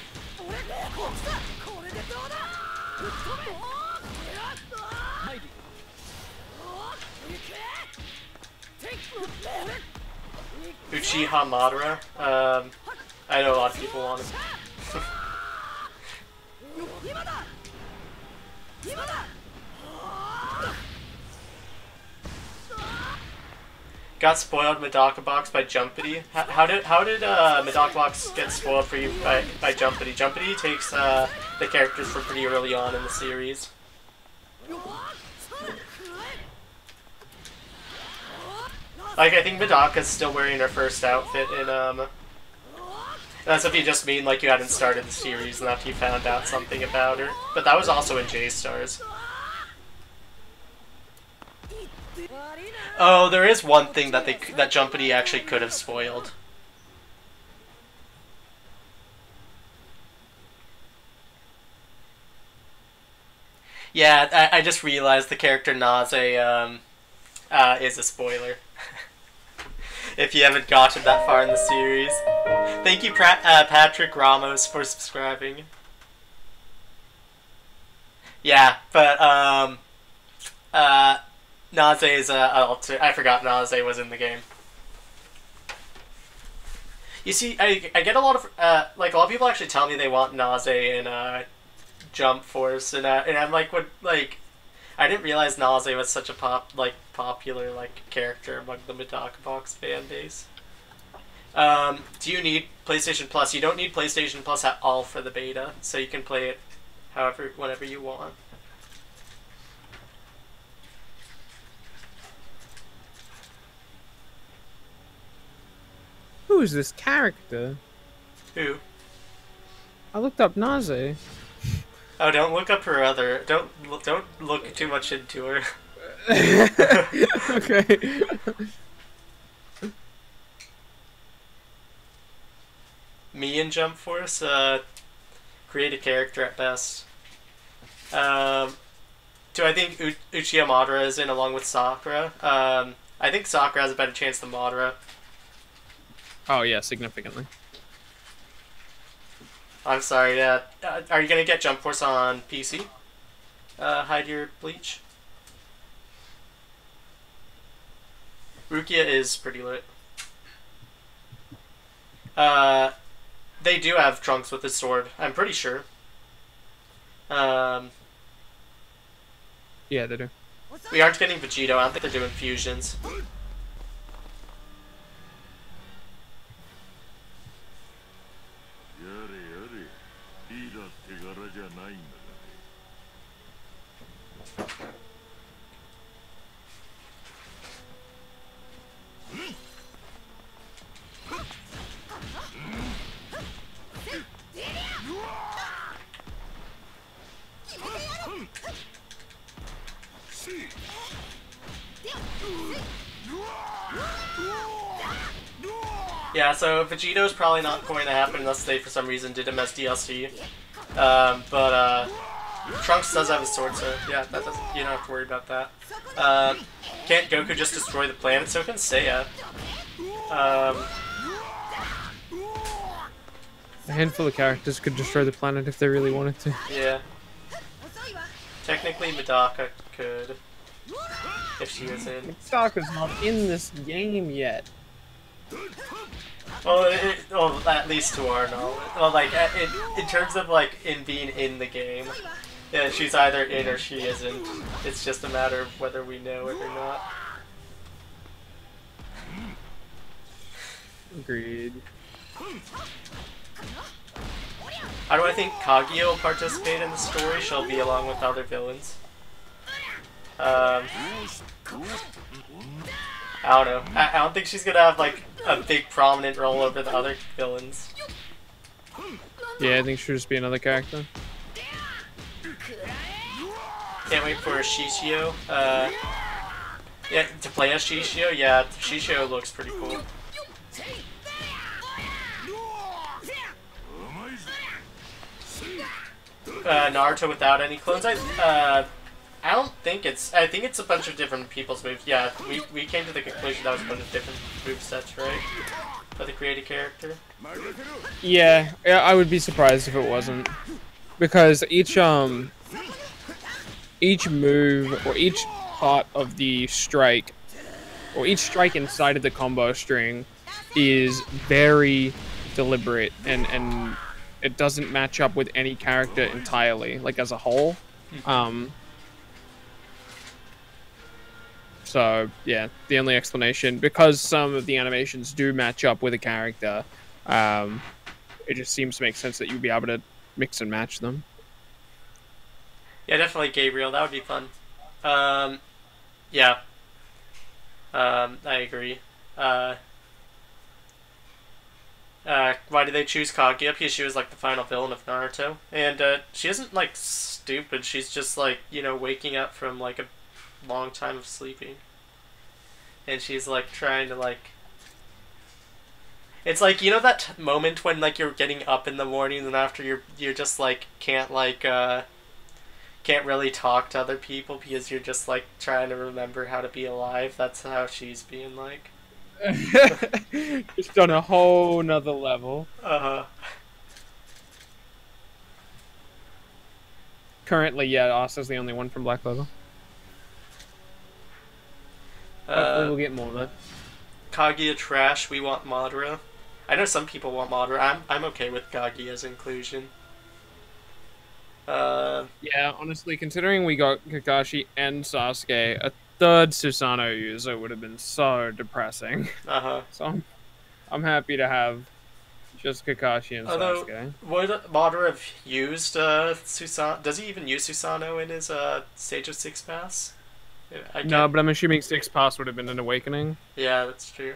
Uchiha Madara. I know a lot of people want him. Got spoiled Medaka Box by Jumpity. How did Medaka Box get spoiled for you by Jumpity? Jumpity takes the characters from pretty early on in the series. Like, I think Medaka's still wearing her first outfit in that's if you just mean like you hadn't started the series and after you found out something about her. But that was also in J-Stars. Oh, there is one thing that that Jumpity actually could have spoiled. Yeah, I just realized the character Naze is a spoiler. If you haven't gotten that far in the series. Thank you, Patrick Ramos, for subscribing. Yeah, but Naze is I forgot Naze was in the game. You see, I get a lot of like a lot of people actually tell me they want Naze in Jump Force, and I'm like, what, like, I didn't realize Naze was such a popular character among the Medaka Box fan base. Do you need PlayStation Plus? You don't need PlayStation Plus at all for the beta, so you can play it whenever you want.
Who is this character?
Who?
I looked up Naze.
Oh, don't look up her other. Don't look too much into her.
Okay.
Me in Jump Force, create a character at best. Do I think Uchiha Madara is in along with Sakura? I think Sakura has a better chance than Madara.
Oh yeah, significantly.
I'm sorry, yeah. Are you gonna get Jump Force on PC? Hide your bleach. Rukia is pretty lit. They do have Trunks with his sword, I'm pretty sure.
Yeah, they do.
We aren't getting Vegito, I don't think they're doing fusions. Yeah, so Vegito's probably not going to happen unless they, for some reason, did him as DLC. Trunks does have a sword, so yeah, that doesn't, you don't have to worry about that. Can't Goku just destroy the planet? So can Seiya.
A handful of characters could destroy the planet if they really wanted to.
Yeah. Technically, Medaka could, if she was in.
Medaka's not in this game yet.
Well, well, at least to our knowledge. Well, like, in terms of, like, in being in the game, yeah, she's either in or she isn't. It's just a matter of whether we know it or not.
Agreed.
How do I think Kaguya will participate in the story? She'll be along with other villains. I don't know. I don't think she's gonna have, like, a big prominent role over the other villains.
Yeah, I think she'll just be another character.
Can't wait for Shishio. Yeah, to play as Shishio? Yeah, Shishio looks pretty cool. Naruto without any clones? I don't think it's... I think it's a bunch of different people's moves. Yeah, we came to the conclusion that was a bunch of different movesets, right? For the created character.
Yeah, I would be surprised if it wasn't. Because each move, or each part of the strike, or each strike inside of the combo string is very deliberate, and it doesn't match up with any character entirely, like as a whole. So yeah, the only explanation, because some of the animations do match up with a character, it just seems to make sense that you'd be able to mix and match them.
Yeah, definitely Gabriel. That would be fun. Yeah. I agree. Why did they choose Kaguya? Because she was like the final villain of Naruto. And she isn't like stupid. She's just like, you know, waking up from like a long time of sleeping. And she's like trying to like... It's like, you know that moment when like you're getting up in the morning and after you're just like can't really talk to other people because you're just like trying to remember how to be alive. That's how she's being like.
Just on a whole nother level. Currently, yeah, Asa's the only one from Black Clover. Hopefully we'll get more though.
Kaguya trash, we want Madara. I know some people want Madara. I'm okay with Kaguya's inclusion.
Yeah, honestly, considering we got Kakashi and Sasuke, a third Susanoo user would have been so depressing. So I'm happy to have just Kakashi and Sasuke.
Would Madara have used Susanoo? Does he even use Susanoo in his Stage of Six Pass?
No, but I'm assuming Six Pass would have been an awakening.
Yeah, that's true.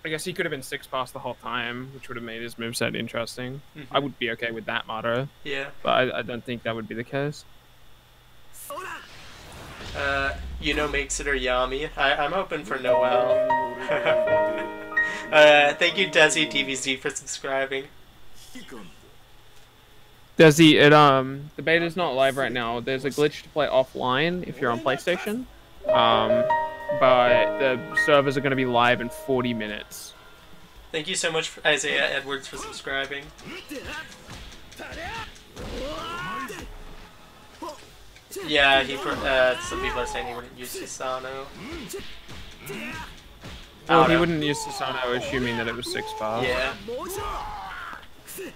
I guess he could have been Six Pass the whole time, which would have made his moveset interesting. I would be okay with that, Madara.
Yeah.
But I don't think that would be the case.
You know, makes it or Yami. I'm hoping for Noel. Thank you, Desi DVZ, for subscribing.
Desi, the beta's not live right now. There's a glitch to play offline if you're on PlayStation. But the servers are going to be live in 40 minutes.
Thank you so much, Isaiah Edwards, for subscribing. Yeah, some people are saying he wouldn't use Susanoo.
Well, he wouldn't use Susanoo, assuming that it was Six Pass.
Yeah.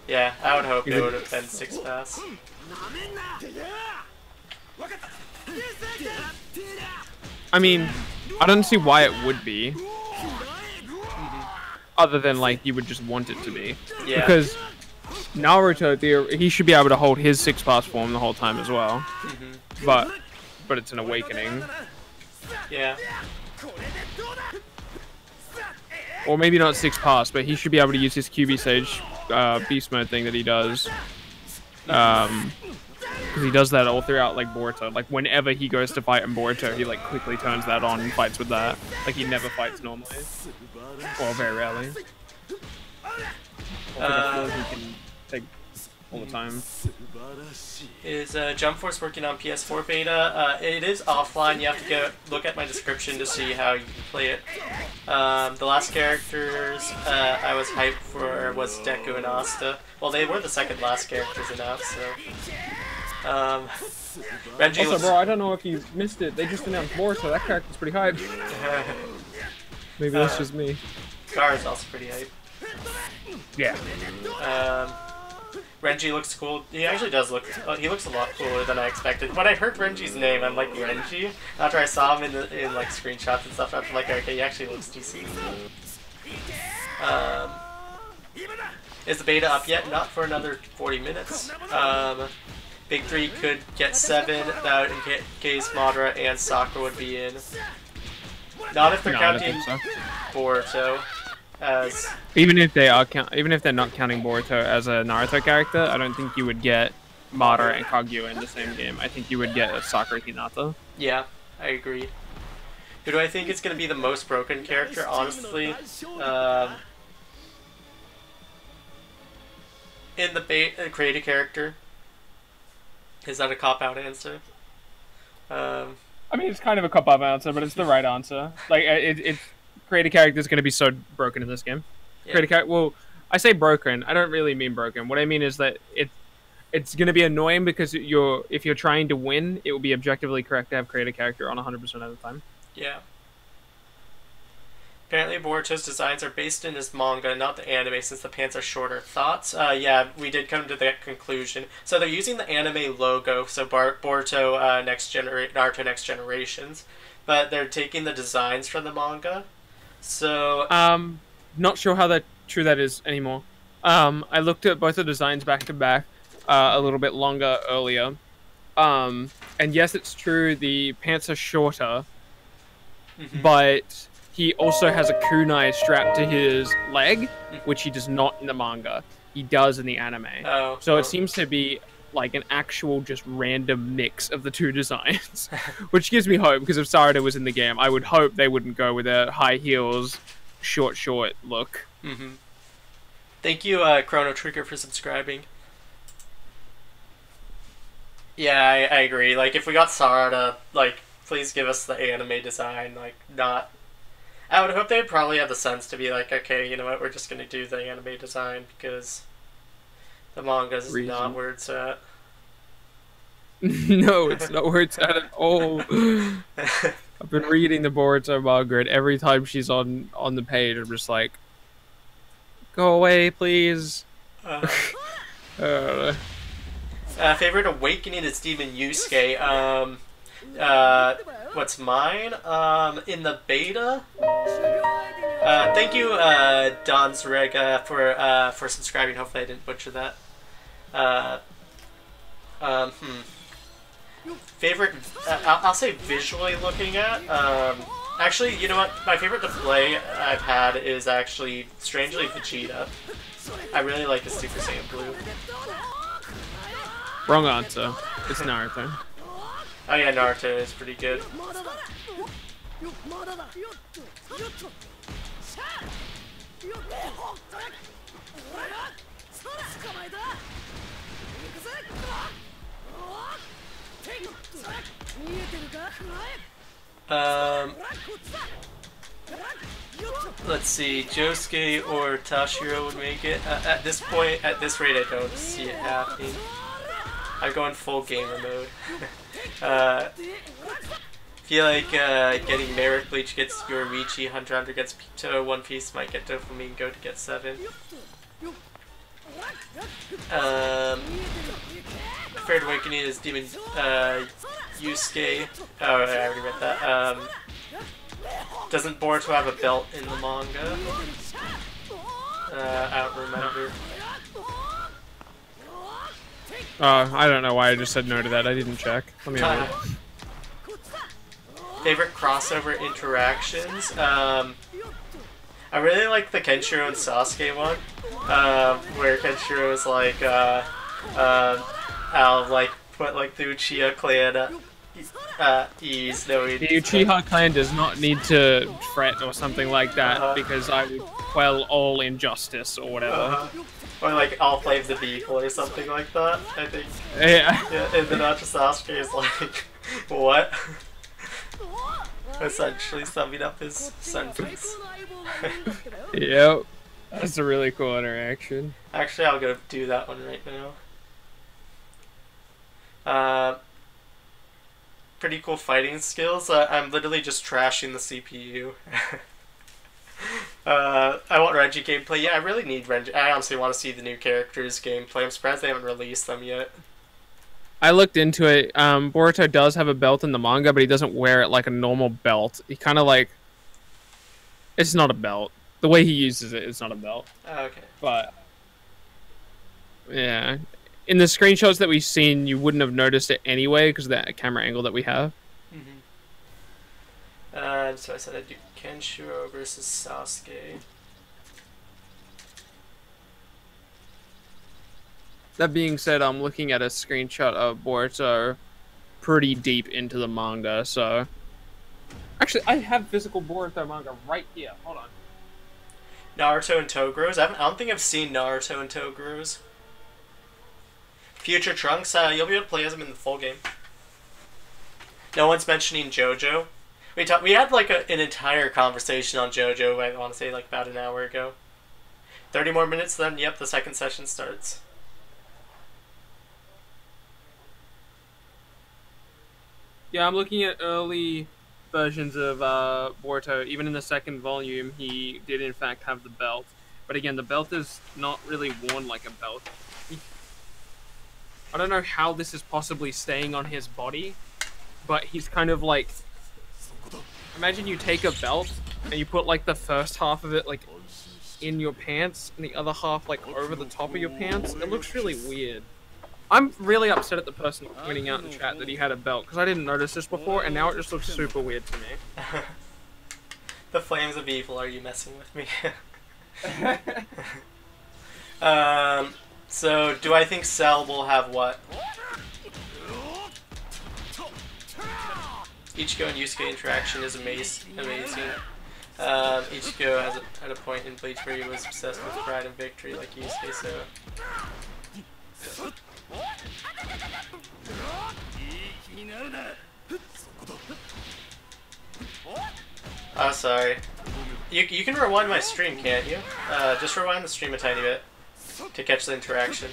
Yeah, I would hope it would have been Six Pass.
I mean, I don't see why it would be. Other than, like, you would just want it to be.
Yeah.
Because Naruto, he should be able to hold his Six Pass form the whole time as well. But it's an awakening.
Yeah.
Or maybe not Six Pass, but he should be able to use his QB Sage beast mode thing that he does. because he does that all throughout like Boruto. Like whenever he goes to fight in Boruto, he like quickly turns that on and fights with that. Like he never fights normally, or very rarely. Or he can take all the time.
Is Jump Force working on PS4 beta? It is offline. You have to look at my description to see how you can play it. The last characters I was hyped for was Deku and Asta. Well, they were the second last characters announced, so... Renji
also, bro, I don't know if you missed it. They just announced Boruto. That character's pretty hype. Maybe that's just me.
Gar is also pretty hype.
Yeah.
Renji looks cool. He actually does look... he looks a lot cooler than I expected. When I heard Renji's name, I'm like, Renji? After I saw him in like, screenshots and stuff, I'm like, okay, he actually looks decent. Is the beta up yet? Not for another 40 minutes. Big 3 could get 7, that in case Madara and Sakura would be in. Not if they're counting Boruto. As
even if they are even if they're not counting Boruto as a Naruto character, I don't think you would get Madara and Kaguya in the same game. I think you would get Sakura Hinata.
Yeah, I agree. Who do I think is going to be the most broken character? Honestly, in the creative character. Is that a cop-out answer?
I mean, it's kind of a cop-out answer, but it's the right answer. Like it's. Creative character is going to be so broken in this game. Yeah. Well, I say broken. I don't really mean broken. What I mean is that it's going to be annoying because if you're trying to win, it will be objectively correct to have creative character on 100% of the time.
Yeah. Apparently, Boruto's designs are based in his manga, not the anime, since the pants are shorter. Thoughts? Yeah, we did come to that conclusion. So they're using the anime logo, so Boruto Naruto Next Generations, but they're taking the designs from the manga. So
not sure how true that is anymore. I looked at both the designs back to back a little bit longer earlier. And yes, it's true the pants are shorter, but he also has a kunai strapped to his leg, which he does not in the manga. He does in the anime. So it seems to be like an actual just random mix of the two designs, which gives me hope, because if Sarada was in the game, I would hope they wouldn't go with a high heels, short look.
Thank you, Chrono Trigger, for subscribing. Yeah, I agree. Like, if we got Sarada, like, please give us the anime design, like, not... I would hope they would probably have the sense to be like, okay, you know what, we're just gonna do the anime design, because... the manga is not where it's at.
No, it's not where it's at all. I've been reading the Boruto manga, and every time she's on the page, I'm just like, go away, please.
Favorite awakening is Demon Yusuke. What's mine? In the beta? Thank you, Don's Reg, for subscribing. Hopefully I didn't butcher that. Favorite, I'll say visually looking at. Actually, you know what? My favorite display I've had is actually, strangely, Vegeta. I really like his Super Saiyan Blue.
Wrong answer. It's Naruto.
Oh yeah, Naruto is pretty good. Let's see, Josuke or Tashiro would make it. At this point, at this rate, I don't see it happening. I'm going full gamer mode. Feel like getting Merit Bleach gets Yoruichi, Hunter x Hunter gets Pito, One Piece might get Doflamingo to get 7. Third Awakening is Demon Yusuke. Oh, I already read that. Doesn't Boruto have a belt in the manga? I don't remember.
I don't know why I just said no to that. I didn't check. Let me know.
Favorite crossover interactions? I really like the Kenshiro and Sasuke one, where Kenshiro is like, I'll like But like the Uchiha clan ease knowing
The Uchiha clan does not need to fret or something like that because I would quell all injustice or whatever.
Or like all flames of evil or something like that, I think.
Yeah.
And then not just Sasuke is like, what? Essentially summing up his sentence.
Yep. That's a really cool interaction.
Actually, I'll go do that one right now. Pretty cool fighting skills. I'm literally just trashing the CPU. I want Renji gameplay. Yeah, I really need Renji. I honestly want to see the new characters' gameplay. I'm surprised they haven't released them yet.
I looked into it. Boruto does have a belt in the manga, but he doesn't wear it like a normal belt. He kind of like... It's not a belt. The way he uses it is not a belt.
Oh, okay.
But... Yeah. In the screenshots that we've seen, you wouldn't have noticed it anyway, because of that camera angle that we have.
So I said I'd do Kenshiro versus Sasuke.
That being said, I'm looking at a screenshot of Boruto pretty deep into the manga, so... Actually, I have physical Boruto manga right here. Hold on.
Naruto and Togoro's? I don't think I've seen Naruto and Togoro's. Future Trunks? You'll be able to play as him in the full game. No one's mentioning JoJo. We had like an entire conversation on JoJo, I want to say like about an hour ago. 30 more minutes, then yep, the second session starts.
Yeah, I'm looking at early versions of Boruto. Even in the second volume, he did in fact have the belt. But again, the belt is not really worn like a belt. I don't know how this is possibly staying on his body, but he's kind of like... Imagine you take a belt and you put like the first half of it like in your pants and the other half like over the top of your pants. It looks really weird. I'm really upset at the person pointing out in chat that he had a belt because I didn't notice this before and now it just looks super weird to me.
The flames of evil, are you messing with me? So do I think Cell will have what? Ichigo and Yusuke interaction is amazing. Ichigo has at a point in Bleach where he was obsessed with pride and victory like Yusuke, so... Oh, sorry. You can rewind my stream, can't you? Just rewind the stream a tiny bit to catch the interaction.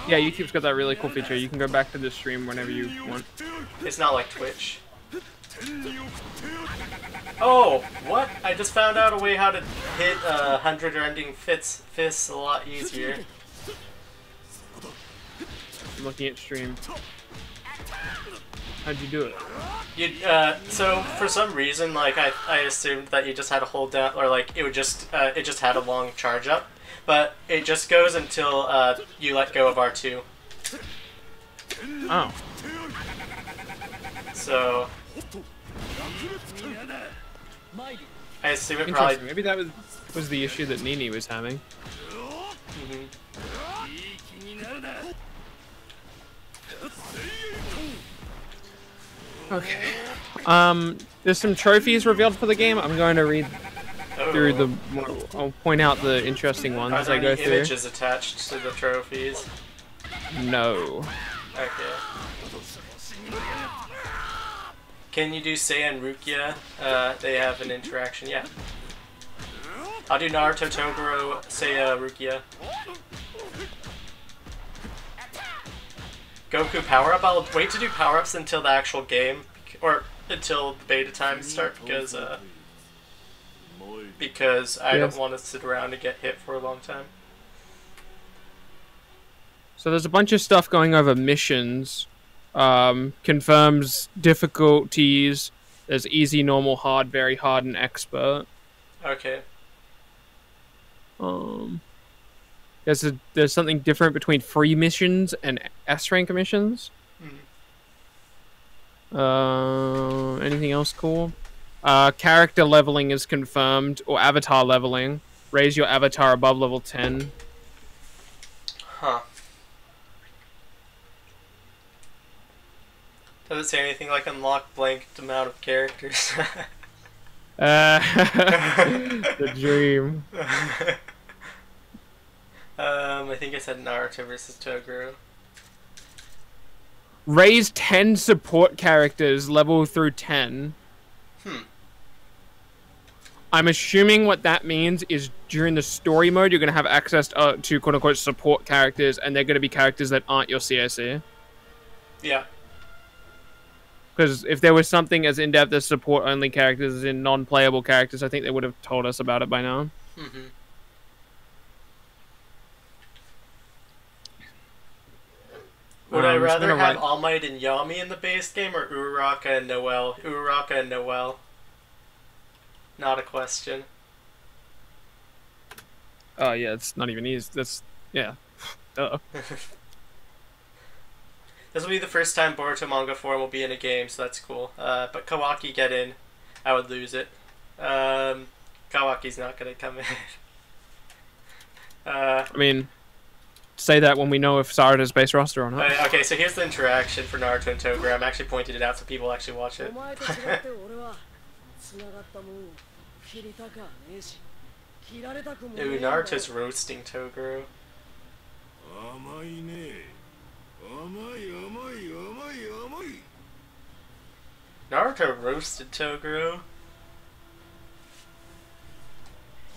Yeah, YouTube's got that really cool feature. You can go back to the stream whenever you want.
It's not like Twitch. Oh, what? I just found out a way how to hit 100 or ending fists a lot easier.
I'm looking at stream. How'd you do it?
So for some reason, like I assumed that you just had to hold down, or like it just had a long charge up, but it just goes until you let go of R2.
Oh.
So I assume it
Interesting.
probably...
Maybe that was the issue that Nini was having. Okay. There's some trophies revealed for the game. I'm going to read through the... I'll point out the interesting ones as I go through.
Are there any images attached to the trophies?
No.
Okay. Can you do Seiya and Rukia? They have an interaction, yeah. I'll do Naruto, Toguro, Seiya, Rukia. Goku power-up? I'll wait to do power-ups until the actual game, or until the beta times start, because I don't want to sit around and get hit for a long time.
So there's a bunch of stuff going over missions. Confirms difficulties. There's easy, normal, hard, very hard, and expert.
Okay.
There's something different between free missions and S rank missions. Anything else cool? Character leveling is confirmed, or avatar leveling. Raise your avatar above level 10.
Huh. Does it say anything like unlock blanked amount of characters?
The dream.
I think I said Naruto versus Toguro.
Raise 10 support characters level through 10. I'm assuming what that means is during the story mode, you're going to have access to quote-unquote support characters, and they're going to be characters that aren't your CSC.
Yeah.
Because if there was something as in-depth as support-only characters as in non-playable characters, I think they would have told us about it by now.
Mm-hmm. Would I rather have All Might and Yami in the base game or Uraraka and Noel? Uraraka and Noel. Not a question.
Oh, yeah, it's not even easy. That's, yeah. Duh.
This will be the first time Boruto manga form will be in a game, so that's cool. But Kawaki get in. I would lose it. Kawaki's not going to come in.
I mean, say that when we know if Sarada's base roster or not.
Okay, so here's the interaction for Naruto and Toguro. I'm actually pointing it out so people actually watch it. Ooh, Naruto's roasting Toguro. Naruto roasted Toguro.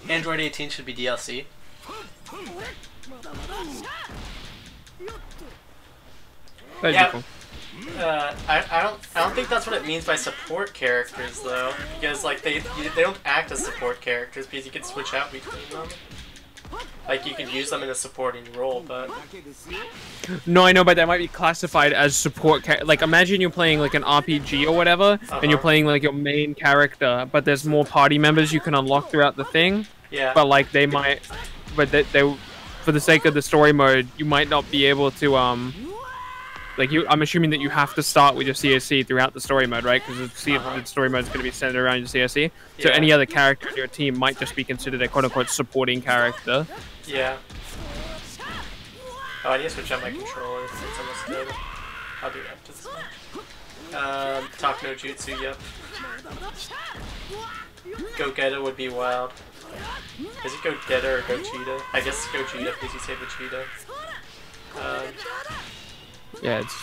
Android 18 should be DLC. Yeah. I don't think that's what it means by support characters though, because like they don't act as support characters because you can switch out between them. Like you can use them in a supporting role, but
no, I know, but that might be classified as support. Like imagine you're playing like an RPG or whatever, and you're playing like your main character, but there's more party members you can unlock throughout the thing.
Yeah.
But like they might, but they for the sake of the story mode, you might not be able to like I'm assuming that you have to start with your CSC throughout the story mode, right? Because the story mode is going to be centered around your CSC. So any other character in your team might just be considered a quote-unquote supporting character.
Yeah. Oh, I need to switch out my controller. It's almost good. I'll do that just Talk no Jutsu, yep. Go Getter would be wild. Is it Go Getter or Go Cheetah? I guess Go Cheetah because you say Vegeta.
Yeah, it's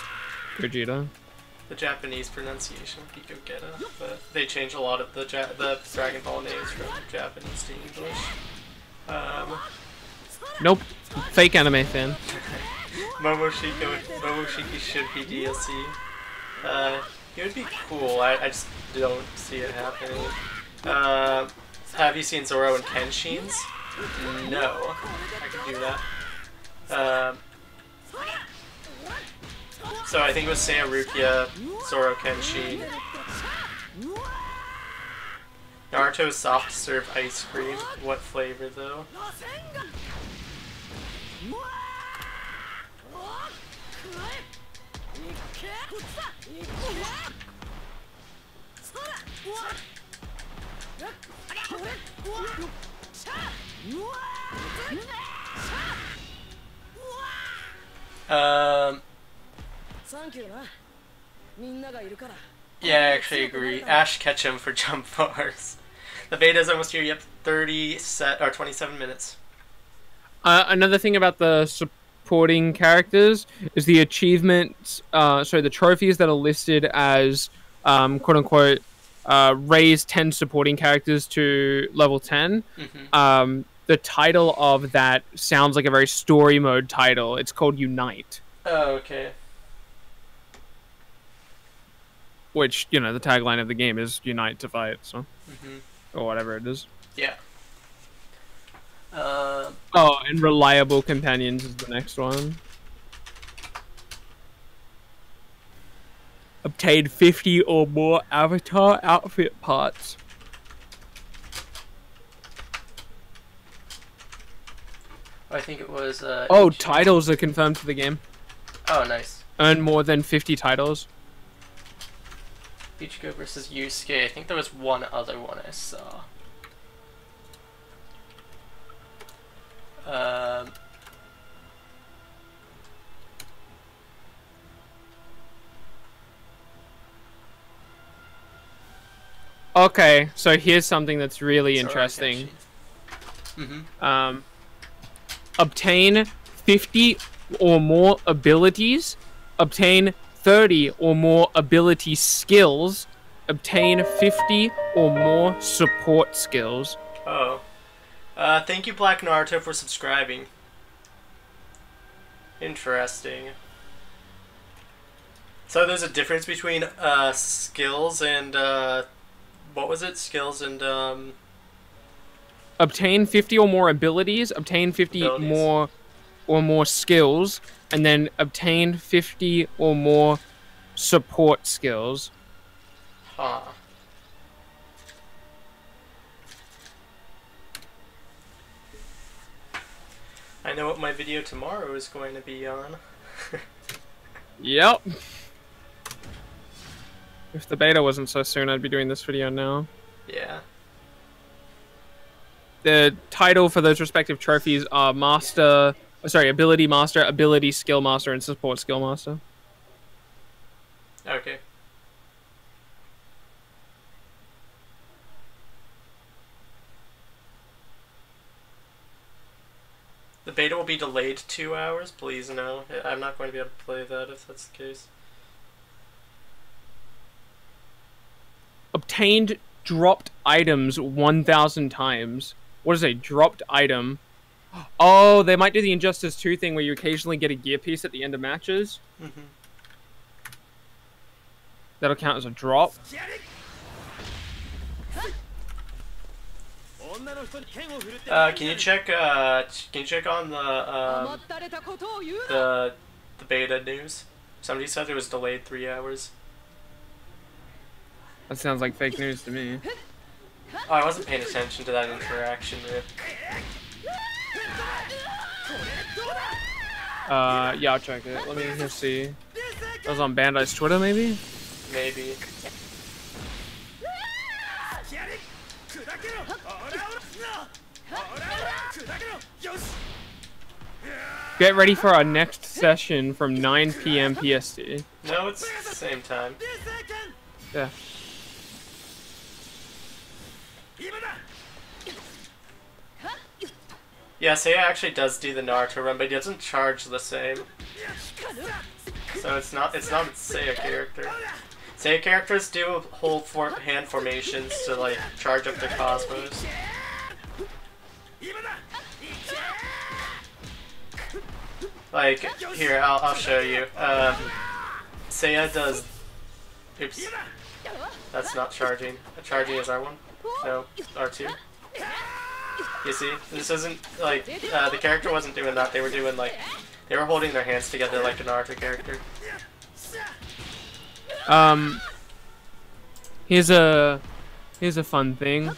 Gogeta.
The Japanese pronunciation would be Gogeta, but they change a lot of the Dragon Ball names from Japanese to English.
Nope. Fake anime fan.
Momoshiki should be DLC. It would be cool. I just don't see it happening. Have you seen Zoro and Kenshin's? No. I could do that. So I think it was Seiya Rukia, Zoro Kenshin. Naruto soft serve ice cream. What flavor though? Yeah, I actually agree. Ash Ketchum for jump bars. The beta's almost here. Yep, 27 minutes.
Another thing about the supporting characters is the achievements. The trophies that are listed as quote unquote raise 10 supporting characters to level 10. Mm-hmm. The title of that sounds like a very story mode title. It's called Unite.
Oh, okay.
Which, you know, the tagline of the game is Unite to Fight, so. Mm-hmm. Or whatever it is.
Yeah.
Oh, and Reliable Companions is the next one. Obtain 50 or more avatar outfit parts.
I think it was,
titles are confirmed for the game.
Oh, nice.
Earn more than 50 titles.
Ichigo versus Yusuke. I think there was one other one I saw.
Okay, so here's something that's really
Sorry,
interesting.
Mm-hmm.
Obtain 50 or more abilities. Obtain 30 or more ability skills. Obtain 50 or more support skills.
Oh. Thank you, Black Naruto, for subscribing. Interesting. So there's a difference between skills and what was it? Skills and
Obtain 50 or more abilities, obtain 50
abilities.
more skills, and then obtain 50 or more support skills.
Huh. I know what my video tomorrow is going to be on.
Yep. If the beta wasn't so soon, I'd be doing this video now.
Yeah.
The title for those respective trophies are Ability Master, Ability Skill Master, and Support Skill Master.
Okay. The beta will be delayed 2 hours? Please no. I'm not going to be able to play that if that's the case.
Obtained dropped items 1,000 times. What is a dropped item? Oh, they might do the Injustice 2 thing where you occasionally get a gear piece at the end of matches.
Mm-hmm.
That'll count as a drop.
Can you check on the beta news? Somebody said it was delayed 3 hours.
That sounds like fake news to me.
Oh, I wasn't paying attention to that interaction, Rip.
Yeah, I'll check it. Let me just see. That was on Bandai's Twitter, maybe?
Maybe.
Get ready for our next session from 9 PM PST.
No, it's the same time.
Yeah.
Yeah, Seiya actually does do the Naruto run, but he doesn't charge the same. So it's not a Seiya character. Seiya characters do hold hand formations to like charge up their cosmos. Like here, I'll show you. Seiya does. Oops, that's not charging. Charging is R1. No, R2. You see, this isn't like the character wasn't doing that. They were doing like they were holding their hands together like a Naruto character.
Here's a fun thing.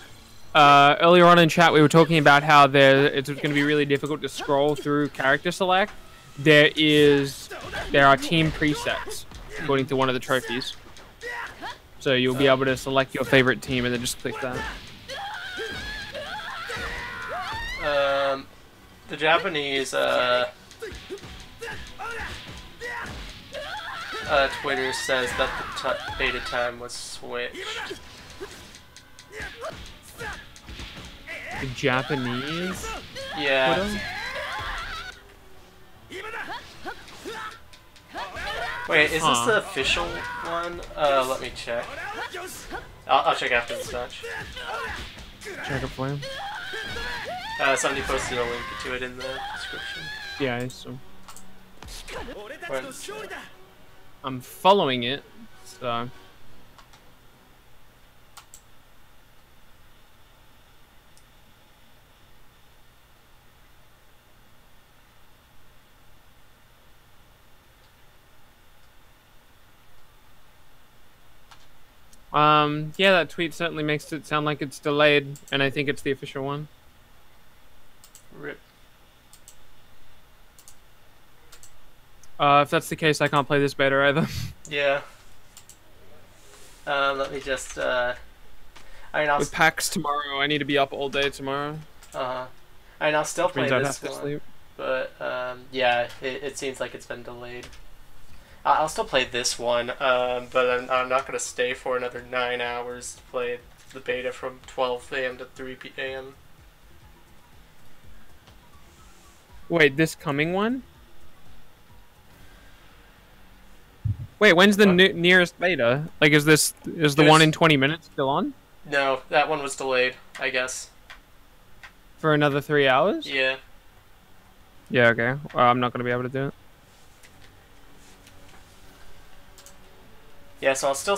Earlier on in chat, we were talking about how it's going to be really difficult to scroll through character select. There are team presets according to one of the trophies, so you'll be able to select your favorite team and then just click that.
The Japanese Twitter says that the beta time was switched.
The Japanese?
Yeah.
Twitter?
Wait, is this the official one? Let me check. I'll check after this match.
Check it for you.
Somebody posted a link to it in the description.
Yeah, so I'm following it, so. Yeah, that tweet certainly makes it sound like it's delayed, and I think it's the official one.
Rip.
If that's the case, I can't play this beta either.
Yeah. Let me just, I mean,
With PAX tomorrow, I need to be up all day tomorrow.
I mean, I'll still play
Means I'd
this
have to
one,
sleep.
but, yeah, it seems like it's been delayed. I'll still play this one, but I'm not gonna stay for another 9 hours to play the beta from 12 a.m. to 3 a.m.
Wait, this coming one? Wait, when's the nearest beta? Like, is the one in 20 minutes still on?
No, that one was delayed, I guess.
For another 3 hours?
Yeah.
Yeah, okay. Well, I'm not gonna be able to do it.
Yeah, so I'll still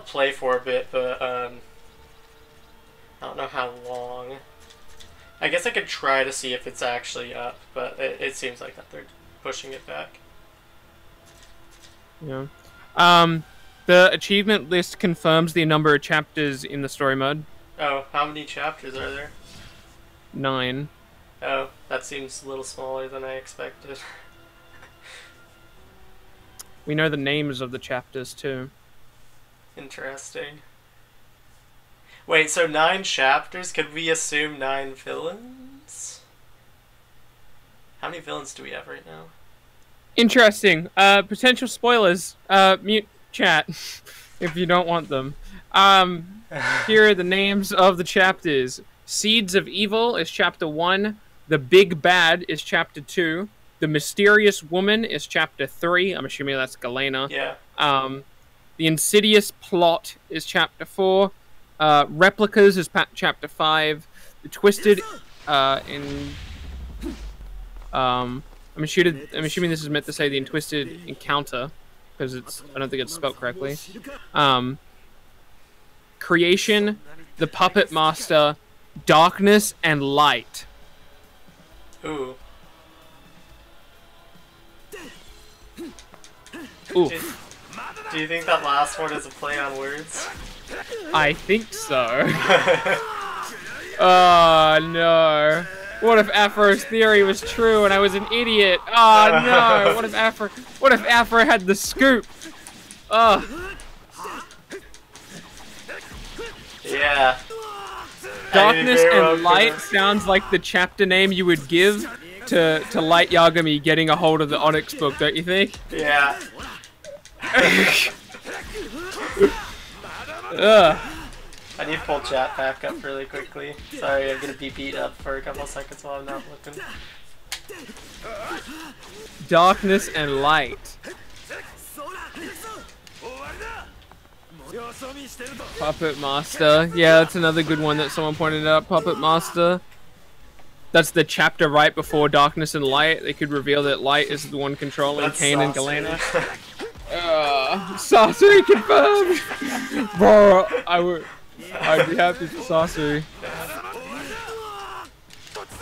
play for a bit, but I don't know how long. I guess I could try to see if it's actually up, but it seems like that they're pushing it back.
Yeah. The achievement list confirms the number of chapters in the story mode.
Oh, how many chapters are there?
9.
Oh, that seems a little smaller than I expected.
We know the names of the chapters too.
Interesting. Wait, so 9 chapters? Could we assume 9 villains? How many villains do we have right now?
Interesting. Potential spoilers. Mute chat if you don't want them. Here are the names of the chapters. Seeds of Evil is chapter 1. The Big Bad is chapter 2. The Mysterious Woman is chapter 3. I'm assuming that's Galena.
Yeah.
The Insidious Plot is chapter 4. Replicas is chapter 5. The Twisted I'm assuming this is meant to say the Twisted Encounter, because I don't think it's spelled correctly. Creation, the Puppet Master, Darkness, and Light.
Ooh.
Ooh.
Do you think that last one is a play on words?
I think so. Oh no. What if Afro's theory was true and I was an idiot? Oh no. What if Afro had the scoop? Oh.
Yeah.
Darkness and Light sounds like the chapter name you would give to Light Yagami getting a hold of the Onyx book, don't you think?
Yeah.
Ugh.
I need to pull chat back up really quickly. Sorry, I'm gonna be beat up for a couple seconds while I'm not looking.
Darkness and Light. Puppet Master. Yeah, that's another good one that someone pointed out. Puppet Master. That's the chapter right before Darkness and Light. They could reveal that Light is the one controlling Kane and Galena. Sorcery confirmed! Bro, I'd be happy for sorcery.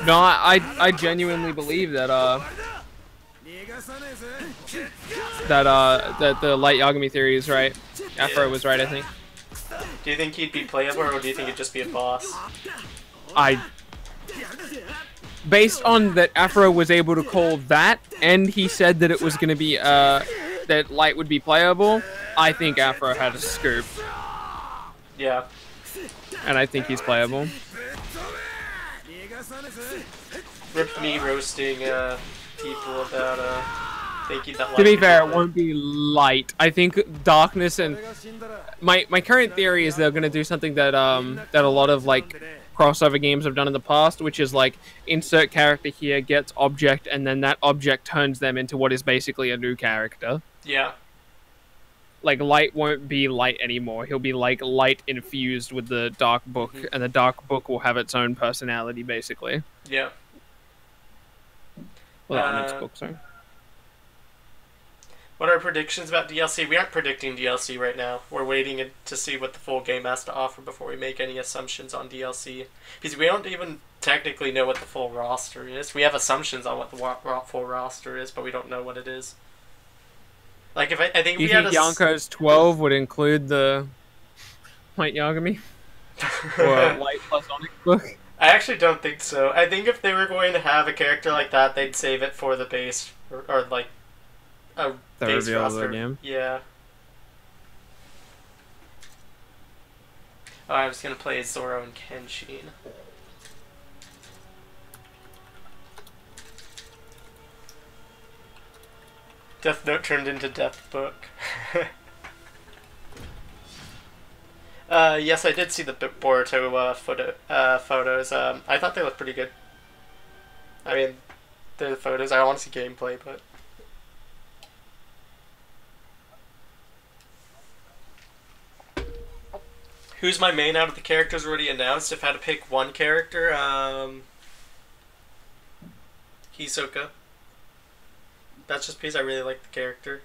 No, I genuinely believe that that the Light Yagami theory is right. Afro was right, I think.
Do you think he'd be playable, or do you think he'd just be a boss?
Based on that Afro was able to call that, and he said that it was going to be, that Light would be playable, I think Afro had a scoop.
Yeah.
And I think he's playable.
Rip me roasting, people about, thinking that Light
To be fair, it won't be Light. I think Darkness and... My current theory is they're going to do something that, that a lot of, like, crossover games have done in the past, which is, like, insert character here, gets object, and then that object turns them into what is basically a new character.
Yeah.
Like, Light won't be Light anymore. He'll be, like, Light infused with the Dark Book, and the Dark Book will have its own personality, basically.
Yeah.
Well, on its book, sorry.
What are our predictions about DLC? We aren't predicting DLC right now. We're waiting to see what the full game has to offer before we make any assumptions on DLC. Because we don't even technically know what the full roster is. We have assumptions on what the full roster is, but we don't know what it is. Like, if I think
you
we had
think Yonko's 12 would include the Light Yagami? Or Light plus Onyx book?
I actually don't think so. I think if they were going to have a character like that, they'd save it for the base, or like, a
the
base
reveal
roster.
of the game?
Yeah. Oh, I was gonna play Zoro and Kenshin. Death Note turned into Death Book. Yes, I did see the Boruto photos. I thought they looked pretty good. I mean, the photos. I don't want to see gameplay, but who's my main out of the characters already announced? If I had to pick one character, Hisoka. That's just because I really like the character.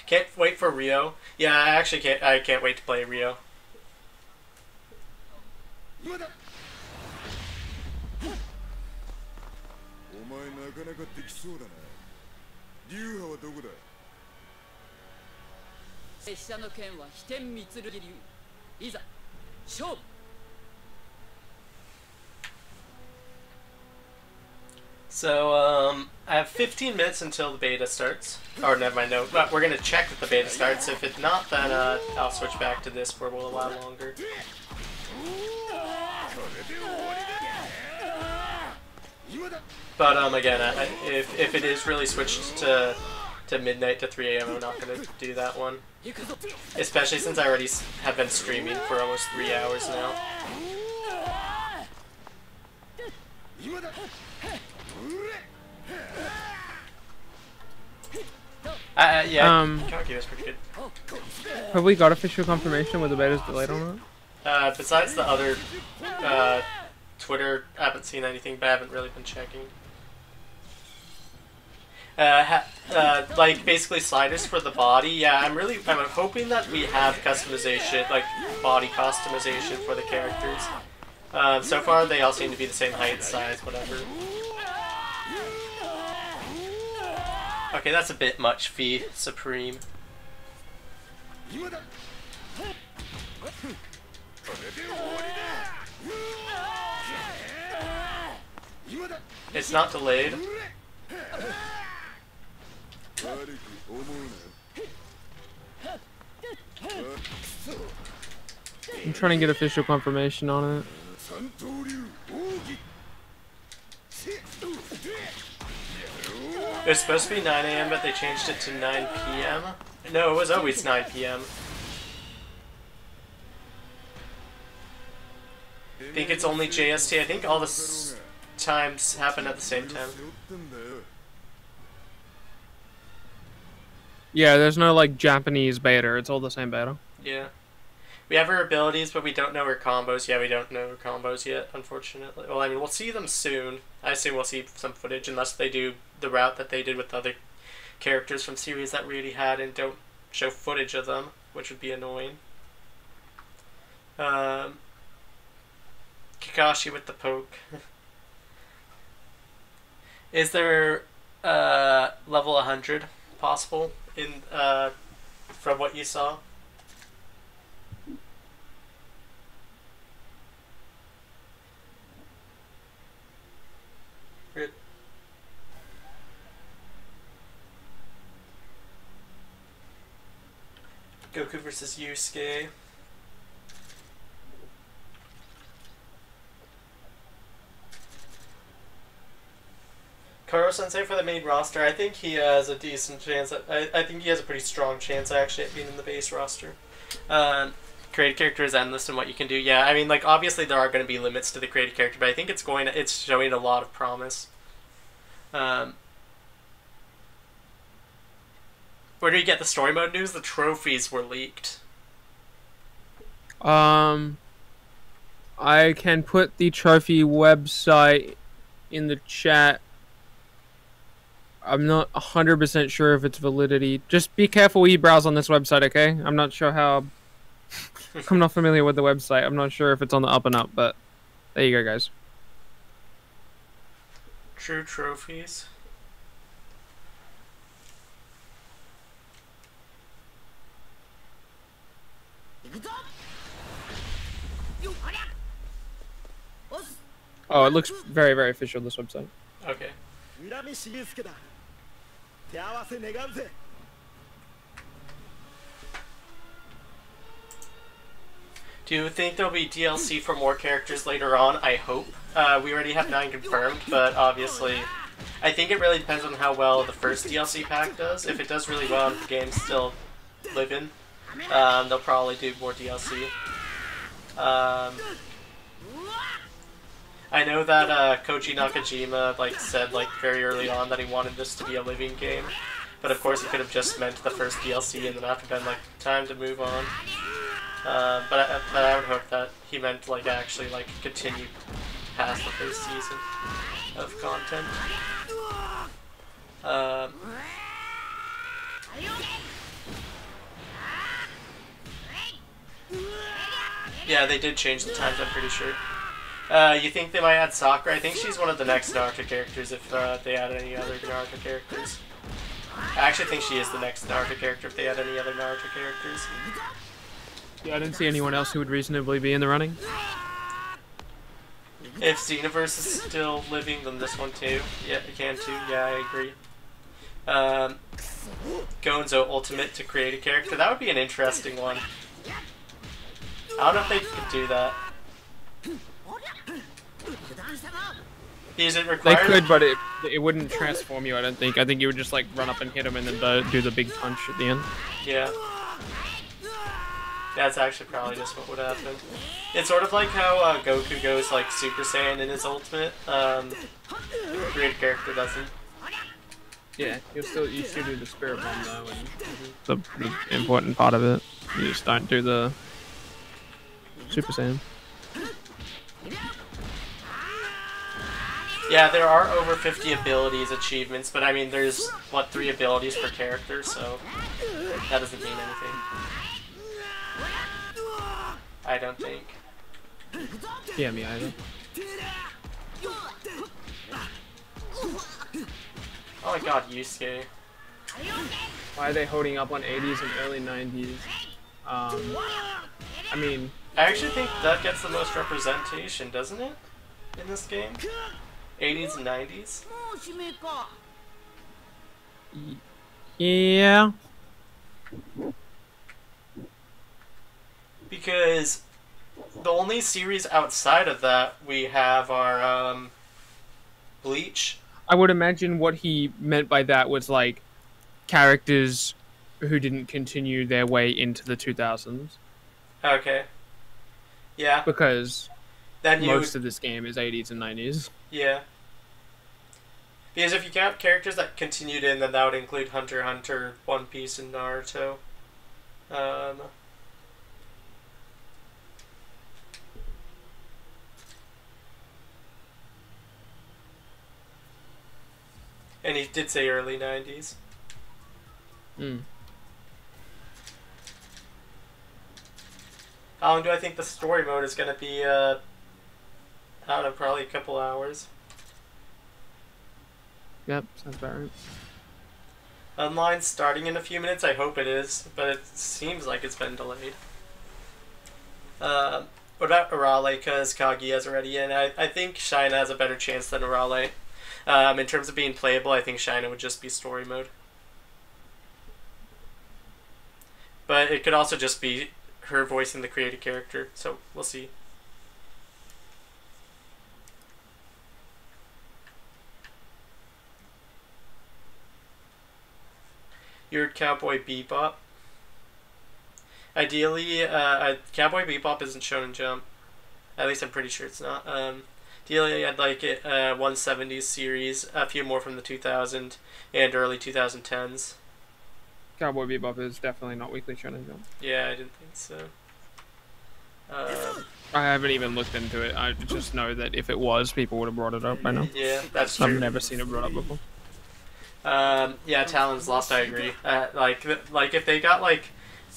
Can't wait for Rio. Yeah, I actually can't. I can't wait to play Rio. So, I have 15 minutes until the beta starts. Or never mind, no. But we're gonna check that the beta starts. If it's not, then I'll switch back to this for a little while longer. But again, if it is really switched to midnight to 3 a.m., I'm not gonna do that one. Especially since I already have been streaming for almost 3 hours now. Yeah, Kaki was pretty good.
Have we got official confirmation whether the beta's delayed or
not? Besides the other Twitter, I haven't seen anything, but I haven't really been checking. Like basically sliders for the body. Yeah, I'm hoping that we have customization, like body customization for the characters. So far they all seem to be the same height, size, whatever. Okay, that's a bit much, V Supreme. It's not delayed.
I'm trying to get official confirmation on it.
It's supposed to be 9 a.m., but they changed it to 9 p.m. No, it was always 9 p.m. I think it's only JST. I think all the times happen at the same time.
Yeah, there's no like Japanese beta. It's all the same beta.
Yeah. We have her abilities, but we don't know her combos. Yeah, we don't know her combos yet, unfortunately. Well, I mean, we'll see them soon. I assume we'll see some footage, unless they do the route that they did with other characters from series that we already had and don't show footage of them, which would be annoying. Kakashi with the poke. Is there level 100 possible in from what you saw? Goku versus Yusuke. Karo Sensei for the main roster. I think he has a decent chance. I think he has a pretty strong chance actually at being in the base roster. Created character is endless in what you can do. Yeah, I mean, like obviously there are going to be limits to the created character, but I think it's showing a lot of promise. Where do you get the story mode news? The trophies were leaked.
I can put the trophy website in the chat. I'm not 100% sure if it's validity. Just be careful when you browse on this website, okay? I'm not sure how... I'm not familiar with the website. I'm not sure if it's on the up and up, but there you go, guys.
True trophies.
Oh, it looks very, very official, this website.
Okay. Do you think there'll be DLC for more characters later on? I hope. We already have 9 confirmed, but obviously, I think it really depends on how well the first DLC pack does. If it does really well and the game's still living, they'll probably do more DLC. I know that Koji Nakajima said very early on that he wanted this to be a living game, but of course it could have just meant the first DLC and then after been time to move on. But I would hope that he meant actually continue past the first season of content. Yeah, they did change the times, I'm pretty sure. You think they might add Sakura? I think she's one of the next Naruto characters if they add any other Naruto characters. I actually think she is the next Naruto character if they add any other Naruto characters.
Yeah, I didn't see anyone else who would reasonably be in the running.
If Xenoverse is still living, then this one too. Yeah, it can too. Yeah, I agree. Gonzo Ultimate to create a character. That would be an interesting one. I don't know if they could do that. Is it required?
They could, but it wouldn't transform you, I don't think. I think you would just run up and hit him and then do the big punch at the end.
Yeah. That's actually probably just what would happen. It's sort of like how Goku goes Super Saiyan in his ultimate. The created character doesn't.
Yeah, you still do the spirit bomb though, and the important part of it. You just don't do the Super Saiyan.
Yeah, there are over 50 abilities achievements, but I mean, there's, 3 abilities per character, so that doesn't mean anything. I don't think.
Yeah, me either.
Oh my god, Yusuke.
Why are they holding up on 80s and early 90s? I mean...
I actually think that gets the most representation, doesn't it? In this game? 80s and 90s?
Yeah.
Because the only series outside of that we have are Bleach.
I would imagine what he meant by that was characters who didn't continue their way into the 2000s.
Okay. Yeah.
Because
then
most of this game is 80s and 90s.
Yeah. Because if you count characters that continued in, then that would include Hunter x Hunter, One Piece, and Naruto. And he did say early 90s. How long do I think the story mode is going to be? I don't know, probably a couple hours.
Yep, sounds about right.
Online starting in a few minutes, I hope it is, but it seems like it's been delayed. What about Arale, because Kaguya's already in? I think Shina has a better chance than Arale. In terms of being playable, I think Shina would just be story mode. But it could also just be her voicing the created character, so we'll see. You heard Cowboy Bebop. Ideally, Cowboy Bebop isn't shown in Jump. At least I'm pretty sure it's not. Ideally, I'd like it 170s series, a few more from the 2000 and early 2010s.
Cowboy Bebop is definitely not weekly shown in Jump.
Yeah, I didn't think so.
I haven't even looked into it. I just know that if it was, people would have brought it up by now.
Yeah, that's true.
I've never seen it brought up before.
Yeah, Talon's Lost, I agree. Like if they got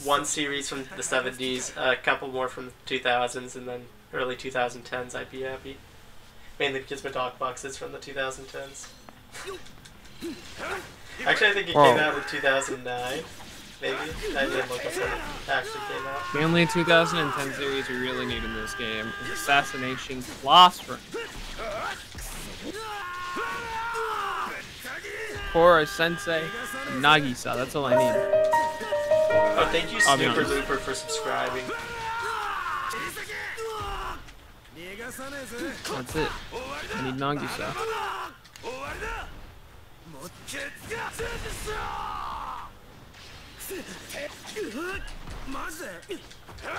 one series from the 70s, a couple more from the 2000s, and then early 2010s, I'd be happy. Mainly because my dog box is from the 2010s. Actually, I think it came out in 2009. Maybe. I didn't look up when it actually came out.
The only 2010 series we really need in this game is Assassination Classroom. Koro Sensei and Nagisa, that's all I need.
Oh, thank you, Super Looper, for subscribing.
That's it. I need Nagisa.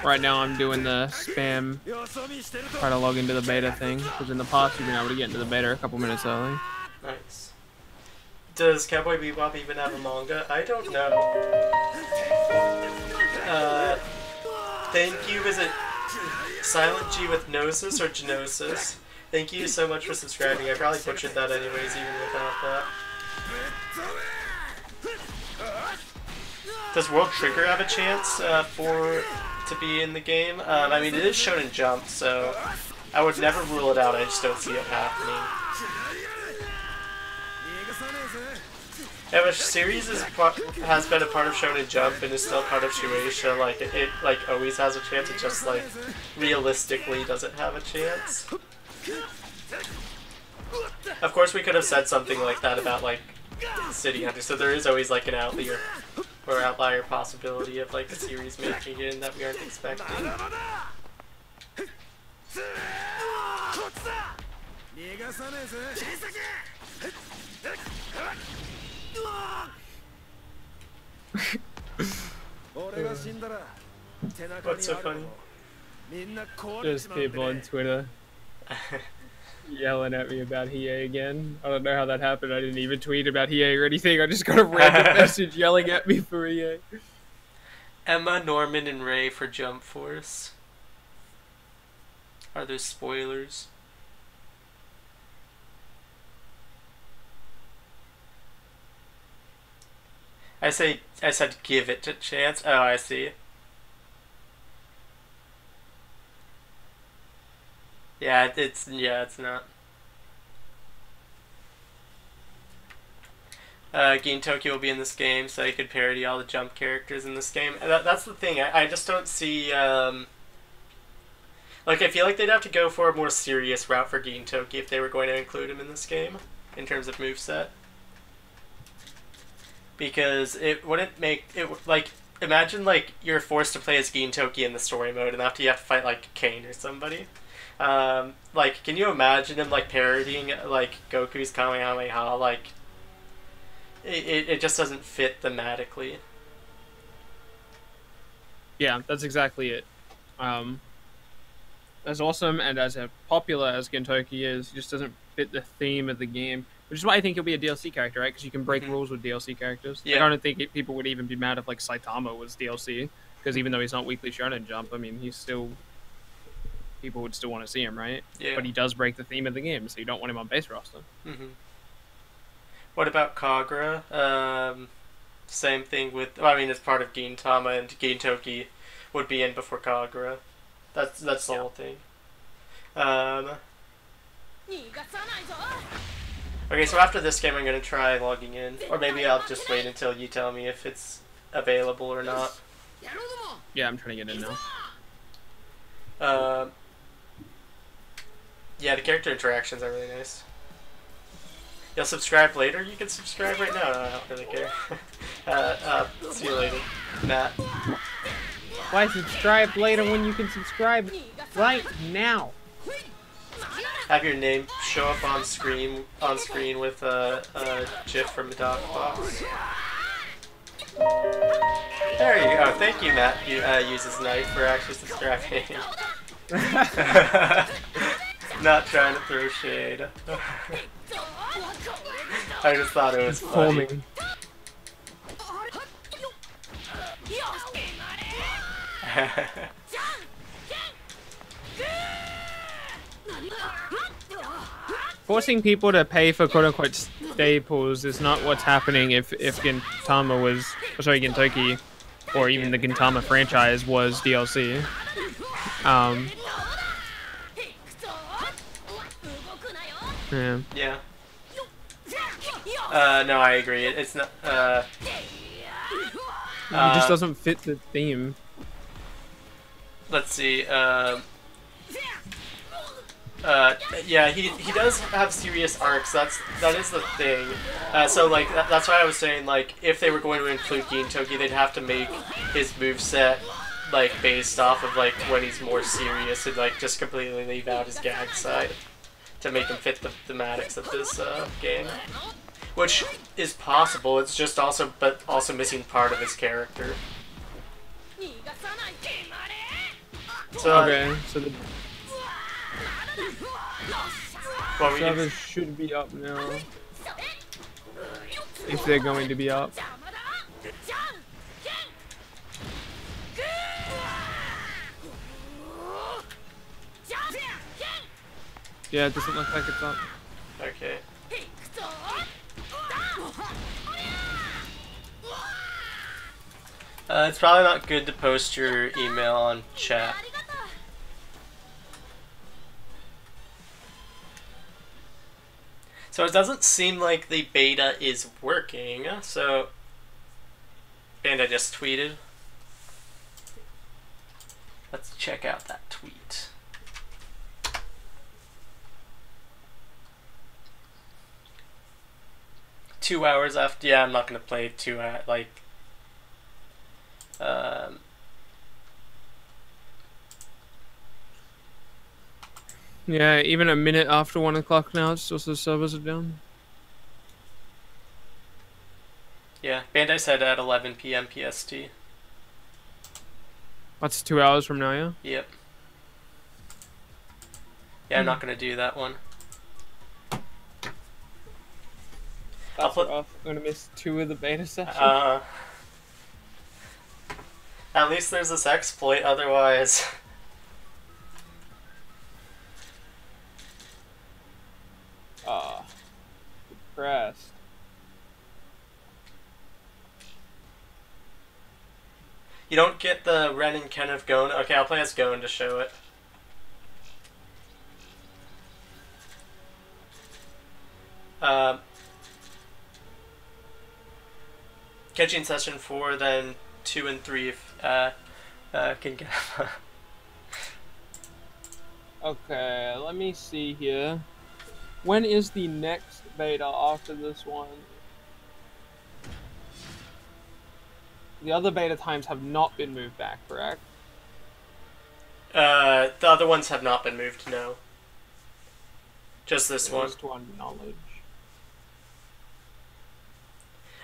Right now I'm doing the spam, try to log into the beta thing, because in the past you've been able to get into the beta a couple minutes early.
Nice. Does Cowboy Bebop even have a manga? I don't know. Thank you, is it Silent G with Gnosis or Genosis? Thank you so much for subscribing. I probably butchered that anyways, even without that. Does World Trigger have a chance to be in the game? I mean, it is Shonen Jump, so I would never rule it out. I just don't see it happening. If a series has been a part of Shonen Jump and is still part of Shueisha, like it like always has a chance. It just like realistically doesn't have a chance. Of course, we could have said something like that about like City Hunter. So there is always like an outlier or outlier possibility of like a series making it in that we aren't expecting. What's so funny?
Just people on Twitter yelling at me about Hiei again. I don't know how that happened. I didn't even tweet about Hiei or anything. I just got a random message yelling at me for Hiei.
Emma, Norman, and Ray for Jump Force. Are there spoilers? I said give it a chance. Oh, I see. Yeah, it's not. Gintoki will be in this game, so you could parody all the Jump characters in this game. That's the thing. I just don't see. Like, I feel like they'd have to go for a more serious route for Gintoki if they were going to include him in this game in terms of moveset. Because it wouldn't make it like imagine like you're forced to play as Gintoki in the story mode, and after you have to fight like Kane or somebody. Like, can you imagine him like parodying like Goku's Kamehameha? Like, it just doesn't fit thematically.
Yeah, that's exactly it. As awesome and as popular as Gintoki is, he just doesn't fit the theme of the game. Which is why I think he'll be a DLC character, right? Because you can break rules with DLC characters. Yeah. Like, I don't think people would even be mad if like Saitama was DLC, because even though he's not Weekly Shonen Jump, I mean, he's still people would still want to see him, right? Yeah. But he does break the theme of the game, so you don't want him on base roster.
What about Kagura? Same thing with. I mean, it's part of Gintama, and Gintoki would be in before Kagura. That's the whole thing. Okay, so after this game, I'm gonna try logging in, or maybe I'll just wait until you tell me if it's available or not.
Yeah, I'm trying to get in now.
Yeah, the character interactions are really nice. You'll subscribe later? You can subscribe right now. No, I don't really care. See you later, Matt.
Why subscribe later when you can subscribe right now?
Have your name show up on screen with a GIF from the doc box. There you go. Thank you, Matt. You uses knife for actually subscribing. Not trying to throw shade. I just thought it was funny.
Forcing people to pay for quote-unquote staples is not what's happening if Gintama was, sorry, Gintoki, or even the Gintama franchise was DLC. Yeah.
Yeah. No, I agree. It's not.
It just doesn't fit the theme.
Let's see. Yeah, he does have serious arcs. That is the thing. So like that's why I was saying like if they were going to include Gintoki, they'd have to make his moveset like based off of like when he's more serious and like just completely leave out his gag side to make him fit the thematics of this game, which is possible. It's just also missing part of his character. So,
okay, so the servers should be up now. If they're going to be up. Yeah, it doesn't look like it's up.
Okay. It's probably not good to post your email on chat. So it doesn't seem like the beta is working, so... And I just tweeted. Let's check out that tweet. "2 hours after..." Yeah, I'm not gonna play 2 hours, like...
Yeah, even a minute after 1 o'clock now, it's still the servers are down.
Yeah, Bandai said at 11 p.m. PST.
That's 2 hours from now, yeah?
Yep. Yeah, I'm not gonna do that one.
That's rough. I'm gonna miss 2 of the beta sessions.
At least there's this exploit, otherwise...
Depressed.
You don't get the Ren and Ken of Gon? Okay, I'll play as Gon to show it. Catching session 4, then 2 and 3 if can get...
Okay, let me see here. When is the next beta after this one? The other beta times have not been moved back, correct?
The other ones have not been moved, no. Just this one.
Just one knowledge.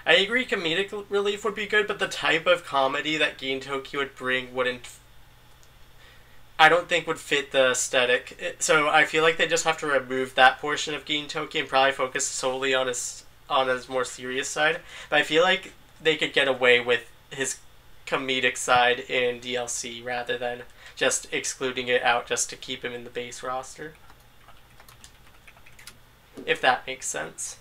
I agree comedic relief would be good, but the type of comedy that Gintoki would bring wouldn't... I don't think would fit the aesthetic. So I feel like they just have to remove that portion of Gintoki and probably focus solely on his more serious side. But I feel like they could get away with his comedic side in DLC rather than just excluding it out just to keep him in the base roster. If that makes sense.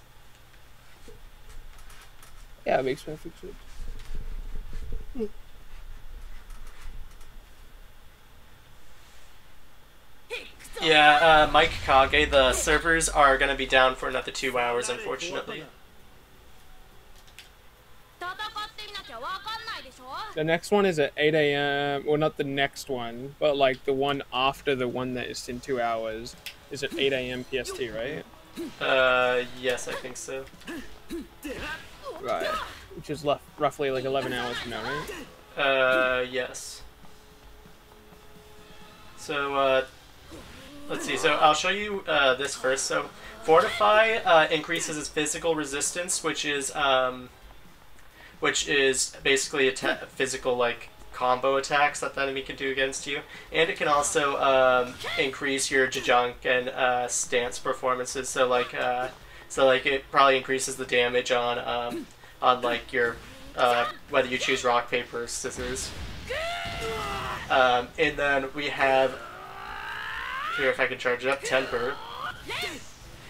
Yeah, it makes perfect sense.
Yeah, Mike Kage, the servers are going to be down for another 2 hours, unfortunately.
The next one is at 8 a.m. Well, not the next one, but like the one after the one that is in 2 hours is at 8 a.m. PST, right?
Yes, I think so.
Right. Which is roughly like 11 hours from now, right?
Yes. So, let's see. So I'll show you this first. So Fortify increases its physical resistance, which is basically physical like combo attacks that the enemy can do against you, and it can also increase your Jajanken stance performances. So like it probably increases the damage on like your whether you choose rock, paper, or scissors. And then we have here, if I can charge it up, Temper.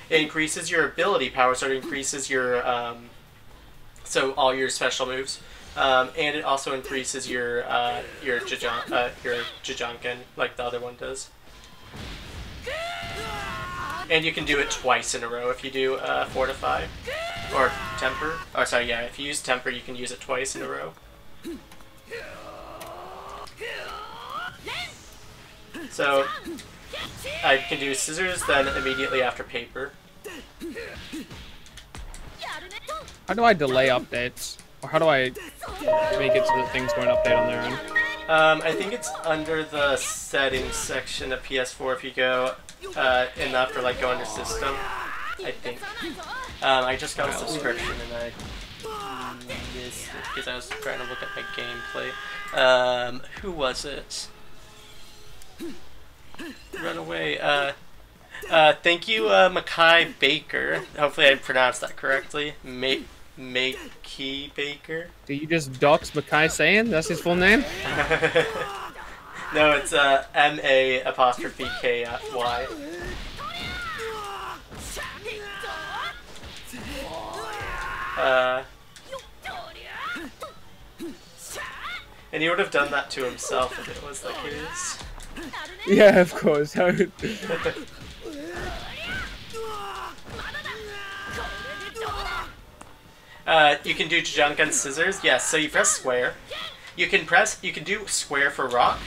It increases your ability power, so it increases your so all your special moves, and it also increases your Jajanken like the other one does. And you can do it twice in a row if you do Fortify or Temper. Oh, sorry, yeah. If you use Temper, you can use it twice in a row. So I can do scissors, then immediately after paper.
How do I delay updates? Or how do I make it so that things don't update on their own?
I think it's under the settings section of PS4 if you go enough or like go under system. I think. I just got a subscription and I missed it because I was trying to look at my gameplay. Who was it? Run away. Thank you, Mackay Baker. Hopefully I pronounced that correctly. Makey Baker.
Do you just dox Mackay saying that's his full name?
No, it's M-A''K''Y. And he would have done that to himself if it was like his.
Yeah, of course.
You can do junk and scissors. Yes, so you press square. You can do square for rock.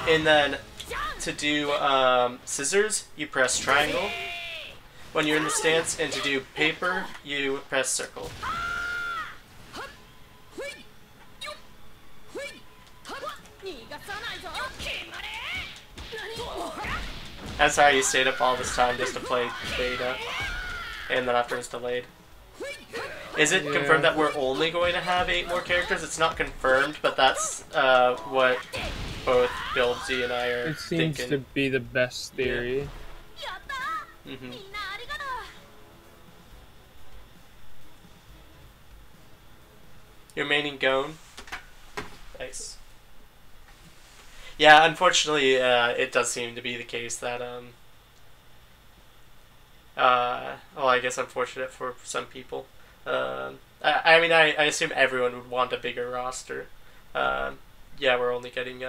And then to do scissors, you press triangle when you're in the stance, and to do paper, you press circle. I'm sorry you stayed up all this time just to play beta, and then after it's delayed. Is it confirmed that we're only going to have 8 more characters? It's not confirmed, but that's what both BILBZY and I are thinking.
It seems to be the best theory.
Yeah. Mm-hmm. You're maining Gone? Nice. Yeah, unfortunately, it does seem to be the case that, well, I guess unfortunate for some people. I mean, I assume everyone would want a bigger roster. Yeah, we're only getting,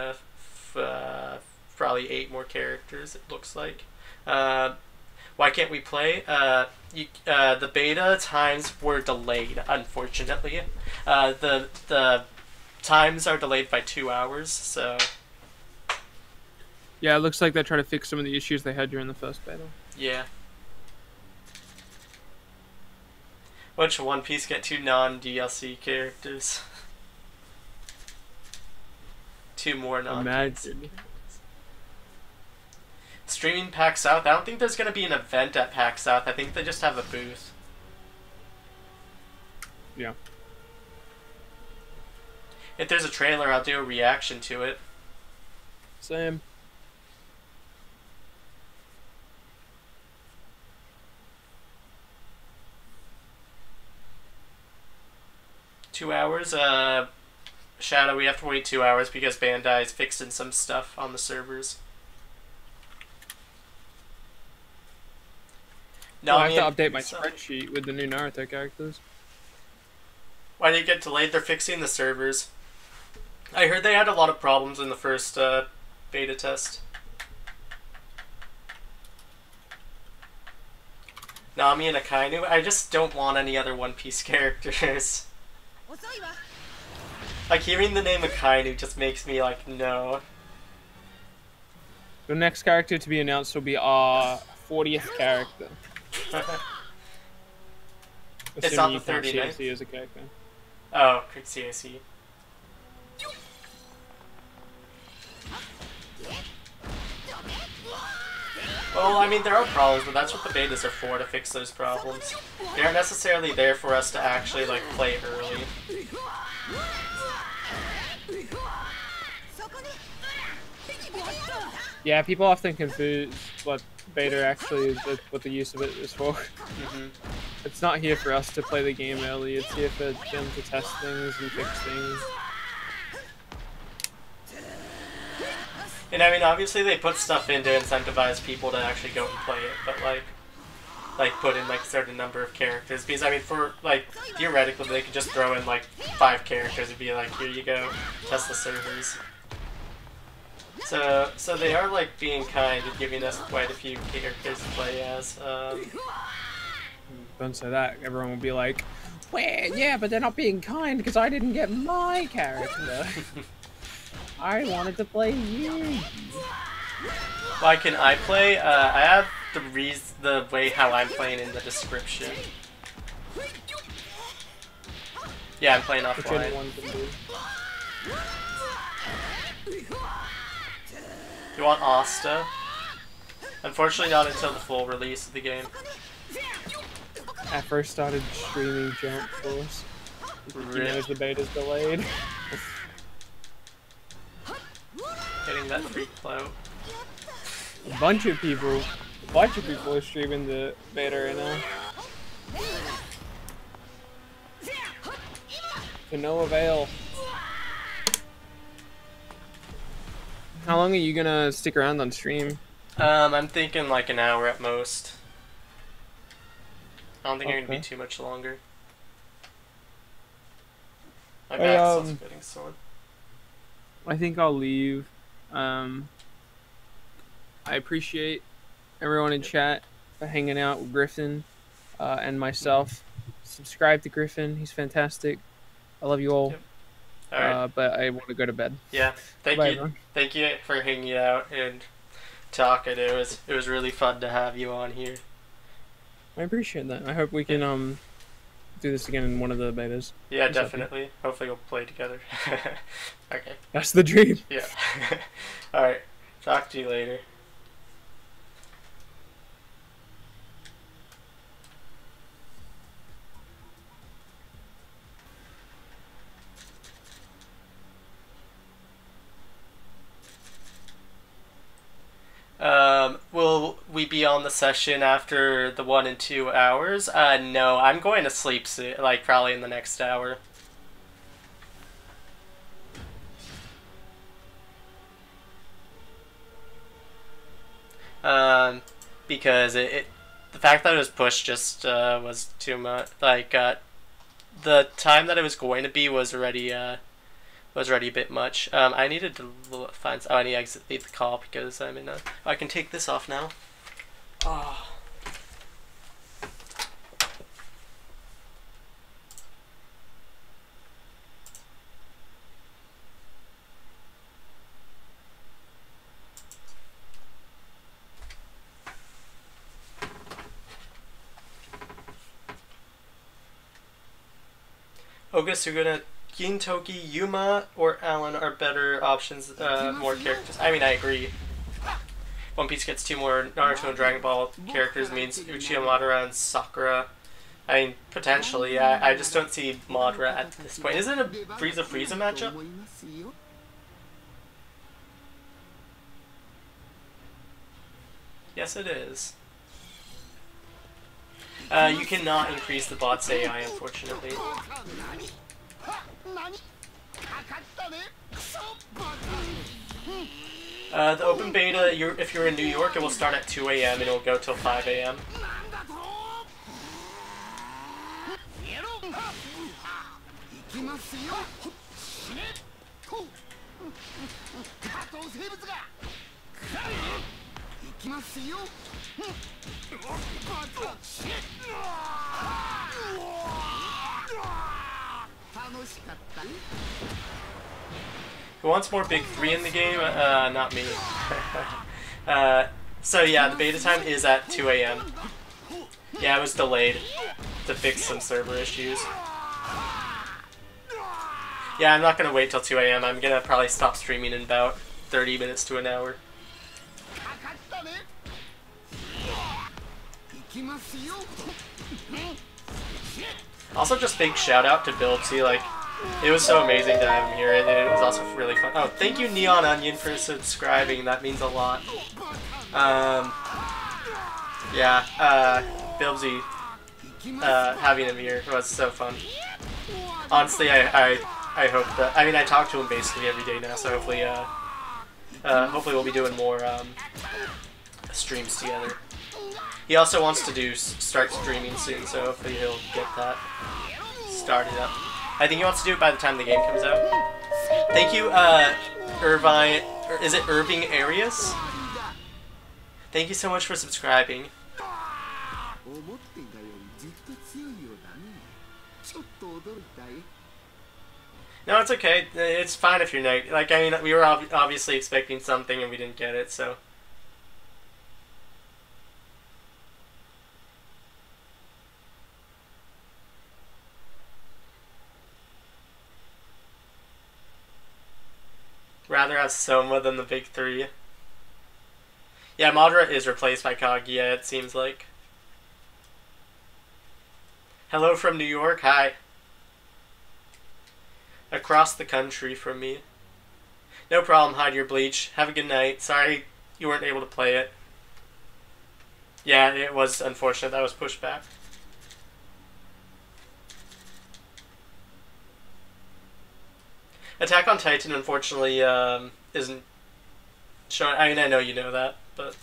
probably 8 more characters, it looks like. Why can't we play? The beta times were delayed, unfortunately. The times are delayed by 2 hours, so...
Yeah, it looks like they're trying to fix some of the issues they had during the first beta.
Yeah. Why should One Piece get 2 non-DLC characters? 2 more non-DLC.
Imagine.
Streaming PAX South? I don't think there's going to be an event at PAX South. I think they just have a booth.
Yeah.
If there's a trailer, I'll do a reaction to it.
Same.
$2 hours? Shadow, we have to wait 2 hours because Bandai is fixing some stuff on the servers.
No, I have to update my spreadsheet with the new Naruto characters.
Why did it get delayed? They're fixing the servers. I heard they had a lot of problems in the first beta test. Nami and Akainu? I just don't want any other One Piece characters. Like, hearing the name Akainu just makes me like, no.
The next character to be announced will be our 40th character.
It's not the 39th?
CAC as a character.
Oh, quick CAC. Well, I mean, there are problems, but that's what the betas are for, to fix those problems. They aren't necessarily there for us to actually, like, play early.
Yeah, people often confuse what beta actually is, what the use of it is for.
Mm-hmm.
It's not here for us to play the game early, it's here for them to test things and fix things.
And I mean, obviously they put stuff in to incentivize people to actually go and play it, but like put in like a certain number of characters, because I mean, for like theoretically they could just throw in like 5 characters and be like, here you go, test the servers. So they are like being kind and giving us quite a few characters to play as.
Don't say that, everyone will be like, well, yeah, but they're not being kind because I didn't get my character. I wanted to play you.
Why can I play? I have the way how I'm playing in the description. Yeah, I'm playing offline. You want Asta? Unfortunately, not until the full release of the game.
I first started streaming Jump Force. You know, as the beta's delayed.
Getting that free clout.
A bunch of people are streaming the beta right now. To no avail. How long are you gonna stick around on stream?
I'm thinking like an hour at most. I don't think you're gonna be too much longer. My back's also getting sore.
I think I'll leave. I appreciate everyone in chat for hanging out with Griffin and myself. Subscribe to Griffin. He's fantastic. I love you all.
Yep. All right.
But I want to go to bed.
Yeah. Thank
Bye,
you.
everyone.
Thank you for hanging out and talking. It was really fun to have you on here.
I appreciate that. I hope we can do this again in one of the betas.
Yeah, definitely. Hopefully we'll play together. Okay.
That's the dream.
Yeah. Alright. Talk to you later. Will we be on the session after the 1 and 2 hours? No, I'm going to sleep soon, like probably in the next hour. Because the fact that it was pushed just was too much. Like the time that it was going to be was already a bit much. I needed to find. Oh, I need to exit the call because I'm in a. Oh, I can take this off now. Oh. Ogasuguna, Gintoki, Yuma, or Alan are better options, more characters. I mean, I agree. One Piece gets 2 more Naruto and Dragon Ball characters means Uchiha, Madara, and Sakura. I mean, potentially, I just don't see Madara at this point. Is it a Frieza matchup? Yes, it is. You cannot increase the bot's AI, unfortunately. The open beta, if you're in New York, it will start at 2 a.m. and it will go till 5 a.m. Who wants more Big 3 in the game? Not me. So yeah, the beta time is at 2 a.m. Yeah, it was delayed to fix some server issues. Yeah, I'm not gonna wait till 2 a.m. I'm gonna probably stop streaming in about 30 minutes to an hour. Also, just big shout out to BILBZY. Like, it was so amazing to have him here, and it was also really fun. Oh, thank you, Neon Onion, for subscribing. That means a lot. Yeah, BILBZY, having him here was so fun. Honestly, I hope that. I mean, I talk to him basically every day now, so hopefully, hopefully we'll be doing more streams together. He also wants to start streaming soon, so hopefully he'll get that started up. I think he wants to do it by the time the game comes out. Thank you, Irvine. Is it Irving Arias? Thank you so much for subscribing. No, it's okay. It's fine if you're not. Like, I mean, we were obviously expecting something and we didn't get it, so. Rather have Soma than the big three. Yeah, Madara is replaced by Kaguya, it seems like. Hello from New York, hi. Across the country from me. No problem, hide your bleach. Have a good night. Sorry you weren't able to play it. Yeah, it was unfortunate that was pushed back. Attack on Titan, unfortunately, isn't showing. I mean, I know you know that, but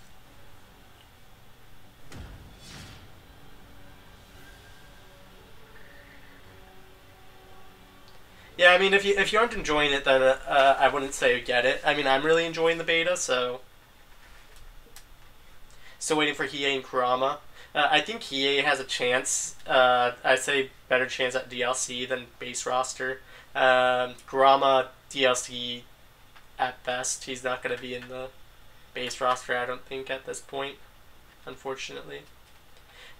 yeah, I mean, if you aren't enjoying it, then I wouldn't say get it. I mean, I'm really enjoying the beta, so still waiting for Hiei and Kurama. I think Hiei has a chance. I'd say better chance at DLC than base roster. Kurama DLC at best. He's not going to be in the base roster, I don't think, at this point, unfortunately.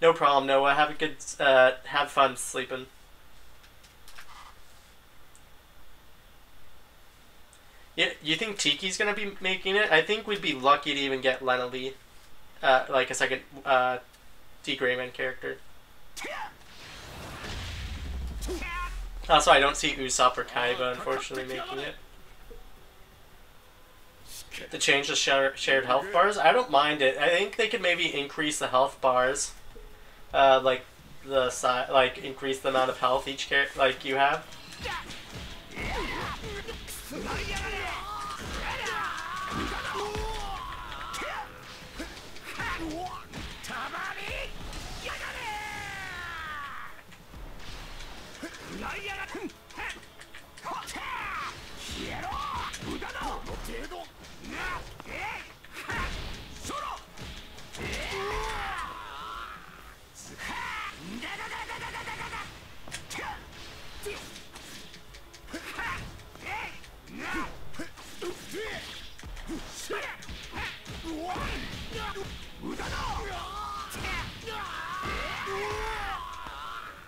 No problem, Noah. Have a good, have fun sleeping. Yeah, you think Tiki's gonna be making it? I think we'd be lucky to even get Lena Lee, like a second D-Grayman character. Also, I don't see Usopp or Kaiba, unfortunately, making it. To change the shared health bars? I don't mind it. I think they could maybe increase the health bars. Like, the size, like, increase the amount of health each character, like, you have.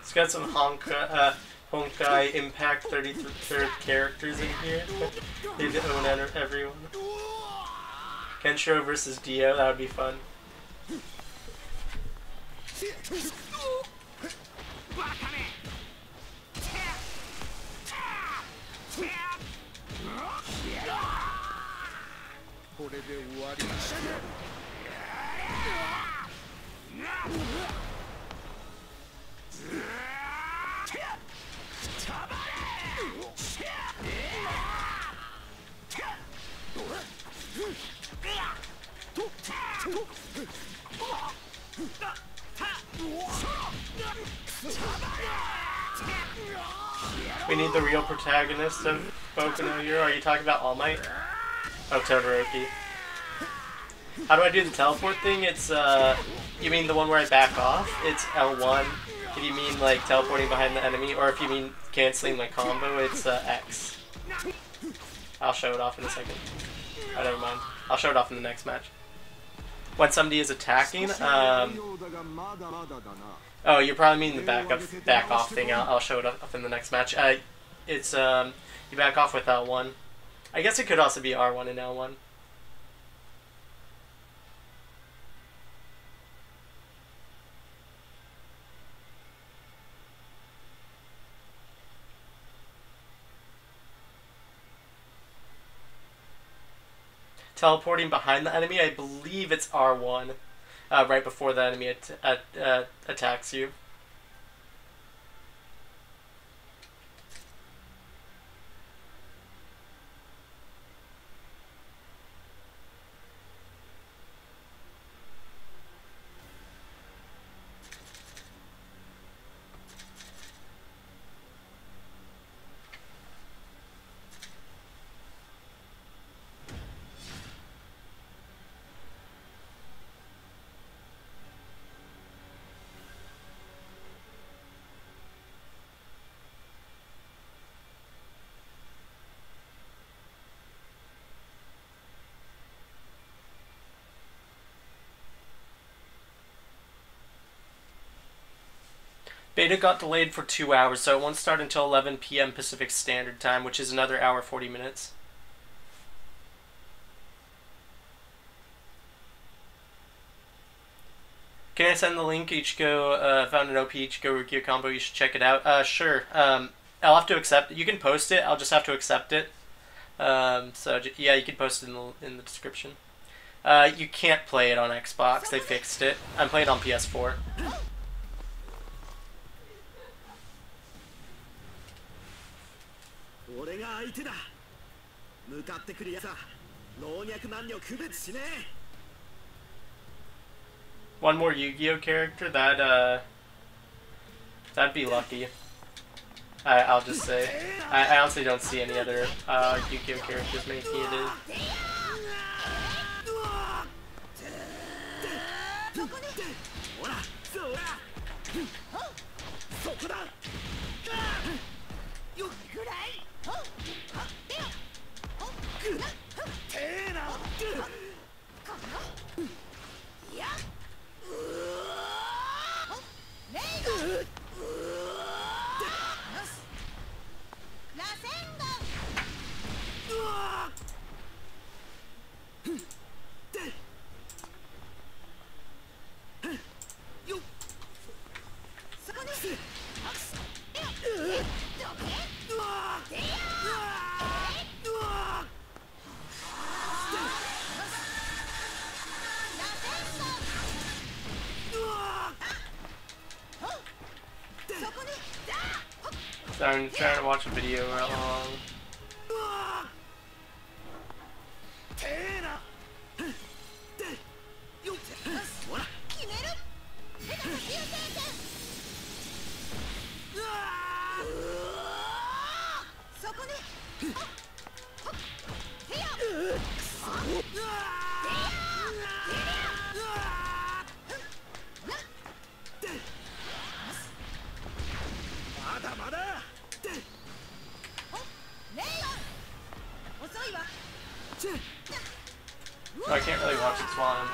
It's got some Honkai Impact 33rd characters in here. They own everyone. Kenshiro versus Dio, that would be fun. We need the real protagonist of Boku no Hero. Are you talking about All Might? Oh, Todoroki. How do I do the teleport thing? It's, you mean the one where I back off? It's L1. If you mean, like, teleporting behind the enemy, or if you mean canceling my combo, it's, X. I'll show it off in a second. Oh, never mind. I'll show it off in the next match. When somebody is attacking, oh, you probably mean the back off thing. I'll show it up in the next match. It's, you back off with L1. I guess it could also be R1 and L1. Teleporting behind the enemy, I believe it's R1, right before the enemy attacks you. Beta got delayed for 2 hours, so it won't start until 11 p.m. Pacific Standard Time, which is another hour 40 minutes. Can I send the link? Ichigo found an OP Ichigo Rukia combo. You should check it out. Sure. I'll have to accept it. You can post it. I'll just have to accept it. Yeah, you can post it in the description. You can't play it on Xbox. They fixed it. I'm playing on PS4. One more Yu-Gi-Oh character? That'd be lucky. I'll just say. I honestly don't see any other Yu-Gi-Oh characters making it in. So I'm trying to watch a video along. No, I can't really watch this while I'm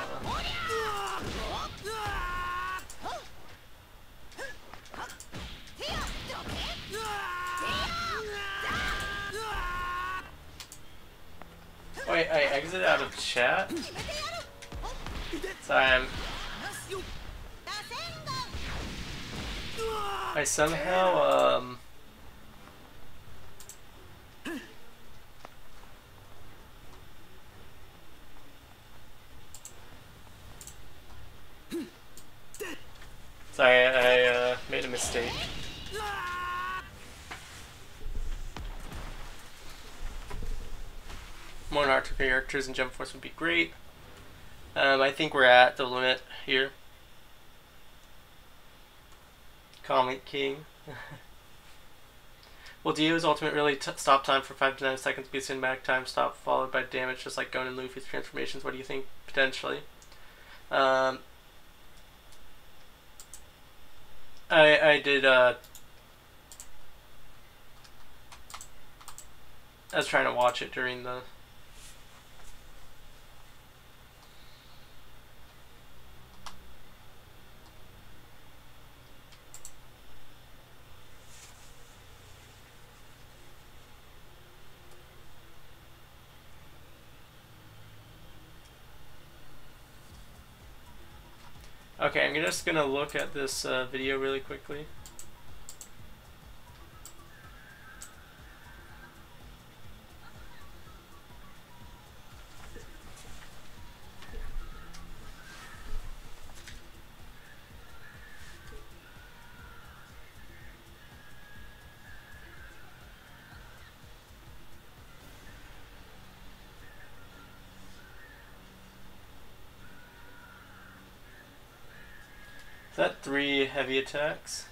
Wait, I exited out of chat? Sorry, I somehow, Sorry, I made a mistake. More Naruto characters in Jump Force would be great. I think we're at the limit here. Comic King. Will Dio's ultimate really stop time for 5 to 9 seconds be a cinematic time stop followed by damage just like Gon and Luffy's transformations? What do you think? Potentially. I did, I was trying to watch it during the... Okay, I'm just gonna look at this video really quickly. Is that 3 heavy attacks?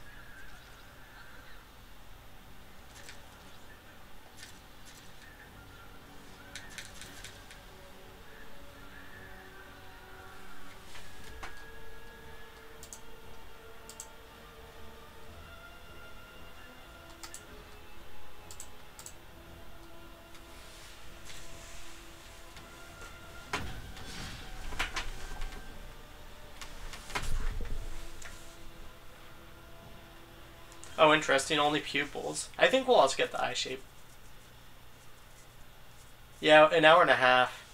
Oh, interesting. Only pupils. I think we'll also get the eye shape. Yeah, an hour and a half.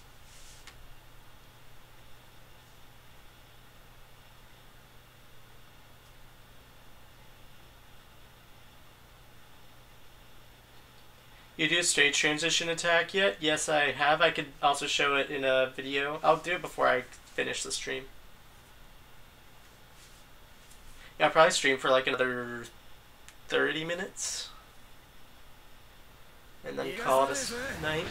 You do straight transition attack yet? Yes, I have. I could also show it in a video. I'll do it before I finish the stream. Yeah, I'll probably stream for like another 30 minutes. And then call it a night.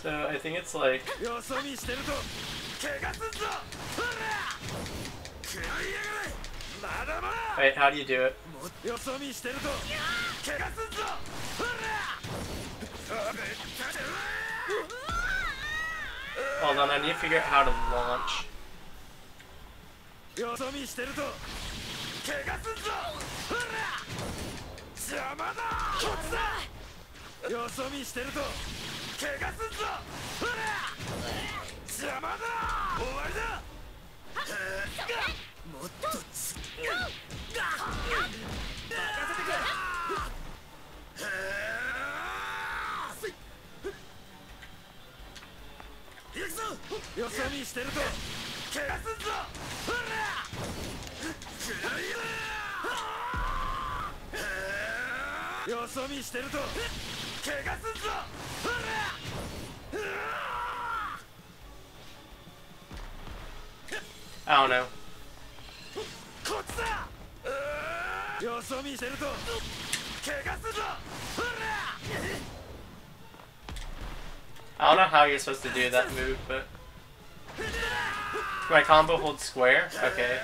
So I think it's like... Wait, how do you do it? Hold on, I need to figure out how to launch. I don't know. I don't know how you're supposed to do that move, but... My combo hold square? Okay.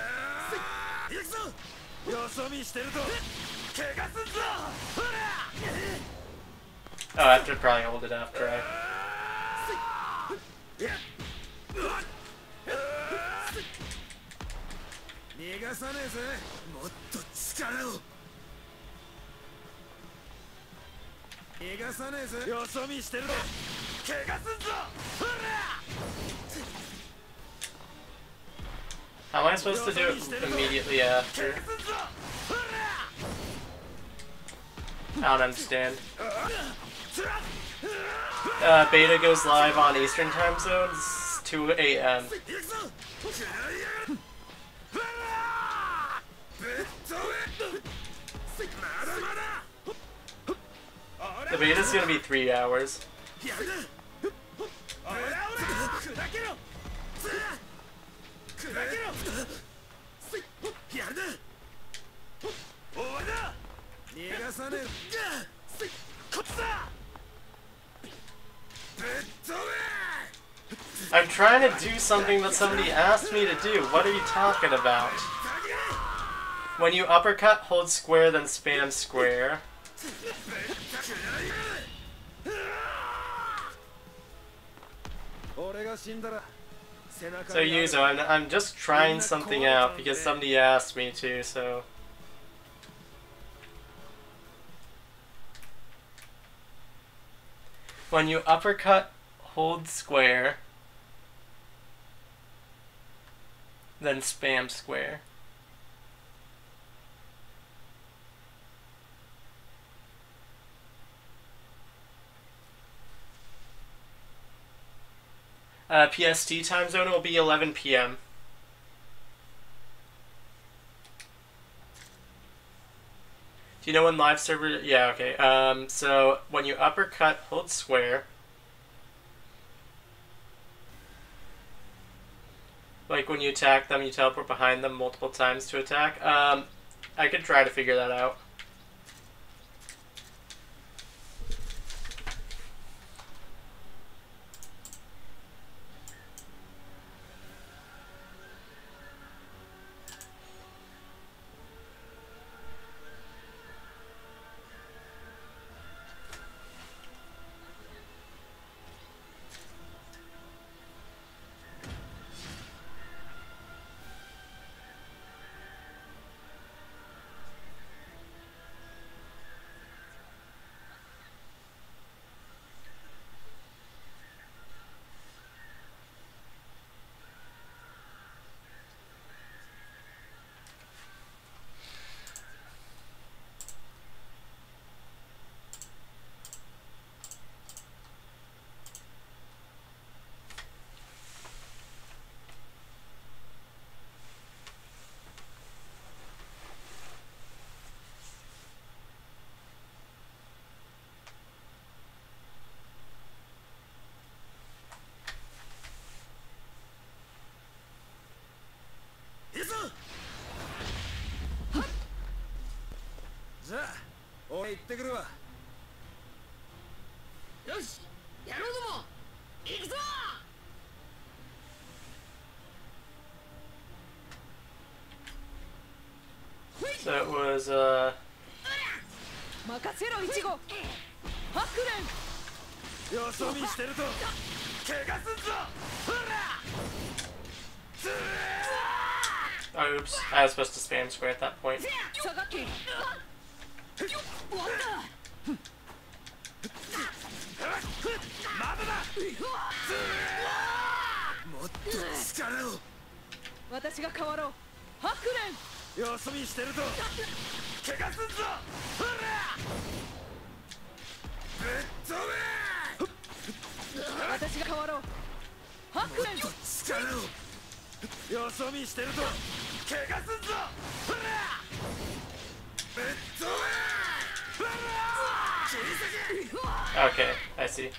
Oh, I have to probably hold it after I... How am I supposed to do it immediately after? I don't understand. Beta goes live on Eastern time zones, 2 a.m. The beta's gonna be 3 hours. I'm trying to do something that somebody asked me to do. What are you talking about? When you uppercut, hold square, then spam square. So Yuzo, I'm just trying something out because somebody asked me to, so... When you uppercut, hold square, then spam square. PST time zone will be 11 p.m. Do you know when live server? Yeah, okay. So when you uppercut, hold square. Like when you attack them, you teleport behind them multiple times to attack. I could try to figure that out. So it was oh, oops, I was supposed to spam square at that point. Okay, I see.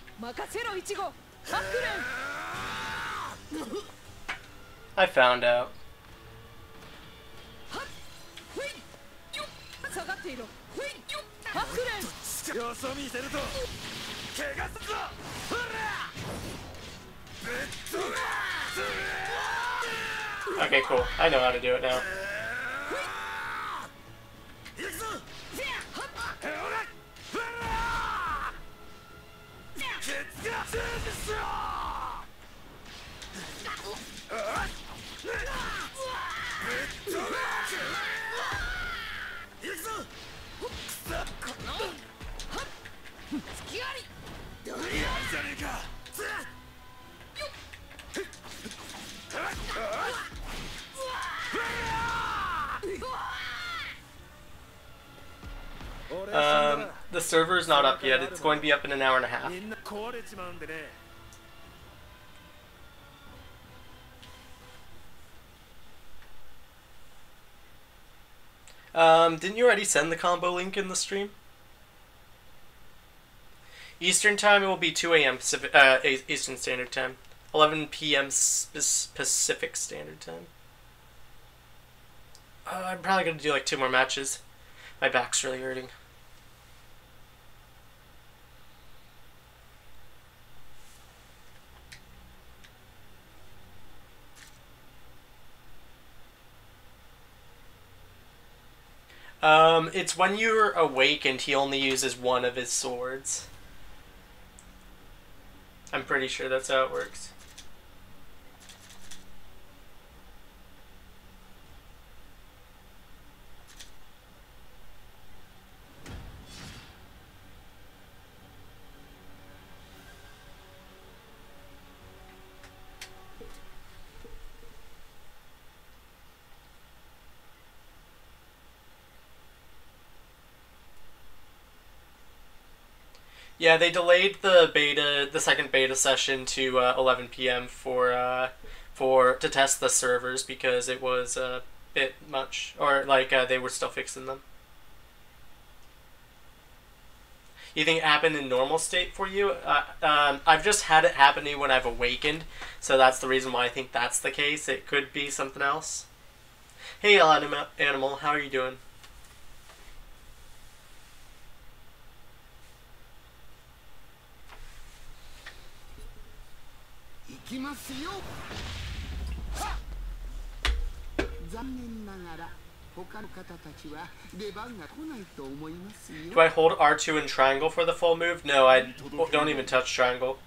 I found out. Okay, cool. I know how to do it now. The server's not up yet. It's going to be up in an hour and a half. Didn't you already send the combo link in the stream? Eastern time, it will be 2 a.m. Pacific, Eastern Standard Time. 11 p.m. Pacific Standard Time. I'm probably going to do like 2 more matches. My back's really hurting. It's when you're awakened, he only uses one of his swords. I'm pretty sure that's how it works. Yeah, they delayed the second beta session to 11 p.m. to test the servers because it was a bit much, or like they were still fixing them. You think it happened in normal state for you? I've just had it happen to me when I've awakened, so that's the reason why I think that's the case. It could be something else. Hey, Animal, how are you doing? Do I hold R2 and triangle for the full move? No, I don't even touch triangle.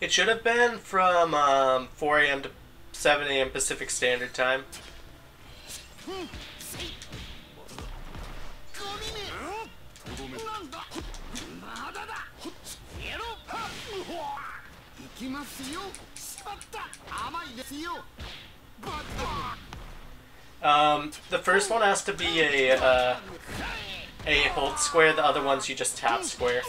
It should have been from 4 a.m. to 7 a.m. Pacific Standard Time. The first one has to be a hold square, the other ones you just tap square.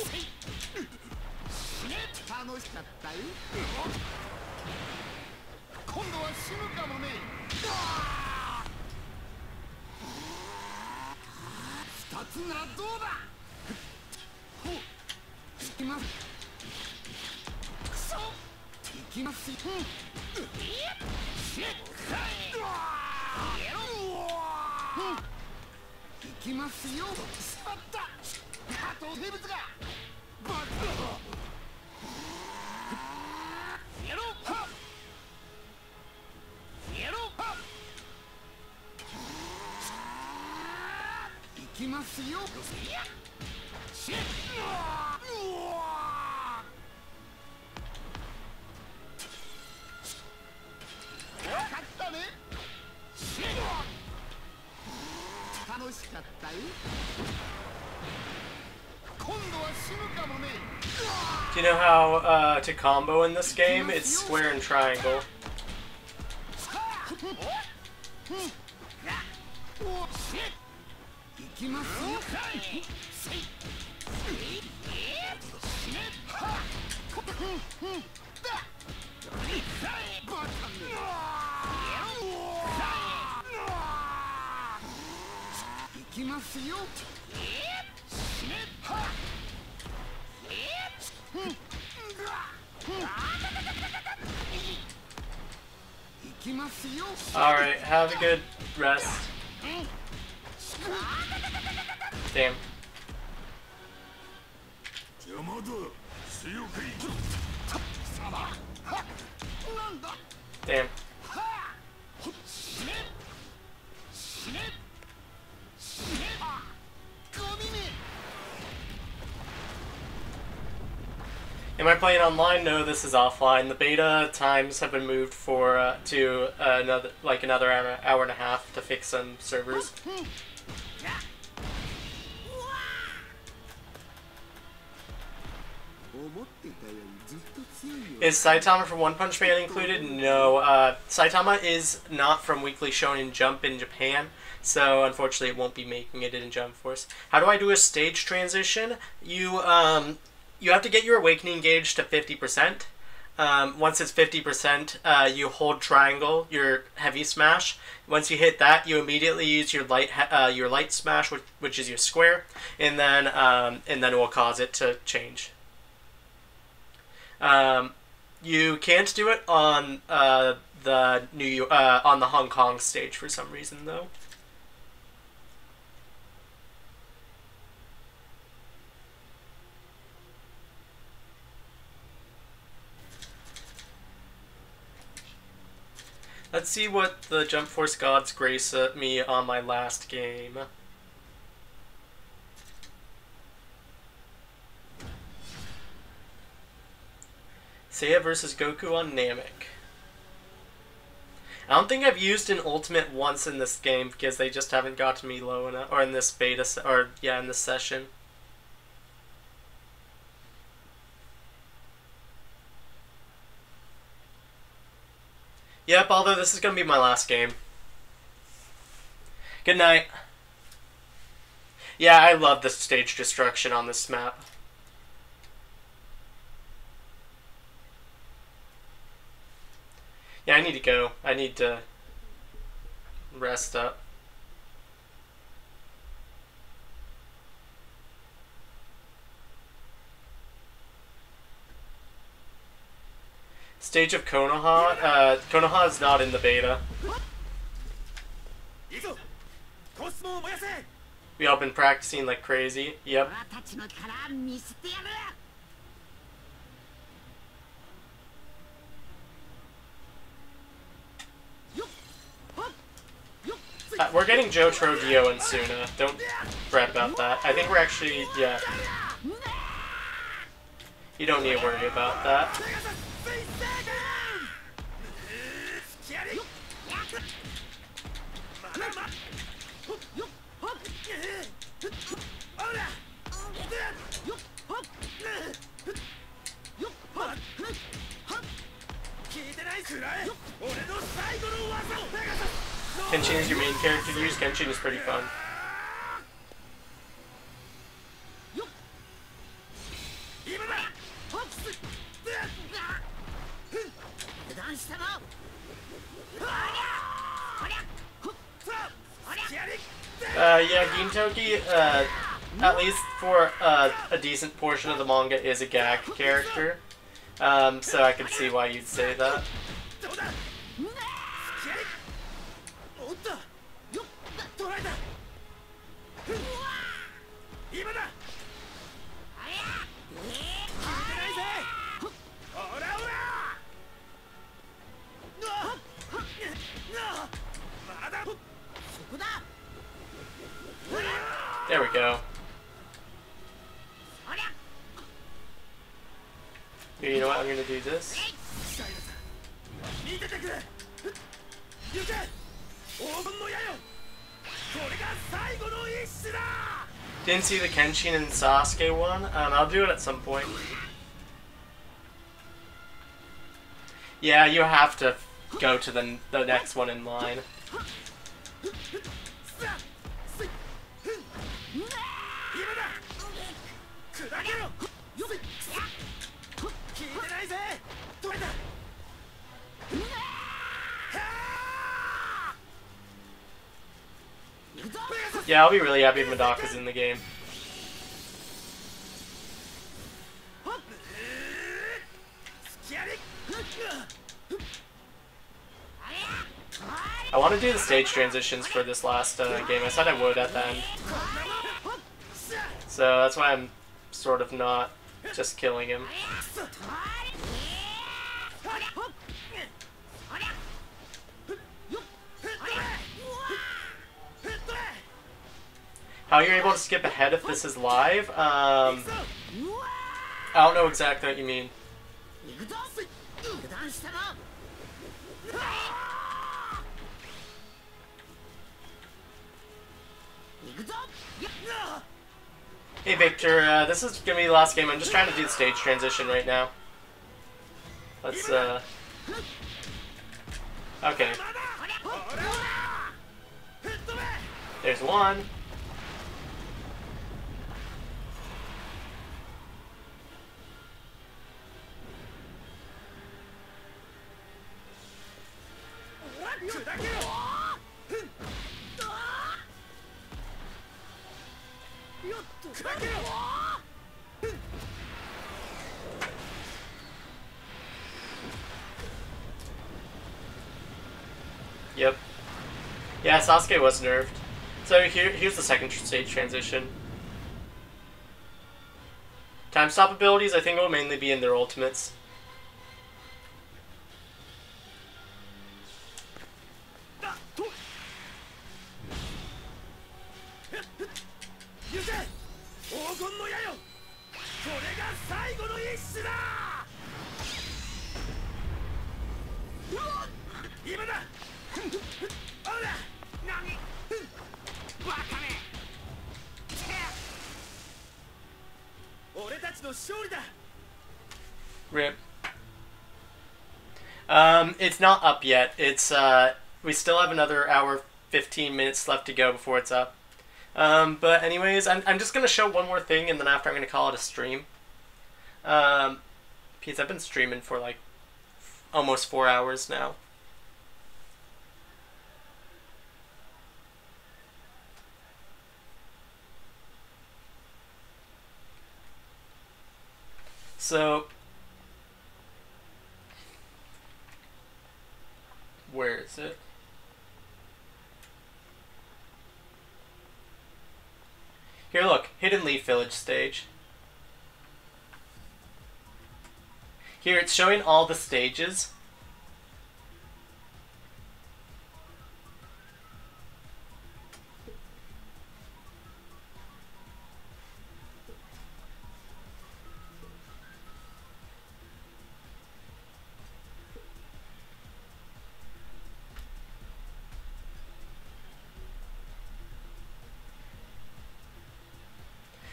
Do you know how to combo in this game? It's square and triangle. Alright, have a good rest. Damn. Damn. Am I playing online? No, this is offline. The beta times have been moved for to another hour and a half to fix some servers. Is Saitama from One Punch Man included? No. Saitama is not from Weekly Shonen Jump in Japan, so unfortunately it won't be making it in Jump Force. How do I do a stage transition? You have to get your awakening gauge to 50%. Once it's 50%, you hold triangle, your heavy smash. Once you hit that, you immediately use your light smash, which is your square, and then it will cause it to change. You can't do it on the on the Hong Kong stage for some reason, though. Let's see what the Jump Force gods grace me on my last game. Seiya versus Goku on Namek. I don't think I've used an ultimate once in this game because they just haven't gotten me low enough, or in this beta, or yeah, in this session. Yep, although this is going to be my last game. Good night. Yeah, I love the stage destruction on this map. Yeah, I need to go. I need to rest up. Stage of Konoha? Konoha is not in the beta. We all been practicing like crazy. Yep. We're getting Jotaro, Dio, and Suna. Don't fret about that. I think we're actually, yeah. You don't need to worry about that. Kenshin is your main character to use. Kenshin is pretty fun. Yeah, Gintoki, at least for a decent portion of the manga, is a gag character. So I can see why you'd say that. There we go. You know what? I'm gonna do this. Didn't see the Kenshin and Sasuke one. I'll do it at some point. Yeah, you have to go to the next one in line. Yeah, I'll be really happy if Madaka's in the game. I want to do the stage transitions for this last game. I said I would at the end. So that's why I'm sort of not just killing him. How you're able to skip ahead if this is live? I don't know exactly what you mean. Hey Victor, this is gonna be the last game. I'm just trying to do the stage transition right now. Let's okay. There's one. Yep. Yeah, Sasuke was nerfed. So here's the second stage transition. Time stop abilities, I think, will mainly be in their ultimates. RIP. It's not up yet. It's we still have another hour 15 minutes left to go before it's up. But anyways, I'm just gonna show one more thing, and then after I'm gonna call it a stream. Because I've been streaming for like almost 4 hours now. So, where is it? Here, look, Hidden Leaf Village stage. Here, it's showing all the stages.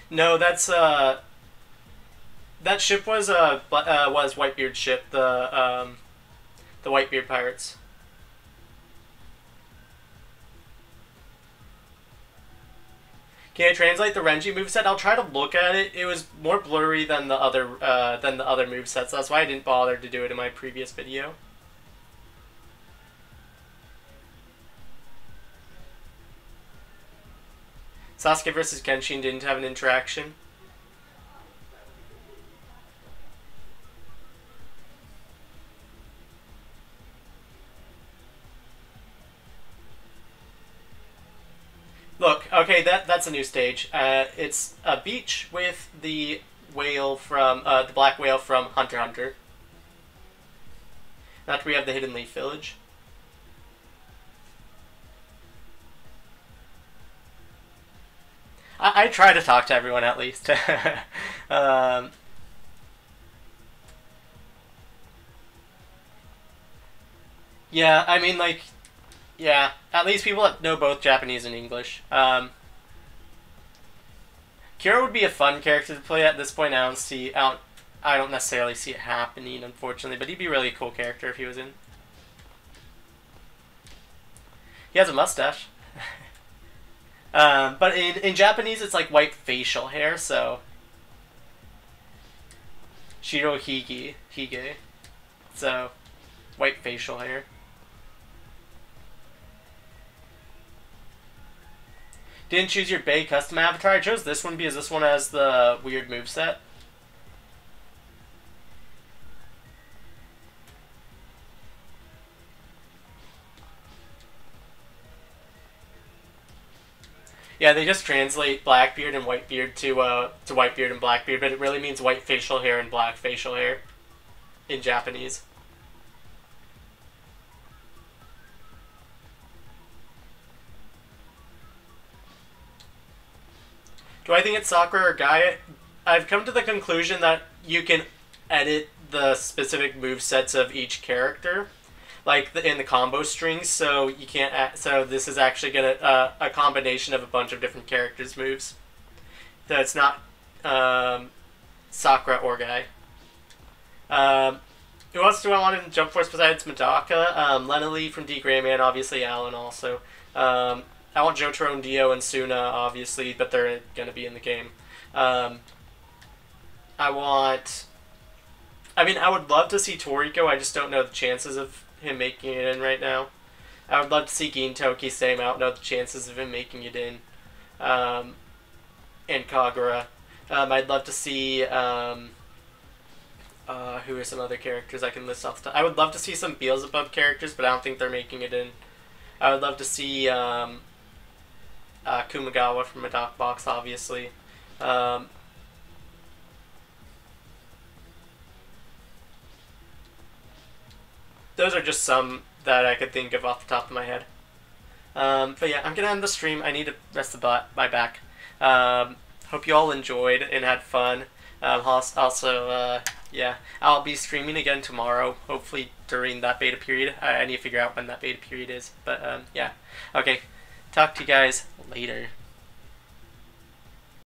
No, that's that ship was Whitebeard's ship, the Whitebeard pirates. Can I translate the Renji moveset? I'll try to look at it. It was more blurry than the other movesets. That's why I didn't bother to do it in my previous video. Sasuke versus Kenshin didn't have an interaction. Look, okay, that's a new stage. It's a beach with the whale from the black whale from Hunter x Hunter. After we have the Hidden Leaf Village. I try to talk to everyone at least. Yeah, I mean, like, yeah, at least people that know both Japanese and English. Kira would be a fun character to play at this point. I don't necessarily see it happening, unfortunately, but he'd be a really cool character if he was in. He has a mustache. But in Japanese, it's like white facial hair, so... Shirohige. So, white facial hair. Didn't choose your Bay custom avatar. I chose this one because this one has the weird moveset. Yeah, they just translate Blackbeard and Whitebeard to Whitebeard and Blackbeard, but it really means white facial hair and black facial hair in Japanese. Do I think it's Sakura or Gaia? I've come to the conclusion that you can edit the specific movesets of each character, like in the combo strings. So you can't. So this is actually gonna a combination of a bunch of different characters' moves. So it's not Sakura or Gaia. Who else do I want in Jump Force besides Madaka? Lena Lee from D. Grayman, obviously Alan also. I want Jotaro and Dio and Suna, obviously, but they're going to be in the game. I would love to see Toriko. I just don't know the chances of him making it in right now. I would love to see Gintoki stay out. Know the chances of him making it in. And Kagura. I'd love to see... who are some other characters I can list off the top? I would love to see some BILBZY characters, but I don't think they're making it in. I would love to see... Kumagawa from a Doc Box, obviously. Those are just some that I could think of off the top of my head. But yeah, I'm gonna end the stream. I need to rest my back. Hope you all enjoyed and had fun. Also, yeah, I'll be streaming again tomorrow, hopefully during that beta period. I need to figure out when that beta period is. But yeah, okay. Talk to you guys later.